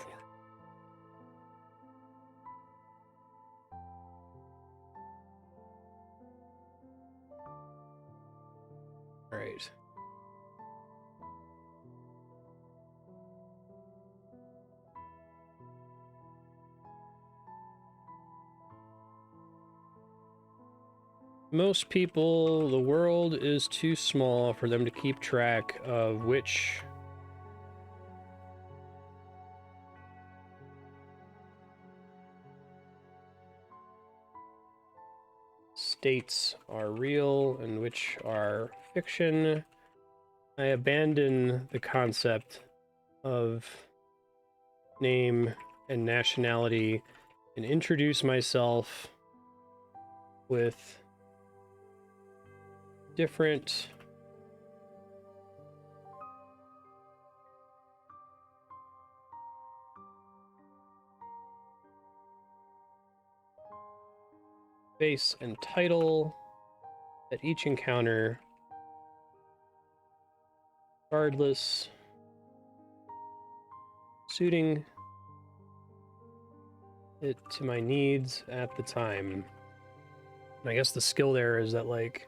All right. Most people, the world is too small for them to keep track of which states are real and which are fiction. I abandon the concept of name and nationality and introduce myself with different face and title at each encounter, regardless, suiting it to my needs at the time. And I guess the skill there is that, like,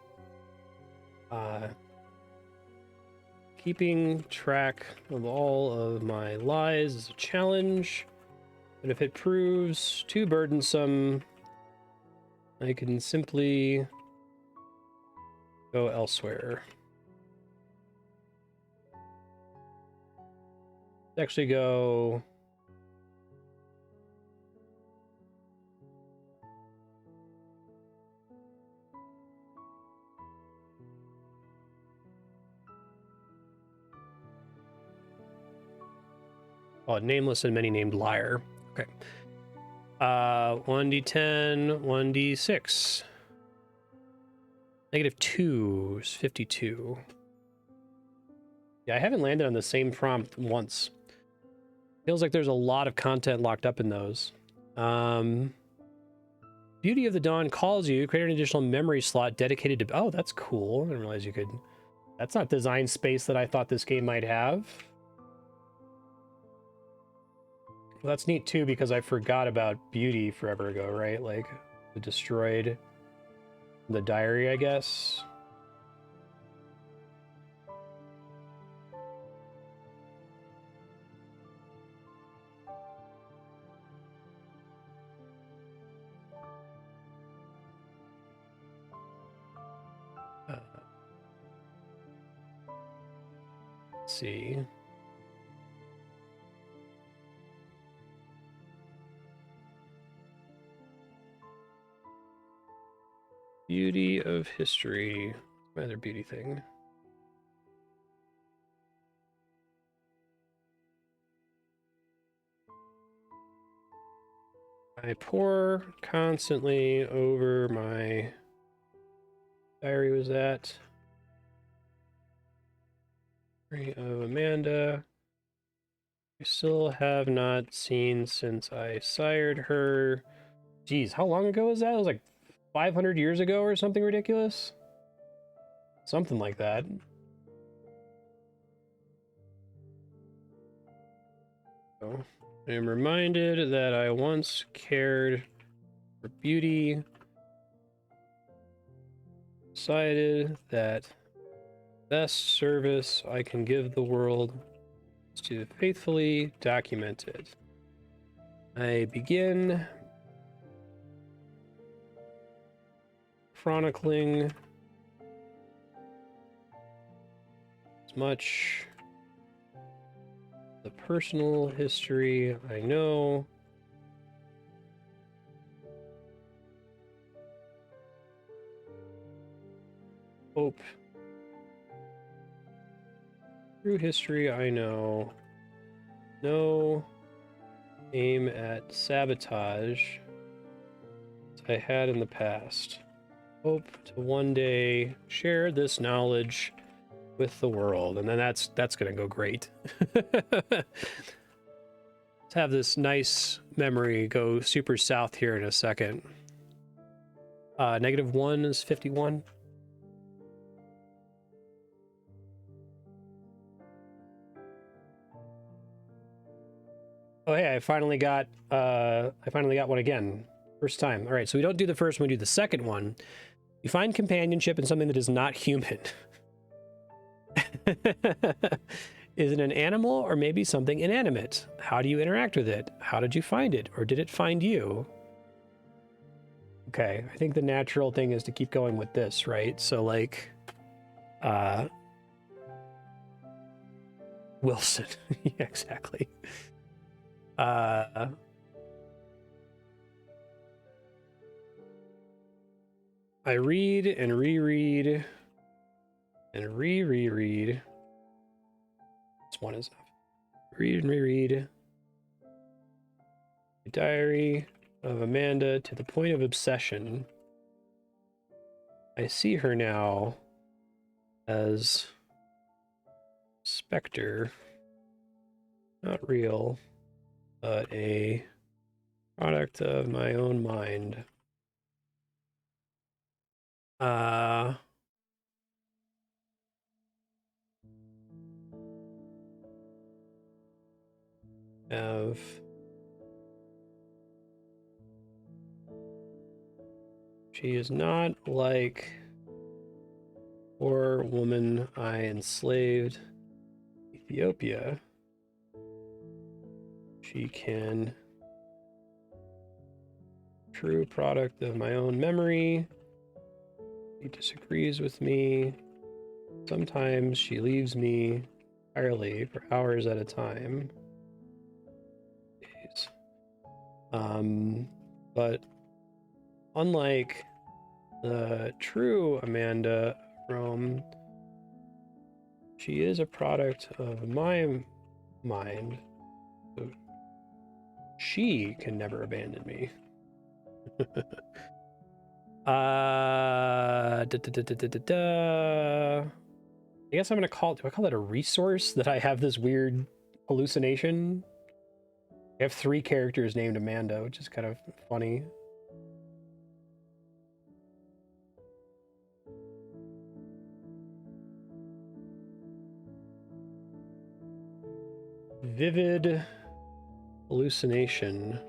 keeping track of all of my lies is a challenge, but if it proves too burdensome, I can simply go elsewhere. Actually go... Oh, nameless and many named liar. Okay. 1d10, 1d6. -2 is 52. Yeah, I haven't landed on the same prompt once. Feels like there's a lot of content locked up in those. Beauty of the Dawn calls you. Create an additional memory slot dedicated to... Oh, that's cool. I didn't realize you could... That's not design space that I thought this game might have. Well, that's neat, too, because I forgot about Beauty forever ago, right? Like, the destroyed... The diary, I guess. Let's see. Beauty of history. My other beauty thing. I pore constantly over my diary. Was that Diary of Amanda? I still have not seen since I sired her. Geez, how long ago was that? It was like 500 years ago or something ridiculous? Something like that. So, I am reminded that I once cared for beauty. Decided that best service I can give the world is to faithfully document it. I begin chronicling as much the personal history I know. Hope through history I know. No aim at sabotage as I had in the past. Hope to one day share this knowledge with the world, and then that's gonna go great. Let's have this nice memory go super south here in a second. -1 is 51. Oh hey, I finally got one again. First time. All right, so we don't do the first one, we do the second one. You find companionship in something that is not human. Is it an animal or maybe something inanimate? How do you interact with it? How did you find it? Or did it find you? Okay, I think the natural thing is to keep going with this, right? So, like, Wilson. Yeah, exactly. I read and reread and reread. This one is enough. Read and reread. The Diary of Amanda to the point of obsession. I see her now as specter, not real, but a product of my own mind. Have She is not like poor woman I enslaved Ethiopia. She can true product of my own memory. She disagrees with me. Sometimes she leaves me entirely for hours at a time. Days. But unlike the true Amanda Rome, she is a product of my mind. So she can never abandon me. I guess I'm gonna call it, do I call it a resource that I have this weird hallucination? I have 3 characters named Amanda, which is kind of funny. Vivid hallucination.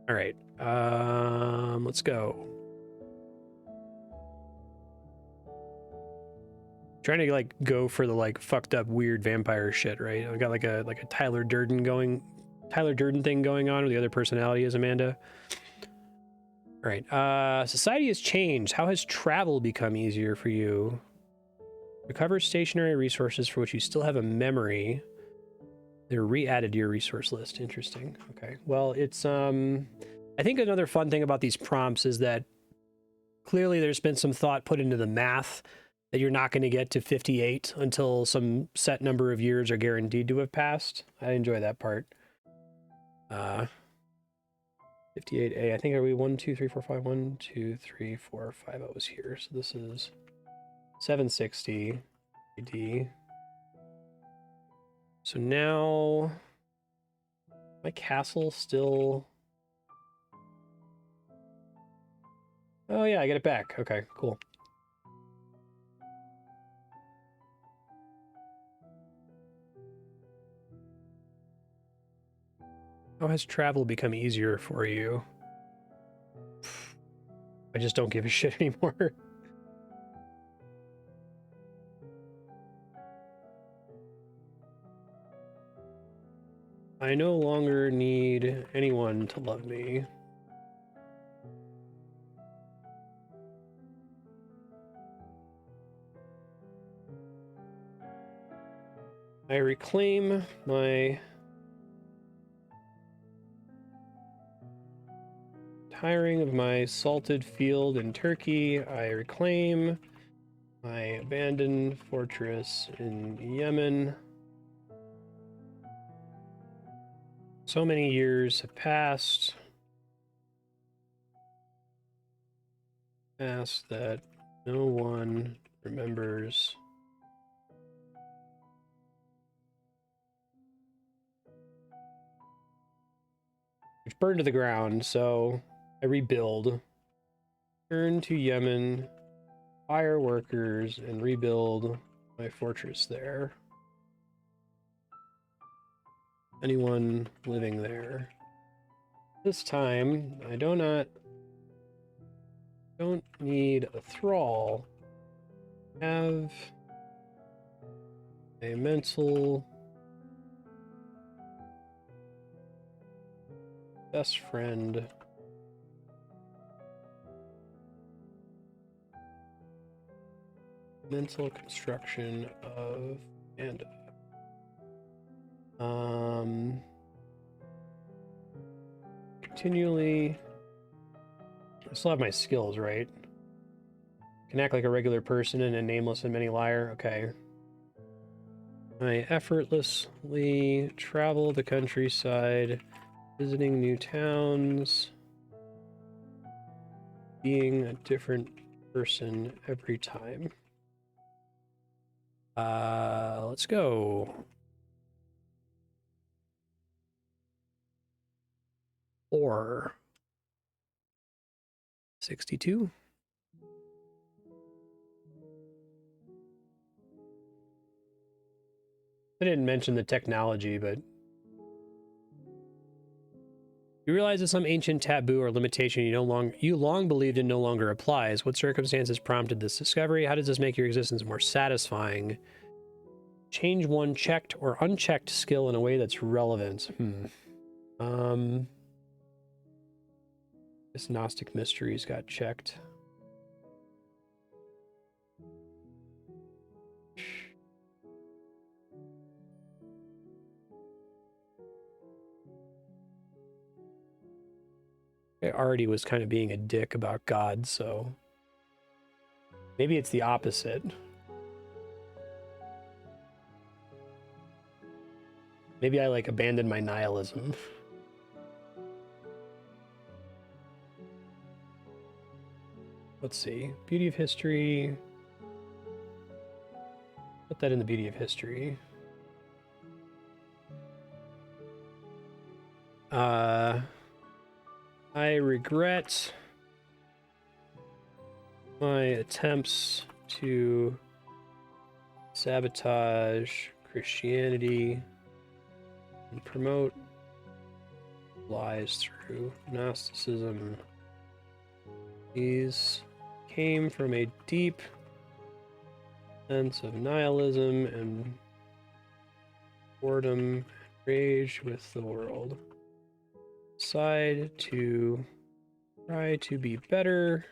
All right, let's go. Trying to like go for the like fucked up weird vampire shit, right? I got like a Tyler Durden thing going on, where the other personality is Amanda. All right, society has changed. How has travel become easier for you? Recover stationary resources for which you still have a memory. They're re-added to your resource list. Interesting. Okay. Well, it's I think another fun thing about these prompts is that clearly there's been some thought put into the math that you're not going to get to 58 until some set number of years are guaranteed to have passed. I enjoy that part. 58A, I think, are we 1, 2, 3, 4, 5, 1, 2, 3, 4, 5 O's here. So this is 760 AD. So now my castle still... Oh yeah, I get it back. Okay, cool. How has travel become easier for you? I just don't give a shit anymore. I no longer need anyone to love me. I reclaim my tiring of my salted field in Turkey. I reclaim my abandoned fortress in Yemen. So many years have passed that no one remembers. Which burned to the ground, so I rebuild. Turn to Yemen, fire workers, and rebuild my fortress there. Anyone living there. This time, I don't need a thrall. Have a mental best friend. Mental construction of Amanda. Continually. I still have my skills, right? Can act like a regular person and a nameless and many liar. Okay. I effortlessly travel the countryside, visiting new towns, being a different person every time. Let's go. 4. 62. I didn't mention the technology, but you realize that some ancient taboo or limitation you long believed in no longer applies. What circumstances prompted this discovery? How does this make your existence more satisfying? Change one checked or unchecked skill in a way that's relevant. This Gnostic Mysteries got checked. I already was kind of being a dick about God, so maybe it's the opposite. Maybe I like abandoned my nihilism. Let's see. Beauty of history. Put that in the beauty of history. I regret my attempts to sabotage Christianity and promote lies through Gnosticism. These came from a deep sense of nihilism and boredom and rage with the world. Decide to try to be better.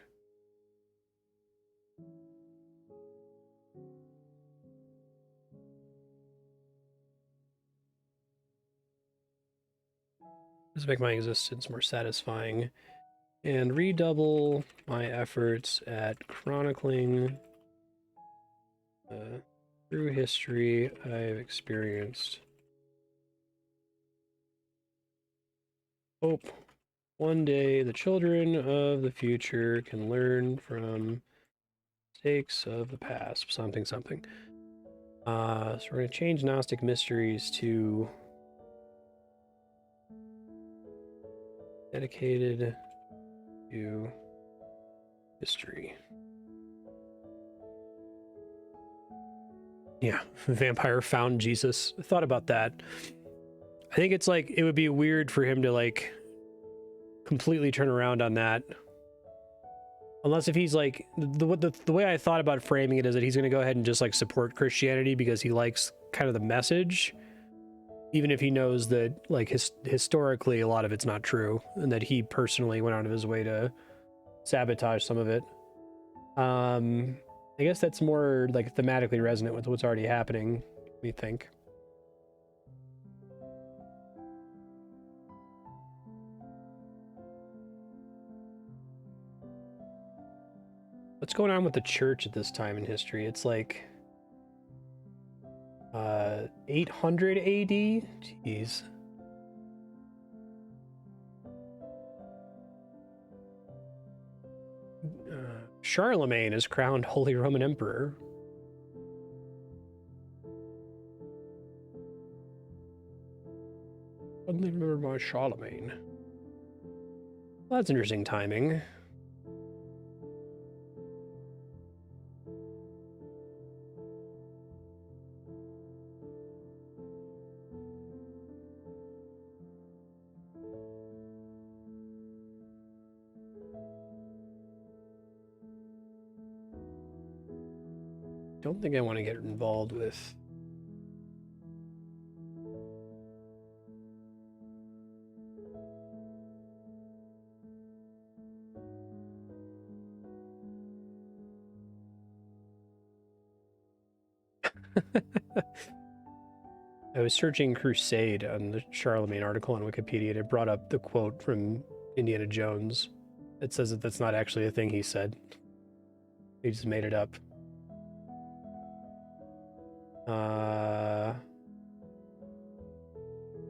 This make my existence more satisfying and redouble my efforts at chronicling through history I've experienced. Hope one day the children of the future can learn from mistakes of the past. Something. So we're going to change Gnostic Mysteries to dedicated to history. Yeah, vampire found Jesus. I thought about that. I think it's like, it would be weird for him to like completely turn around on that. Unless if he's like, the way I thought about framing it is that he's going to go ahead and just like support Christianity because he likes kind of the message. Even if he knows that like historically a lot of it's not true and that he personally went out of his way to sabotage some of it. I guess that's more like thematically resonant with what's already happening, we think. What's going on with the church at this time in history? It's like 800 AD? Jeez. Charlemagne is crowned Holy Roman Emperor. Suddenly remember my Charlemagne. Well, that's interesting timing. Don't think I want to get involved with I was searching Crusade on the Charlemagne article on Wikipedia, and it brought up the quote from Indiana Jones. It says that that's not actually a thing he said. He just made it up.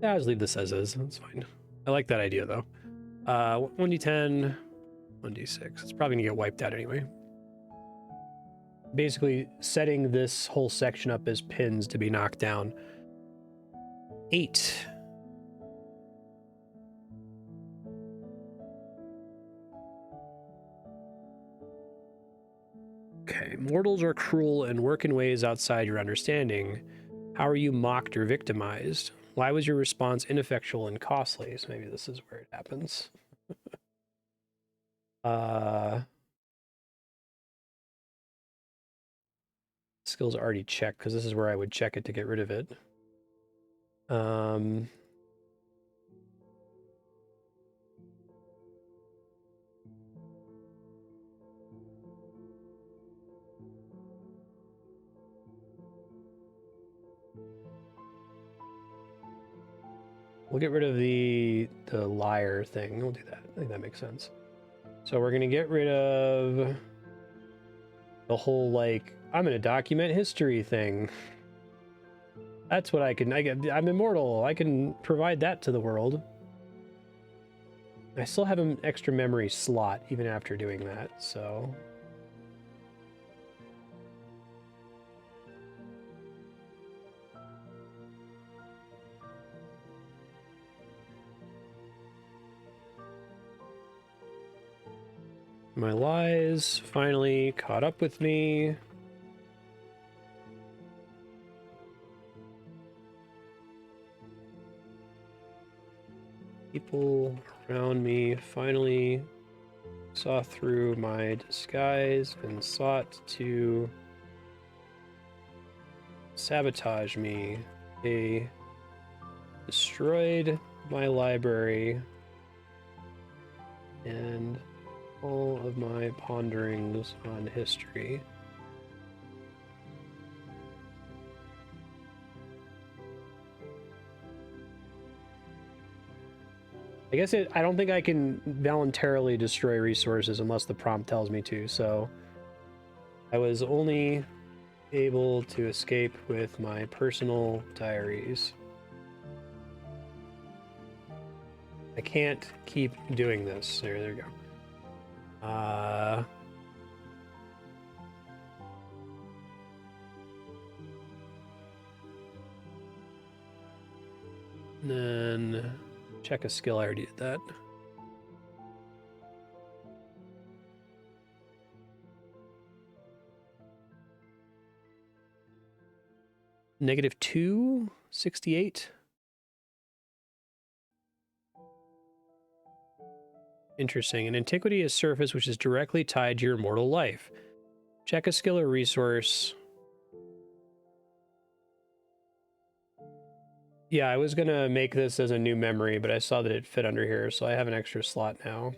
Yeah, I'll just leave this as is. That's fine. I like that idea, though. 1d10, 1d6. It's probably going to get wiped out anyway. Basically, setting this whole section up as pins to be knocked down. 8. Okay. Mortals are cruel and work in ways outside your understanding. How are you mocked or victimized? Why was your response ineffectual and costly? So maybe this is where it happens. Skills are already checked because this is where I would check it to get rid of it. We'll get rid of the liar thing. We'll do that. I think that makes sense. So we're gonna get rid of the whole like I'm gonna document history thing. That's what I'm immortal. I can provide that to the world. I still have an extra memory slot even after doing that, so my lies finally caught up with me. People around me finally saw through my disguise and sought to sabotage me. They destroyed my library and all of my ponderings on history. I guess I don't think I can voluntarily destroy resources unless the prompt tells me to, so I was only able to escape with my personal diaries. I can't keep doing this. There we go. Then check a skill. I already did that. -2, 68. Interesting. An antiquity is surface which is directly tied to your mortal life. Check a skill or resource. Yeah, I was gonna make this as a new memory, but I saw that it fit under here, so I have an extra slot now.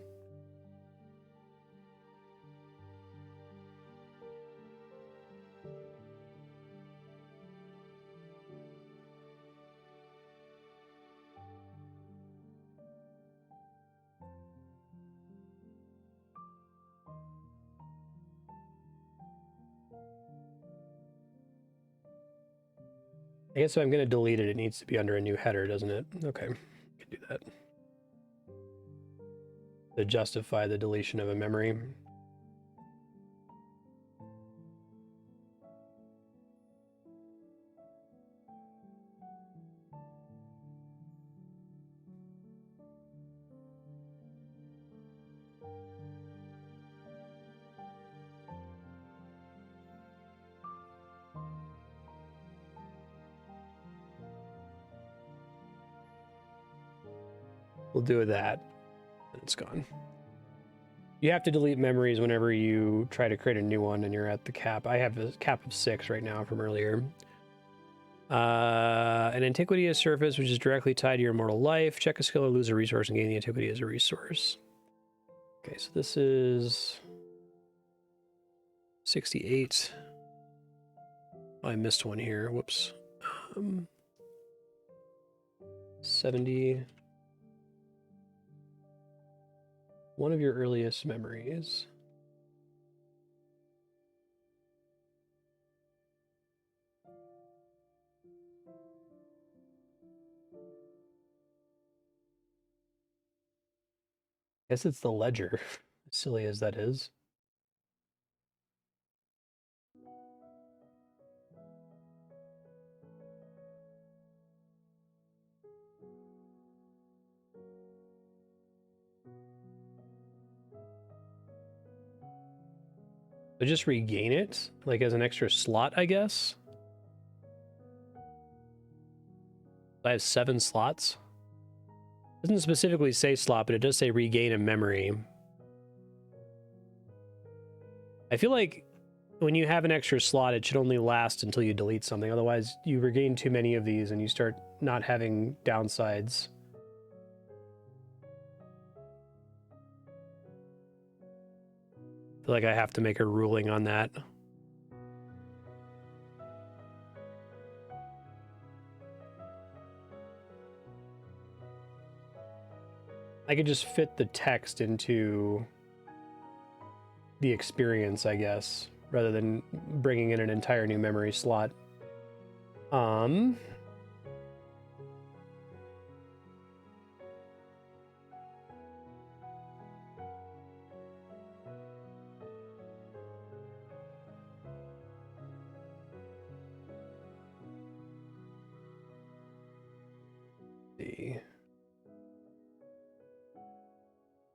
I guess if I'm going to delete it, it needs to be under a new header, doesn't it? Okay, I can do that. To justify the deletion of a memory. We'll do that, and it's gone. You have to delete memories whenever you try to create a new one and you're at the cap. I have a cap of 6 right now from earlier. An antiquity is surface which is directly tied to your mortal life. Check a skill or lose a resource and gain the antiquity as a resource. Okay, so this is 68. Oh, I missed one here. Whoops. 70. One of your earliest memories. I guess it's the ledger, as silly as that is. So just regain it, like as an extra slot, I guess. I have 7 slots. It doesn't specifically say slot, but it does say regain a memory. I feel like when you have an extra slot, it should only last until you delete something. Otherwise, you regain too many of these and you start not having downsides. I feel like I have to make a ruling on that. I could just fit the text into the experience, I guess, rather than bringing in an entire new memory slot. See.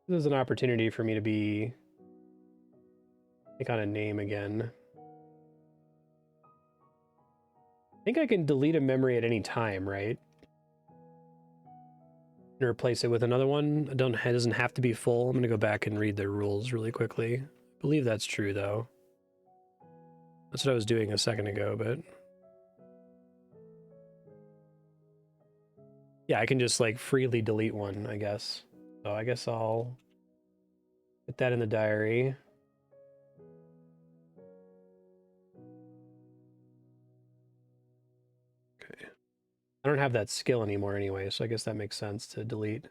This is an opportunity for me to take on a name again. I think I can delete a memory at any time, right? And replace it with another one. It doesn't have to be full. I'm gonna go back and read the rules really quickly. I believe that's true though. That's what I was doing a second ago, but yeah, I can just like freely delete one, I guess. So I guess I'll put that in the diary. Okay. I don't have that skill anymore anyway, so I guess that makes sense to delete.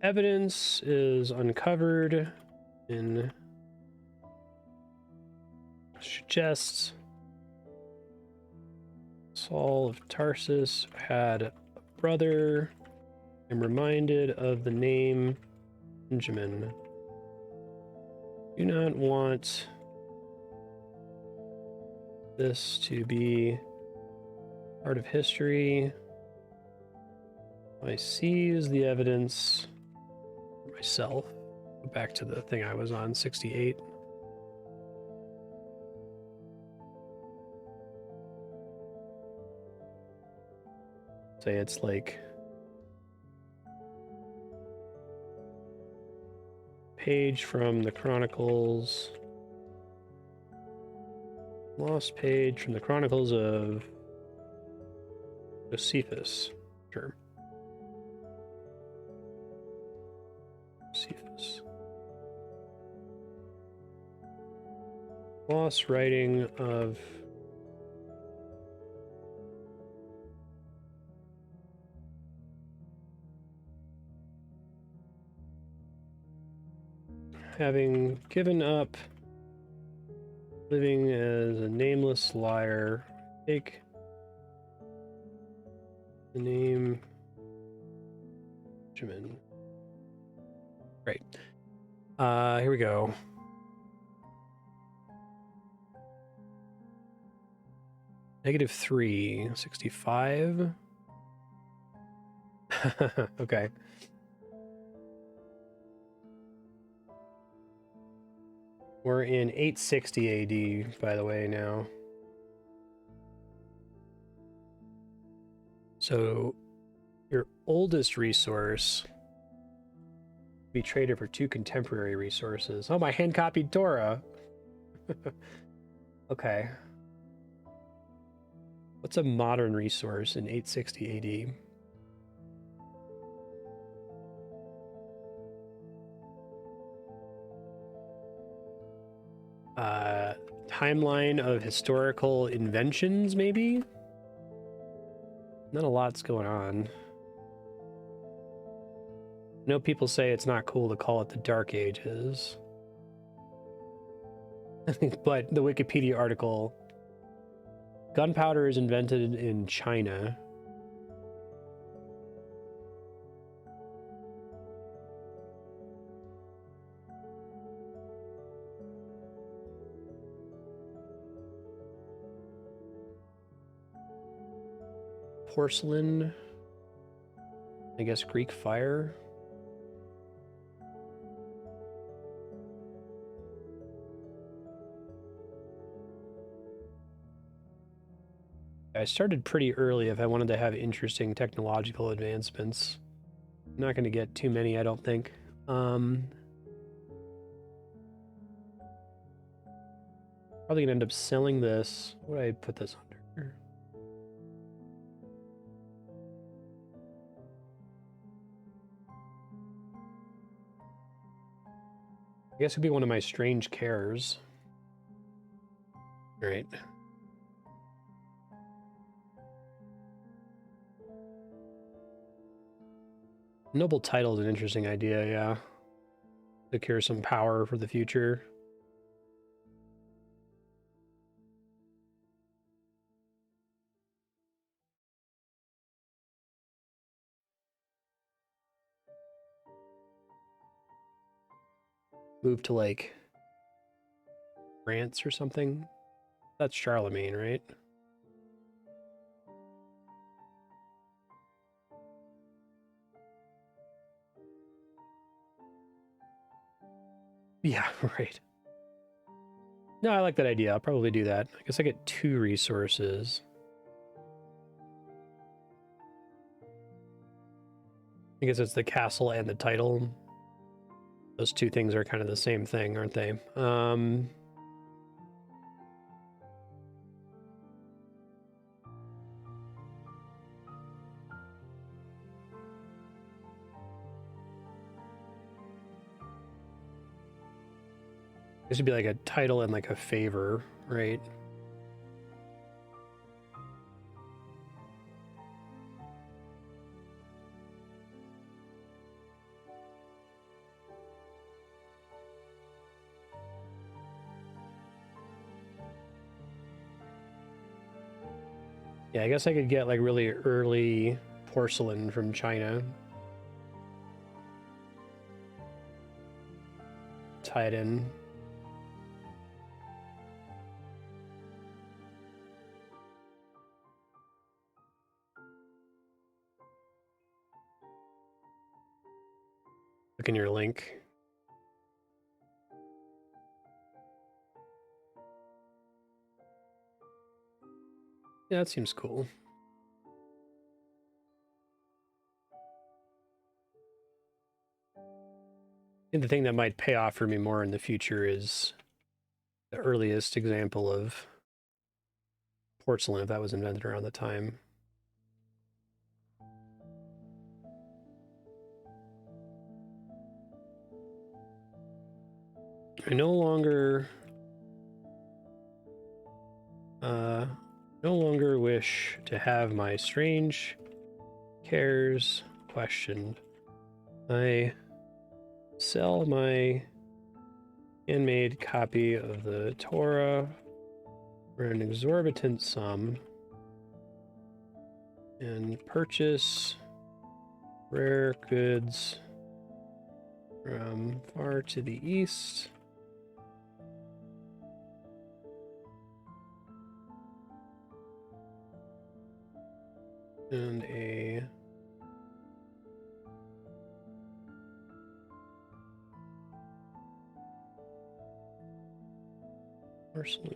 Evidence is uncovered in suggests Saul of Tarsus had a brother. I'm reminded of the name Benjamin. Do not want this to be part of history. I seize the evidence for myself. Go back to the thing I was on, 68. Say it's like page from the Chronicles. Lost page from the Chronicles of Josephus. Sure. Josephus. Lost writing of having given up living as a nameless liar, take the name Benjamin. Great. Here we go. -3, 65. Okay. We're in 860 AD, by the way, now. So, your oldest resource be traded for 2 contemporary resources. Oh, my hand-copied Torah. Okay. What's a modern resource in 860 AD? Timeline of historical inventions, maybe? Not a lot's going on. I know people say it's not cool to call it the Dark Ages. But the Wikipedia article, gunpowder is invented in China. porcelain. I guess Greek fire. I started pretty early if I wanted to have interesting technological advancements. I'm not going to get too many, I don't think. Probably going to end up selling this. What do I put this under? I guess it'd be one of my strange cares. All right. Noble title is an interesting idea, yeah. Secure some power for the future. Move to, like, France or something. That's Charlemagne, right? Yeah, right. No, I like that idea. I'll probably do that. I guess I get 2 resources. I guess it's the castle and the title. Those 2 things are kind of the same thing, aren't they? This would be like a title and like a favor, right? Yeah, I guess I could get like really early porcelain from China. Tie it in. Look in your link. Yeah, that seems cool. I think the thing that might pay off for me more in the future is the earliest example of porcelain, if that was invented around the time. I no longer wish to have my strange cares questioned. I sell my handmade copy of the Torah for an exorbitant sum and purchase rare goods from far to the east. And a porcelain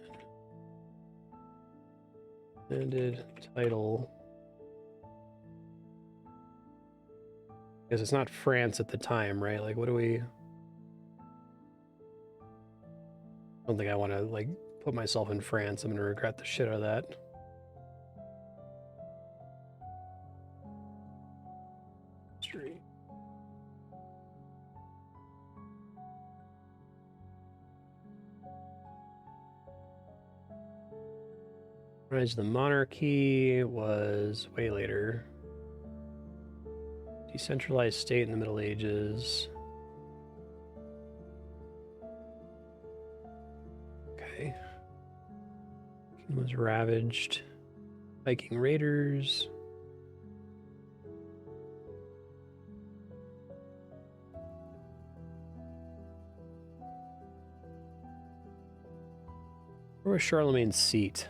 landed title. Because it's not France at the time, right? Like, what do we... I don't think I want to, like, put myself in France. I'm going to regret the shit out of that. Street. Rise of the Monarchy was way later. Decentralized state in the Middle Ages. Okay. Kingdom was ravaged. Viking raiders. Where was Charlemagne's seat?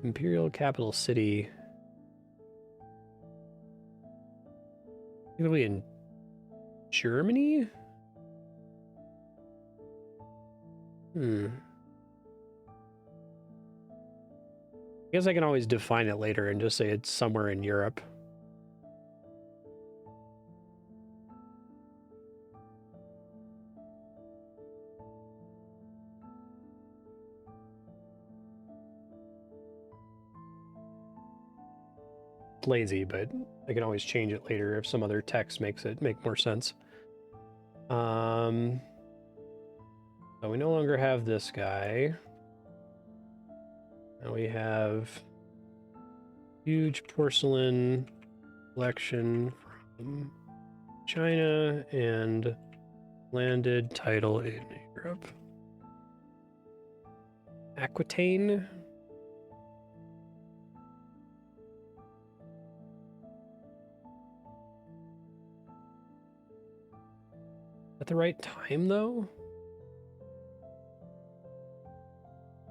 Imperial capital city. Probably in Germany? I guess I can always define it later and just say it's somewhere in Europe. Lazy, but I can always change it later if some other text makes it make more sense. So we no longer have this guy. Now we have huge porcelain collection from China and landed title in Europe. Aquitaine. At the right time, though?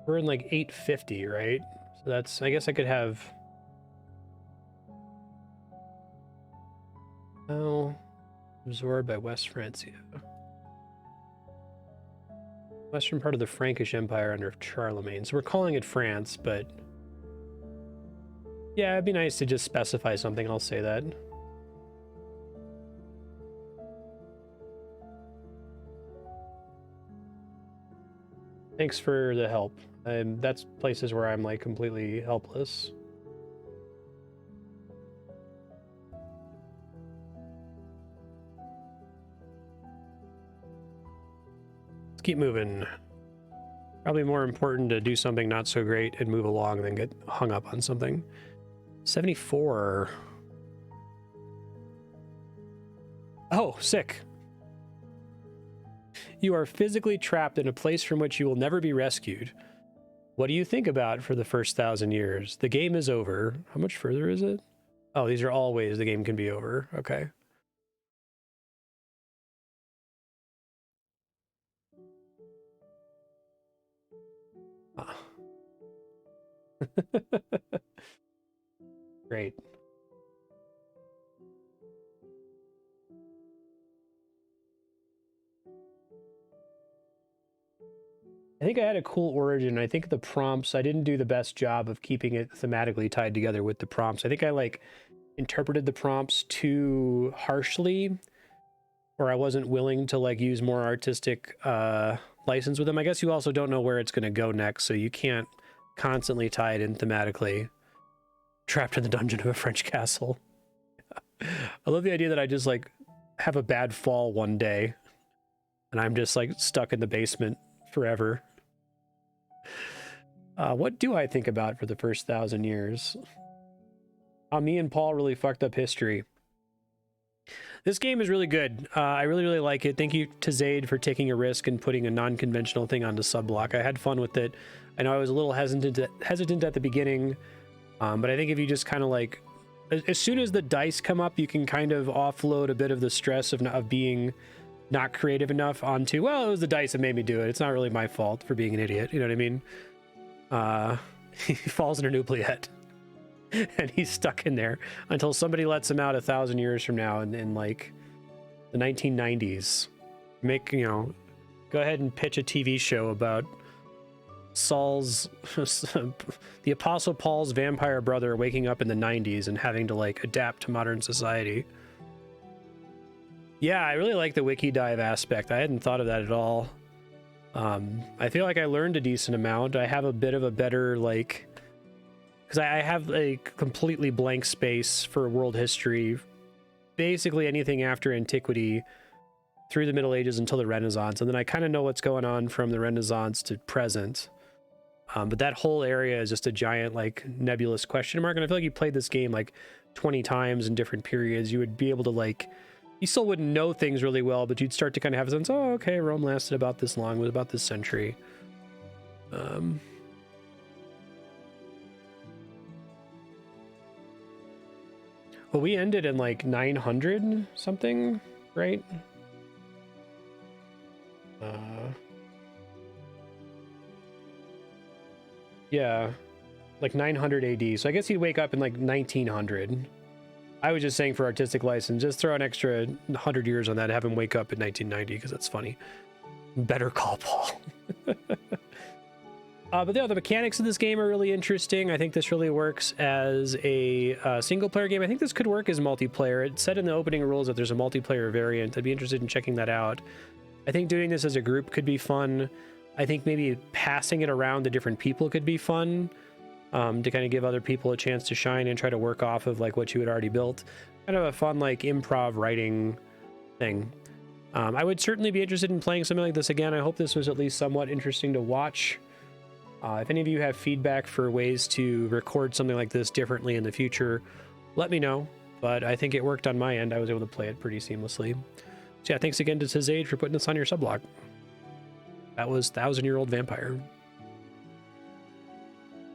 We're in like 850, right? So that's, I guess I could have... Oh, absorbed by West Francia. Western part of the Frankish Empire under Charlemagne. So we're calling it France, but... Yeah, it'd be nice to just specify something, I'll say that. Thanks for the help. That's places where I'm like completely helpless. Let's keep moving. Probably more important to do something not so great and move along than get hung up on something. 74. Oh, sick. You are physically trapped in a place from which you will never be rescued. What do you think about for the first 1,000 years? The game is over. How much further is it? Oh, these are all ways the game can be over. Okay. Ah. Great. I think I had a cool origin. I think the prompts, I didn't do the best job of keeping it thematically tied together with the prompts. I think I like interpreted the prompts too harshly, or I wasn't willing to like use more artistic license with them. I guess you also don't know where it's going to go next, so you can't constantly tie it in thematically. Trapped in the dungeon of a French castle. I love the idea that I just like have a bad fall one day and I'm just like stuck in the basement forever. What do I think about for the first 1,000 years? Me and Paul really fucked up history. This game is really good. I really, really like it. Thank you to Zaid for taking a risk and putting a non-conventional thing onto Subblock. I had fun with it. I know I was a little hesitant at the beginning, but I think if you just kind of like, as soon as the dice come up, you can kind of offload a bit of the stress of being not creative enough onto, well, it was the dice that made me do it. It's not really my fault for being an idiot. You know what I mean? He falls in an oubliette and he's stuck in there until somebody lets him out 1,000 years from now in like the 1990s. Make, you know, go ahead and pitch a TV show about Saul's, the Apostle Paul's vampire brother waking up in the 90s and having to like adapt to modern society. Yeah, I really like the wiki dive aspect. I hadn't thought of that at all. I feel like I learned a decent amount. I have a bit of a better, like, because I have a completely blank space for world history. Basically anything after antiquity through the Middle Ages until the Renaissance. And then I kind of know what's going on from the Renaissance to present. But that whole area is just a giant, like, nebulous question mark. And I feel like you played this game, like, 20 times in different periods. You would be able to, like, you still wouldn't know things really well, but you'd start to kind of have a sense, oh, okay, Rome lasted about this long, was about this century. Well, we ended in, like, 900 something, right? Yeah, like 900 AD. So I guess he'd wake up in like 1900. I was just saying for artistic license, just throw an extra 100 years on that, have him wake up in 1990 because that's funny. Better Call Paul. But yeah, the mechanics of this game are really interesting. I think this really works as a single player game. I think this could work as multiplayer. It said in the opening rules that there's a multiplayer variant. I'd be interested in checking that out. I think doing this as a group could be fun. I think maybe passing it around to different people could be fun, to kind of give other people a chance to shine and try to work off of like what you had already built. Kind of a fun like improv writing thing. I would certainly be interested in playing something like this again. I hope this was at least somewhat interesting to watch. If any of you have feedback for ways to record something like this differently in the future, let me know. But I think it worked on my end. I was able to play it pretty seamlessly. So yeah, thanks again to Tizage for putting this on your sublog. That was 1,000-Year-Old Vampire.